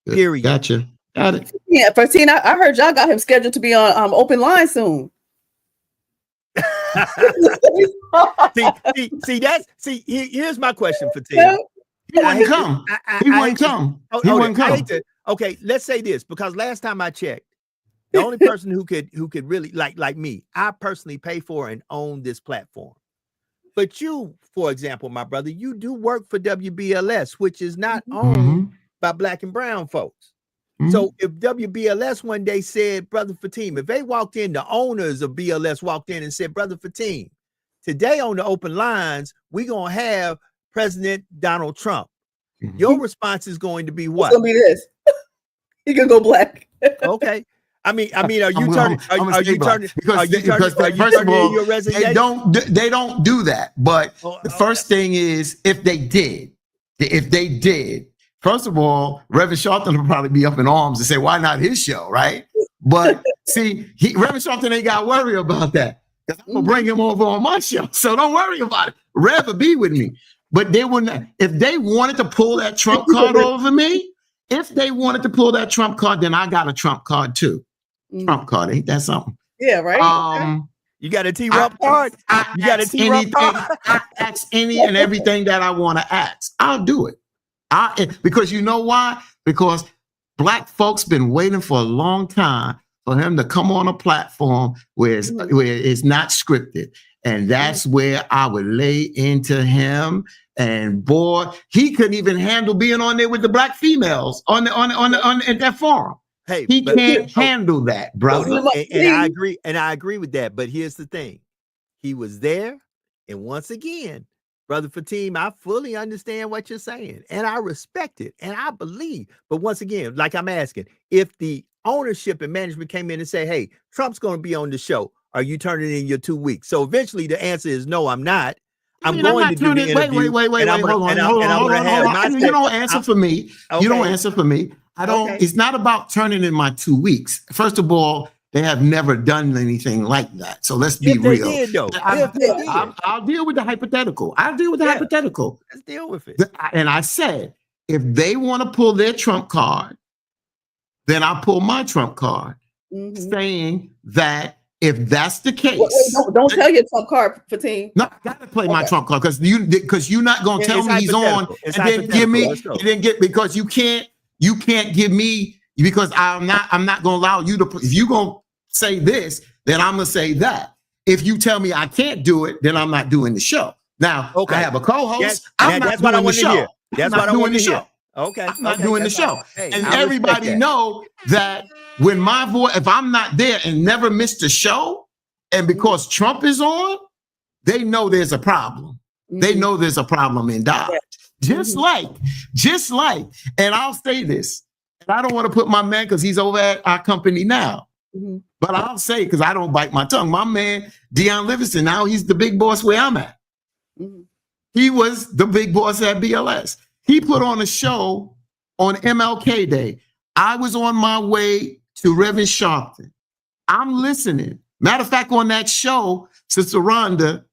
Period. Gotcha. Got it. Yeah, Fatim, I heard y'all got him scheduled to be on Open Line soon. Here's my question for Tim. He wouldn't come. He wouldn't come. Okay, let's say this, because last time I checked, the only person who could really like me, I personally pay for and own this platform. But you, for example, my brother, you do work for WBLS, which is not owned by Black and brown folks. So if WBLS one day said, Brother Fatim, if they walked in, the owners of BLS walked in and said, Brother Fatim, today on the Open Lines, we're going to have President Donald Trump. Your response is going to be what? It's going to be this. He can go black. Okay. I mean, are you turning your resignation? They don't do that. But the first thing is, if they did, First of all, Reverend Sharpton will probably be up in arms and say, why not his show, right? But see, Reverend Sharpton ain't got to worry about that. Because I'm going to bring him over on my show. So don't worry about it. Rev will be with me. But they would not, if they wanted to pull that Trump card over me, if they wanted to pull that Trump card, then I got a Trump card too. Trump card, ain't that something? Yeah, right. You got a T-Rump card? You got a T-Rump card? I ask any and everything that I want to ask. I'll do it. Because you know why? Because Black folks been waiting for a long time for him to come on a platform where it's not scripted. And that's where I would lay into him. And boy, he couldn't even handle being on there with the Black females on at that forum. Hey, he can't handle that, brother. And I agree. And I agree with that. But here's the thing. He was there. And once again, Brother Fatim, I fully understand what you're saying. And I respect it. And I believe. But once again, like I'm asking, if the ownership and management came in and say, hey, Trump's going to be on the show, are you turning in your 2 weeks? So eventually the answer is no, I'm not. I'm going to do the interview. Wait, hold on. You don't answer for me. Okay. You don't answer for me. I don't. Okay. It's not about turning in my 2 weeks. First of all, they have never done anything like that. So let's be real. Did, though. I'll deal with the hypothetical. Hypothetical. Let's deal with it. And I said, if they want to pull their Trump card, then I'll pull my Trump card, saying that if that's the case, don't tell your Trump card, Fatim. No, I gotta play my Trump card because you're not gonna tell me he's on, and then give me, because you can't give me, because I'm not gonna allow you to. If you gonna say this, then I'm gonna say that. If you tell me I can't do it, then I'm not doing the show. Now, I have a co-host. I'm not doing the show. That's what I want to hear. Okay, I'm not doing the show. Hey, and everybody know that when my voice, if I'm not there and never missed a show, and because Trump is on, they know there's a problem. They know there's a problem in Dodge. Just like, and I'll say this, and I don't want to put my man, because he's over at our company now, but I'll say, because I don't bite my tongue, my man, Deion Livingston, now he's the big boss where I'm at. He was the big boss at BLS. He put on a show on MLK Day. I was on my way to Reverend Sharpton. I'm listening. Matter of fact, on that show, Sister Rhonda,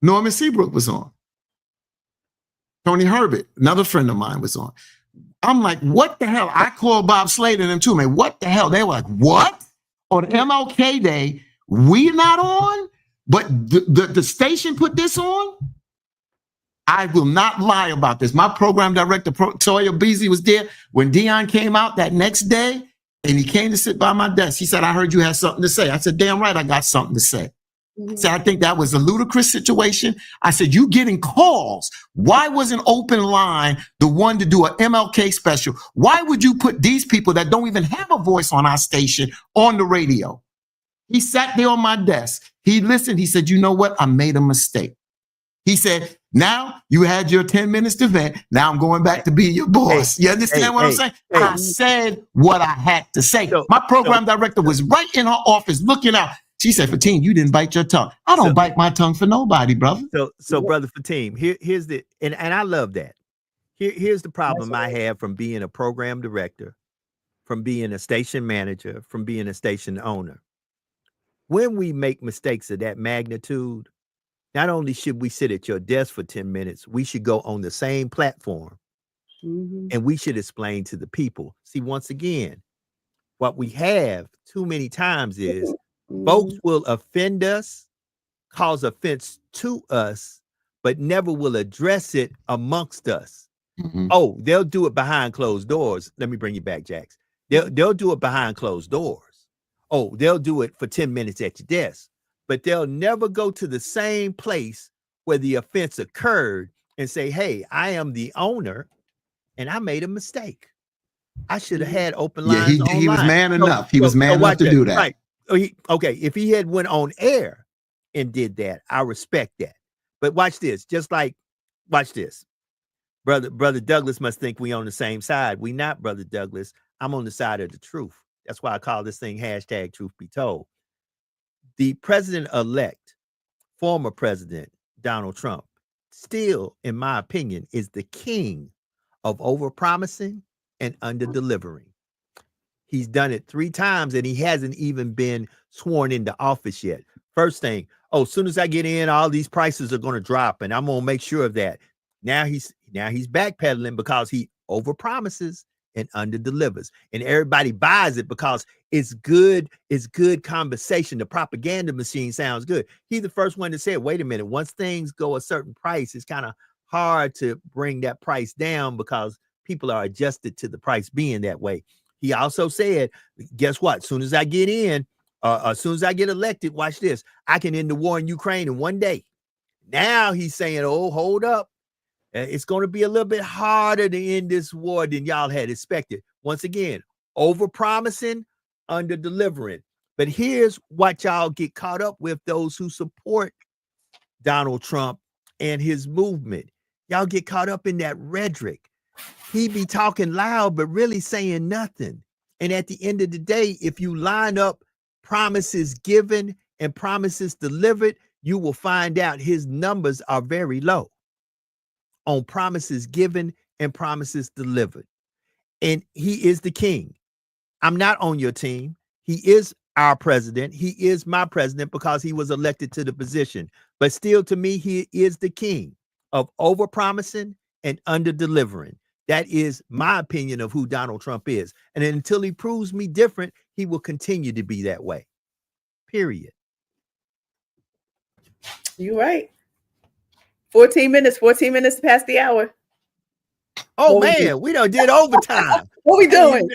Norman Seabrook was on. Tony Herbert, another friend of mine, was on. I'm like, what the hell? I called Bob Slade and them too, man. What the hell? They were like, what? On MLK Day, we're not on? But the station put this on? I will not lie about this. My program director, Toya Beasley, was there when Deion came out that next day, and he came to sit by my desk. He said, I heard you had something to say. I said, damn right, I got something to say. I said, I think that was a ludicrous situation. I said, you getting calls. Why wasn't Open Line the one to do an MLK special? Why would you put these people that don't even have a voice on our station on the radio? He sat there on my desk. He listened. He said, you know what? I made a mistake. He said, now you had your 10 minutes to vent. Now I'm going back to be your boss. You understand what I'm saying? I said what I had to say. My program director was right in her office looking out. She said, Fatim, you didn't bite your tongue. I don't bite my tongue for nobody, brother. So Brother Fatim, here's the, and I love that. Here's the problem I have from being a program director, from being a station manager, from being a station owner. When we make mistakes of that magnitude, not only should we sit at your desk for 10 minutes, we should go on the same platform and we should explain to the people. See, once again, what we have too many times is folks will offend us, cause offense to us, but never will address it amongst us. Oh, they'll do it behind closed doors. Let me bring you back, Jax. They'll do it behind closed doors. Oh, they'll do it for 10 minutes at your desk. But they'll never go to the same place where the offense occurred and say, hey, I am the owner and I made a mistake. I should have had open lines. Yeah, he was man enough. He was man enough to do that. Right. Okay, if he had went on air and did that, I respect that. But watch this. Watch this. Brother Douglas must think we on the same side. We not, Brother Douglas. I'm on the side of the truth. That's why I call this thing #Truth Be Told. The president-elect, former president, Donald Trump, still, in my opinion, is the king of overpromising and under-delivering. He's done it 3 times and he hasn't even been sworn into office yet. First thing, as soon as I get in, all these prices are going to drop and I'm going to make sure of that. Now he's backpedaling because he overpromises and under-delivers. And everybody buys it because it's good conversation. The propaganda machine sounds good. He's the first one to say, wait a minute, once things go a certain price, it's kind of hard to bring that price down because people are adjusted to the price being that way. He also said, guess what? As soon as I get in, as soon as I get elected, watch this, I can end the war in Ukraine in one day. Now he's saying, oh, hold up. It's going to be a little bit harder to end this war than y'all had expected. Once again, over-promising, under-delivering. But here's what y'all get caught up with, those who support Donald Trump and his movement. Y'all get caught up in that rhetoric. He be talking loud, but really saying nothing. And at the end of the day, if you line up promises given and promises delivered, you will find out his numbers are very low on promises given and promises delivered. And he is the king. I'm not on your team. He is our president. He is my president because he was elected to the position. But still, to me, he is the king of over-promising and under-delivering. That is my opinion of who Donald Trump is. And until he proves me different, he will continue to be that way. Period. You're right. 14 minutes past the hour. Oh, man, we done did overtime. What we doing?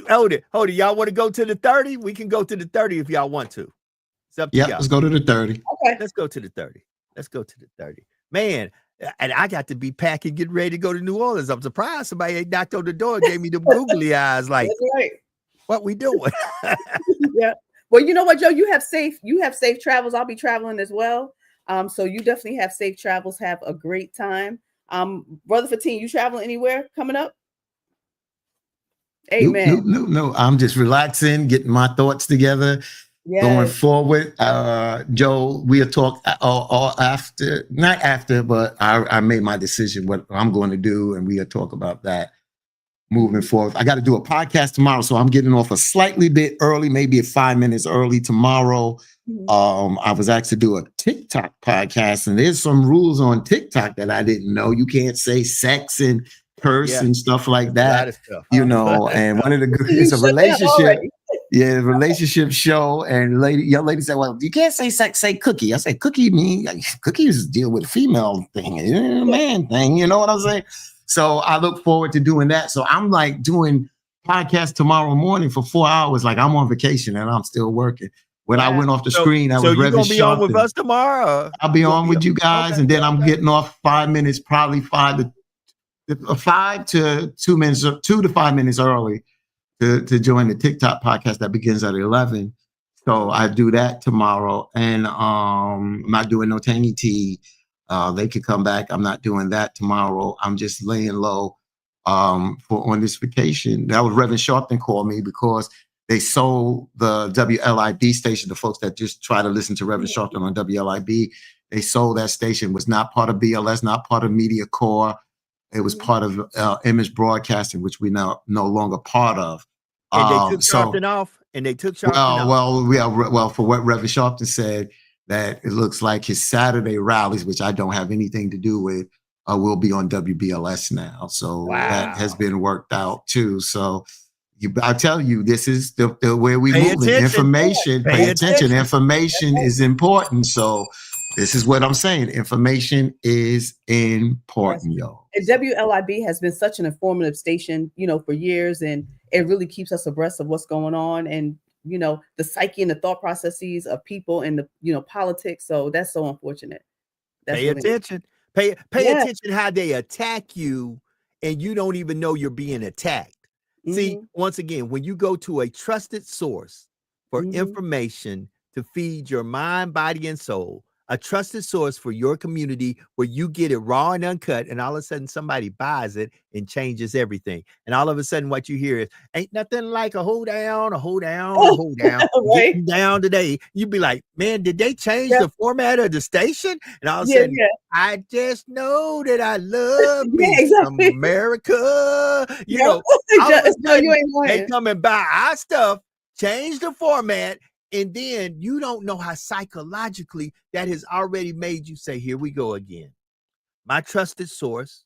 Hold it. Y'all want to go to the 30? We can go to the 30 if y'all want to. It's up to y'all. Let's go to the 30. Okay. Let's go to the 30. Man, and I got to be packing, getting ready to go to New Orleans. I'm surprised somebody ain't knocked on the door and gave me the googly eyes like, that's right. What we doing? Yeah. Well, you know what, Joe? You have safe travels. I'll be traveling as well. So you definitely have safe travels. Have a great time. Brother Fatin, you traveling anywhere coming up? Amen. No. I'm just relaxing, getting my thoughts together, going forward. Joe, we'll talk after, not after, but I made my decision what I'm going to do, and we'll talk about that moving forward. I got to do a podcast tomorrow, so I'm getting off a slightly bit early, maybe 5 minutes early tomorrow. I was asked to do a TikTok podcast, and there's some rules on TikTok that I didn't know. You can't say sex and curse and stuff like that, you know. And one of the it's a relationship, relationship show. And young lady said, "Well, you can't say sex, say cookie." I said, "Cookie mean cookies deal with a female thing, man thing." You know what I'm saying? So I look forward to doing that. So I'm like doing podcast tomorrow morning for 4 hours, like I'm on vacation and I'm still working. When I went off the screen, I was you're gonna be on with us tomorrow. I'll be on with you guys, and then I'm getting off 5 minutes, probably 5 to 2 minutes, 2 to 5 minutes early to join the TikTok podcast that begins at 11. So I do that tomorrow, and I'm not doing no tangy tea. They could come back. I'm not doing that tomorrow. I'm just laying low on this vacation. That was Reverend Sharpton called me because they sold the WLIB station. The folks that just try to listen to Reverend Sharpton on WLIB, they sold that station. Was not part of BLS, not part of Media Corps. It was part of Image Broadcasting, which we now no longer part of. And they took Sharpton off. And they took Sharpton off. Well, for what Reverend Sharpton said, that it looks like his Saturday rallies, which I don't have anything to do with, will be on WBLS now. So that has been worked out too. So I tell you, this is the way we move. Information, pay attention. Information is important. So this is what I'm saying. Information is important, y'all. And WLIB has been such an informative station, for years, and it really keeps us abreast of what's going on, and the psyche and the thought processes of people and the politics. So that's so unfortunate. Pay attention. Pay attention how they attack you, and you don't even know you're being attacked. See, once again, when you go to a trusted source for information to feed your mind, body, and soul, a trusted source for your community where you get it raw and uncut, and all of a sudden somebody buys it and changes everything. And all of a sudden what you hear is, ain't nothing like a hold down, a hold down, a hold down. Right. Getting down today. You'd be like, man, did they change Yeah. the format of the station? And all of a Yeah, sudden, yeah. I just know that I love Yeah, me exactly. some America. You Yep. know, all of a Just- no, you sudden, ain't they lying. come and buy our stuff, change the format, and then you don't know how psychologically that has already made you say, here we go again. My trusted source,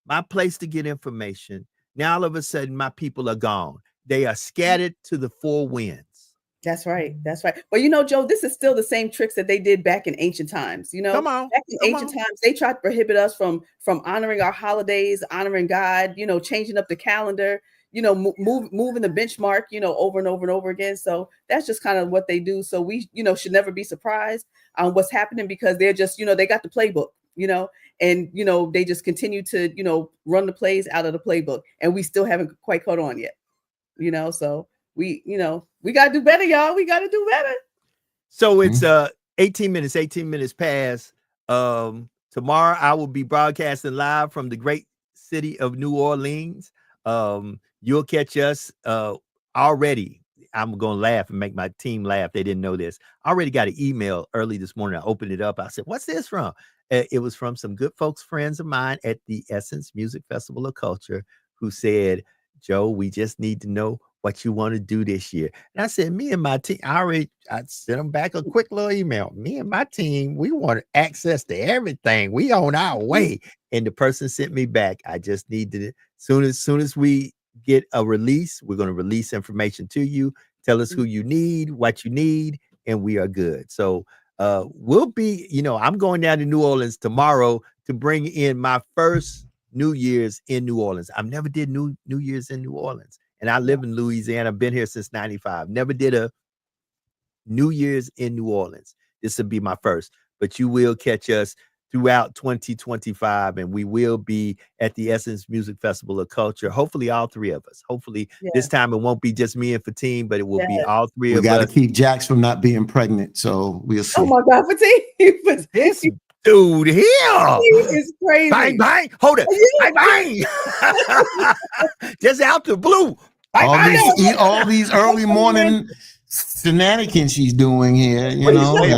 my place to get information. Now all of a sudden, my people are gone. They are scattered to the four winds. That's right. That's right. But you know, Joe, this is still the same tricks that they did back in ancient times. You know, Come on. back in ancient times, they tried to prohibit us from honoring our holidays, honoring God, you know, changing up the calendar, you know, moving the benchmark, you know, over and over and over again. So that's just kind of what they do. So we, you know, should never be surprised on what's happening, because they're just, you know, they got the playbook, you know, and, you know, they just continue to, you know, run the plays out of the playbook, and we still haven't quite caught on yet, you know. So we, you know, we got to do better, y'all. We got to do better. So it's 18 minutes past. Tomorrow I will be broadcasting live from the great city of New Orleans. You'll catch us already. I'm going to laugh and make my team laugh. They didn't know this. I already got an email early this morning. I opened it up. I said, what's this from? It was from some good folks, friends of mine at the Essence Music Festival of Culture, who said, Joe, we just need to know what you want to do this year. And I said, me and my team, I sent them back a quick little email. Me and my team, we want access to everything. We on our way. And the person sent me back, I just need to, soon as we get a release, we're going to release information to you. Tell us who you need, what you need, and we are good. So we'll be, you know, I'm going down to New Orleans tomorrow to bring in my first New Year's in New Orleans. I've never did New Year's in New Orleans. And I live in Louisiana. I've been here since 95. Never did a New Year's in New Orleans. This will be my first. But you will catch us throughout 2025, and we will be at the Essence Music Festival of Culture. Hopefully, all three of us. Hopefully, this time it won't be just me and Fatine, but it will be all three of us. We got to keep Jax from not being pregnant, so we'll see. Oh my God, Fatine! This dude here is crazy. Bang, bang. Hold it. Bang, bang. Just out the blue. Bang, all these early morning shenanigans she's doing here. You know. Wait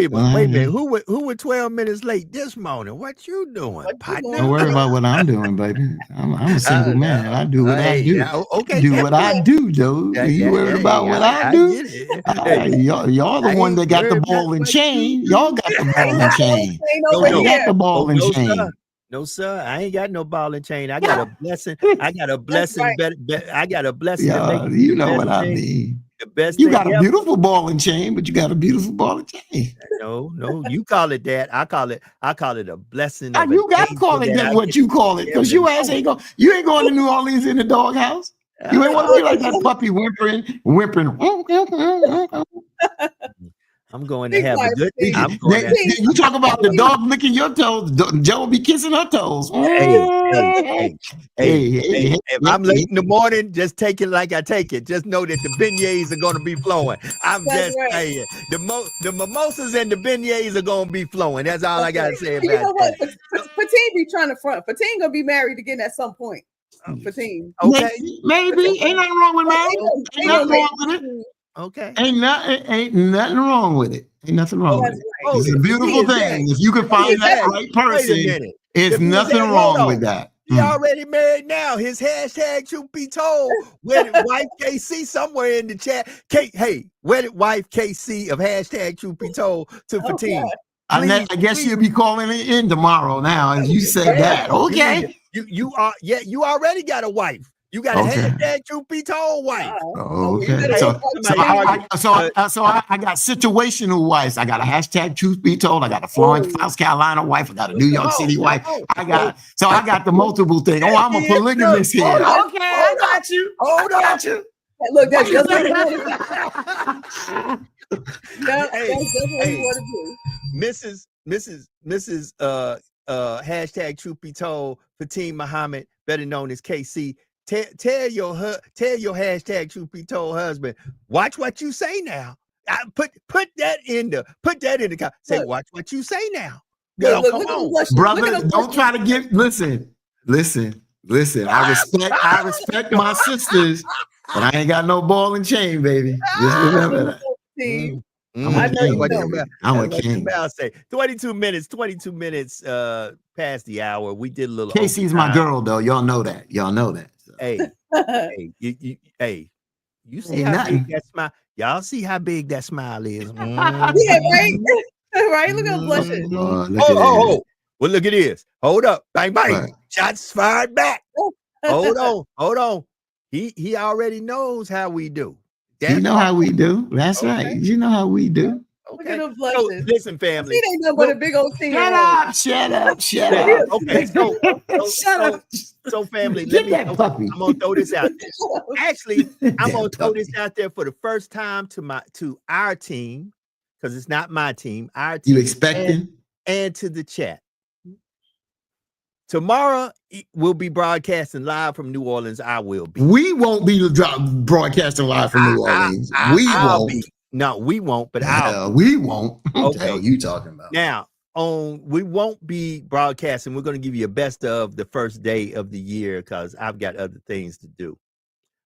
a minute. Who were 12 minutes late this morning? What you doing, partner? Don't worry about what I'm doing, baby. I'm a single man. I do what I do. Okay, do what I do, dude. You worry about what I do? Y'all the one that got the ball and chain. Y'all got the ball and chain. You got the ball and chain. No, sir. I ain't got no ball and chain. I got a blessing. I got a blessing. I got a blessing. Yeah, you know what I mean. The best you got a beautiful ball and chain, but you got a beautiful ball and chain. No, you call it that. I call it a blessing. You gotta call it that what you call it, because you ass ain't you ain't going to New Orleans in the doghouse. You ain't want to be like that puppy whimpering. I'm going to have a good. You talk about the dog licking your toes. Joe will be kissing her toes. Hey, if I'm late in the morning, just take it like I take it. Just know that the beignets are going to be flowing. I'm just saying. The mimosas and the beignets are going to be flowing. That's all I got to say about you know that. Fatine be trying to front. Fatine going to be married again at some point. Fatine. Okay. Maybe. Ain't nothing wrong with that. Ain't nothing wrong with it. Okay. Ain't nothing wrong with it. Ain't nothing wrong with it. Right. It's a beautiful thing. If you can find that right person, it's nothing wrong with that. He already married now. His hashtag truth be told. Wedded wife KC somewhere in the chat. Wedded wife KC of hashtag truth be told to Fatine. I guess you'll be calling it in tomorrow now, as you said that. Okay. You already got a wife. You got a hashtag truth be told wife. Okay. So I got situational wives. I got a hashtag truth be told. I got a Florence, South Carolina wife. I got a New York City wife. I got the multiple thing. Oh, I'm a polygamist here. Okay, I got you. Hold on. Look, that's just what I want to do. Mrs. Hashtag truth be told, Fatine Muhammad, better known as KC. Tell your hashtag truth be told husband, watch what you say now. Put that in the say, Look. watch what you say now. Look, Girl, come look at him on. blushing. Look at Brother, him don't try to get listen. I respect my sisters, but I ain't got no ball and chain, baby. Just remember that. Steve. I'm I a know king, you what know. baby. I'm a what your king. mouth say. 22 minutes past the hour. We did a little Casey's my overtime. girl, though. Y'all know that. So. Hey, you see Ain't how nothing. big that smile? Y'all see how big that smile is? Yeah, right. Right. Look at him blushing. Boy, look at that. Oh. Well, look at this. Hold up. Bang, bang. Right. Shots fired back. Hold on. He already knows how we do. You know how we do. That's right. You know how we do. Look at Okay. him So, blushing. listen, family. He ain't nothing but a big old senior. Shut up. Yeah, okay, so Shut up. so family, Get that puppy. I'm gonna throw this out there. Actually, I'm gonna That throw puppy. this out there for the first time to our team, because it's not my team, our team. You expecting? and to the chat. Tomorrow we'll be broadcasting live from New Orleans. I will be. We won't be broadcasting live from New Orleans. I'll be. No, we won't, but we won't. What the Okay. hell you talking about? Now, we won't be broadcasting. We're going to give you a best of the first day of the year because I've got other things to do.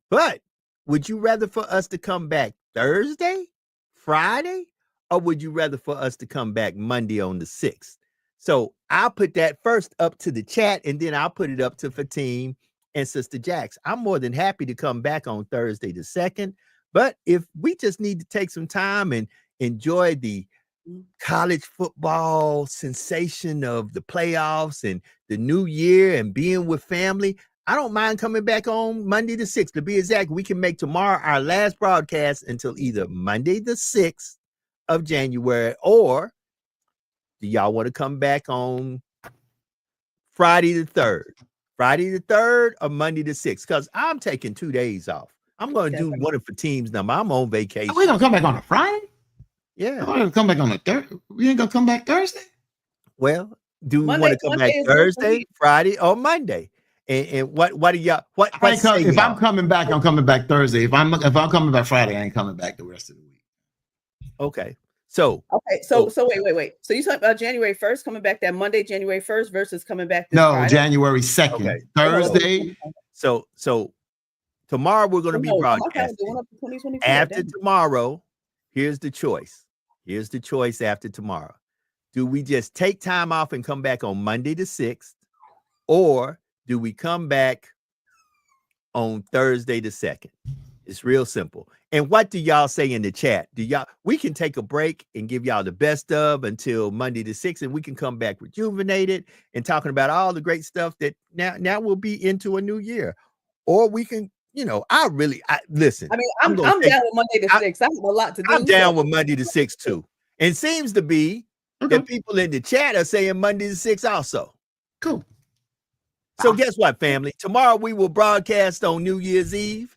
But would you rather for us to come back Thursday, Friday, or would you rather for us to come back Monday on the 6th? So I'll put that first up to the chat, and then I'll put it up to Fatim and Sister Jax. I'm more than happy to come back on Thursday the 2nd. But if we just need to take some time and enjoy the college football sensation of the playoffs and the new year and being with family, I don't mind coming back on Monday the 6th. To be exact, we can make tomorrow our last broadcast until either Monday the 6th of January, or do y'all want to come back on Friday the 3rd? Friday the 3rd or Monday the 6th? Because I'm taking 2 days off. I'm going to do one of the team's number. I'm on vacation. We're going to come back on a Friday? Yeah. We're going to come back on a Thursday? We ain't going to come back Thursday? Well, do we want to come back Thursday, Friday, or Monday? And what do y'all if I'm coming back, I'm coming back Thursday. If I'm coming back Friday, I ain't coming back the rest of the week. Okay. So wait. So you talking about January 1st coming back that Monday, January 1st versus coming back this Friday? January 2nd. Okay. Thursday. So tomorrow we're going to be broadcasting. After tomorrow, here's the choice. After tomorrow. Do we just take time off and come back on Monday the 6th, or do we come back on Thursday the 2nd? It's real simple. And what do y'all say in the chat? We can take a break and give y'all the best of until Monday the 6th, and we can come back rejuvenated and talking about all the great stuff that now we'll be into a new year. Or we can, listen. I mean, I'm down with Monday the 6th. I have a lot to do. I'm down with Monday the 6th too. And it seems to be that people in the chat are saying Monday the 6th also. Cool. So guess what, family? Tomorrow we will broadcast on New Year's Eve.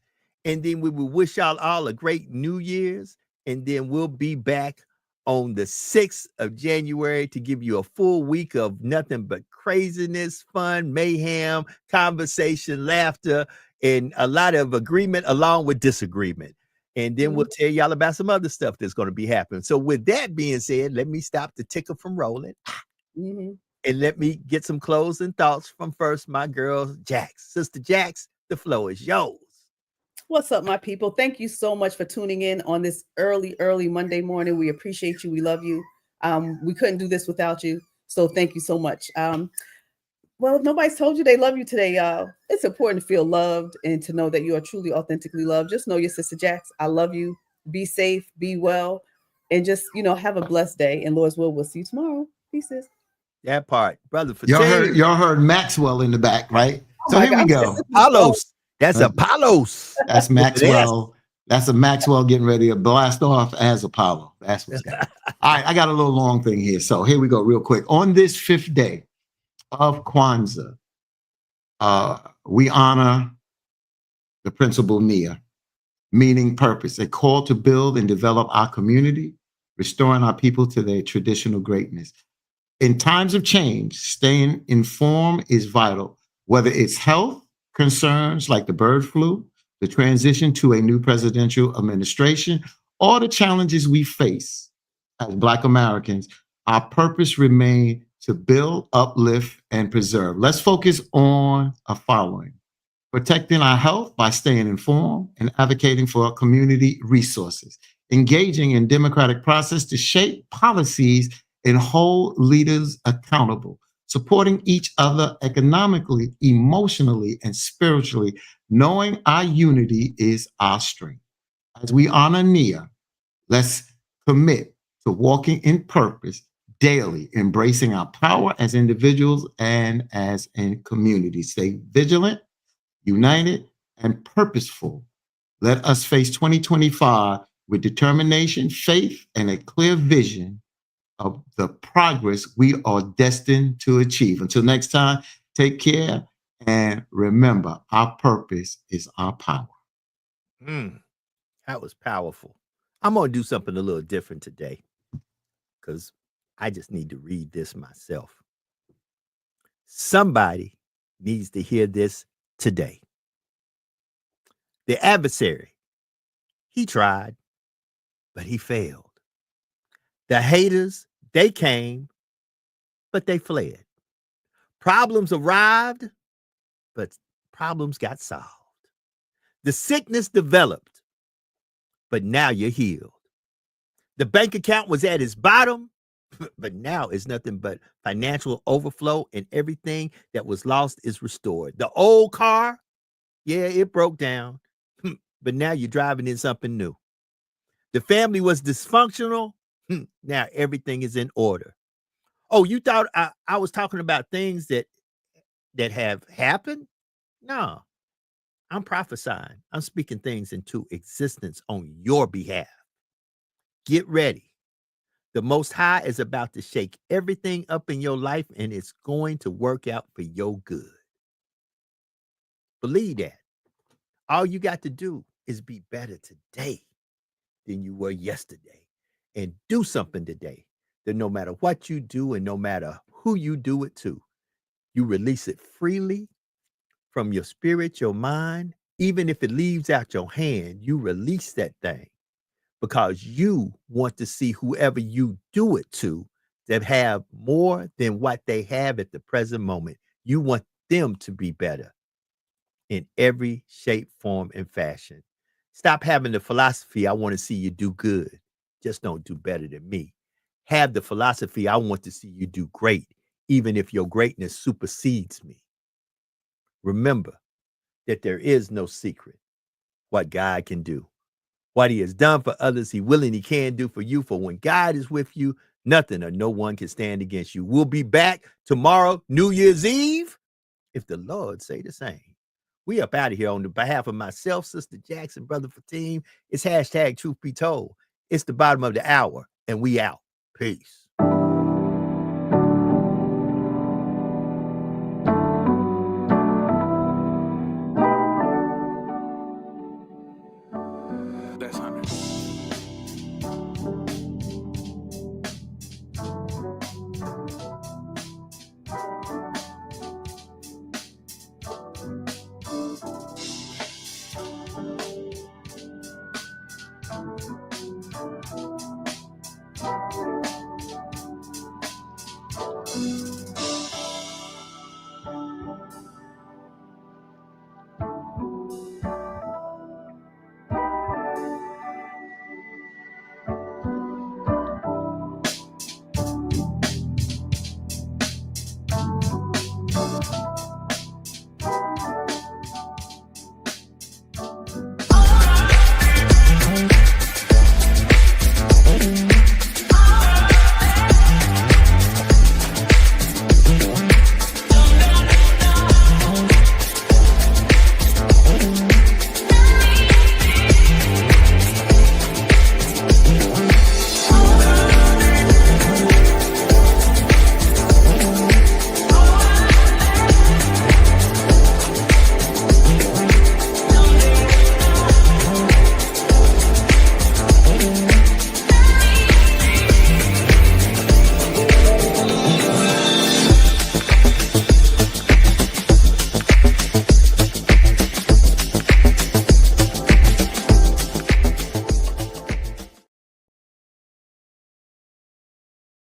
And then we will wish y'all all a great New Year's. And then we'll be back on the 6th of January to give you a full week of nothing but craziness, fun, mayhem, conversation, laughter, and a lot of agreement along with disagreement. And then we'll tell y'all about some other stuff that's going to be happening. So with that being said, let me stop the ticker from rolling. And let me get some closing thoughts from first my girl, Jax. Sister Jax, the floor is yours. What's up, my people? Thank you so much for tuning in on this early Monday morning. We appreciate you. We love you. We couldn't do this without you. So thank you so much. Well, if nobody's told you they love you today, it's important to feel loved and to know that you are truly authentically loved. Just know your Sister Jax. I love you. Be safe, be well, and just, have a blessed day. And Lord's will, we'll see you tomorrow. Pieces. That part, brother. Y'all heard Maxwell in the back, right? So here we go. Apollos. That's Apollos. That's Maxwell. That's a Maxwell getting ready to blast off as Apollo. That's what's going on. All right, I got a little long thing here. So here we go real quick. On this 5th day of Kwanzaa, we honor the principle Nia, meaning purpose, a call to build and develop our community, restoring our people to their traditional greatness. In times of change, staying informed is vital, whether it's health concerns like the bird flu, the transition to a new presidential administration, all the challenges we face as Black Americans, our purpose remains to build, uplift, and preserve. Let's focus on the following: protecting our health by staying informed and advocating for our community resources, engaging in democratic process to shape policies and hold leaders accountable, supporting each other economically, emotionally, and spiritually, knowing our unity is our strength. As we honor Nia, let's commit to walking in purpose daily, embracing our power as individuals and as in community. Stay vigilant, united, and purposeful. Let us face 2025 with determination, faith, and a clear vision of the progress we are destined to achieve. Until next time, take care and remember, our purpose is our power. That was powerful. I'm going to do something a little different today because I just need to read this myself. Somebody needs to hear this today. The adversary, he tried, but he failed. The haters, they came, but they fled. Problems arrived, but problems got solved. The sickness developed, but now you're healed. The bank account was at its bottom, but now it's nothing but financial overflow, and everything that was lost is restored. The old car, yeah, it broke down, but now you're driving in something new. The family was dysfunctional. Now everything is in order. Oh, you thought I was talking about things that have happened? No, I'm prophesying. I'm speaking things into existence on your behalf. Get ready. The Most High is about to shake everything up in your life, and it's going to work out for your good. Believe that. All you got to do is be better today than you were yesterday, and do something today that no matter what you do and no matter who you do it to, you release it freely from your spirit, your mind. Even if it leaves out your hand, you release that thing because you want to see whoever you do it to that have more than what they have at the present moment. You want them to be better in every shape, form, and fashion. Stop having the philosophy, I want to see you do good. Just don't do better than me. Have the philosophy, I want to see you do great, even if your greatness supersedes me. Remember that there is no secret what God can do. What he has done for others, he will and he can do for you. For when God is with you, nothing or no one can stand against you. We'll be back tomorrow, New Year's Eve, if the Lord say the same. We up out of here on the behalf of myself, Sister Jackson, Brother Fatim. It's hashtag Truth Be Told. It's the bottom of the hour, and we out. Peace.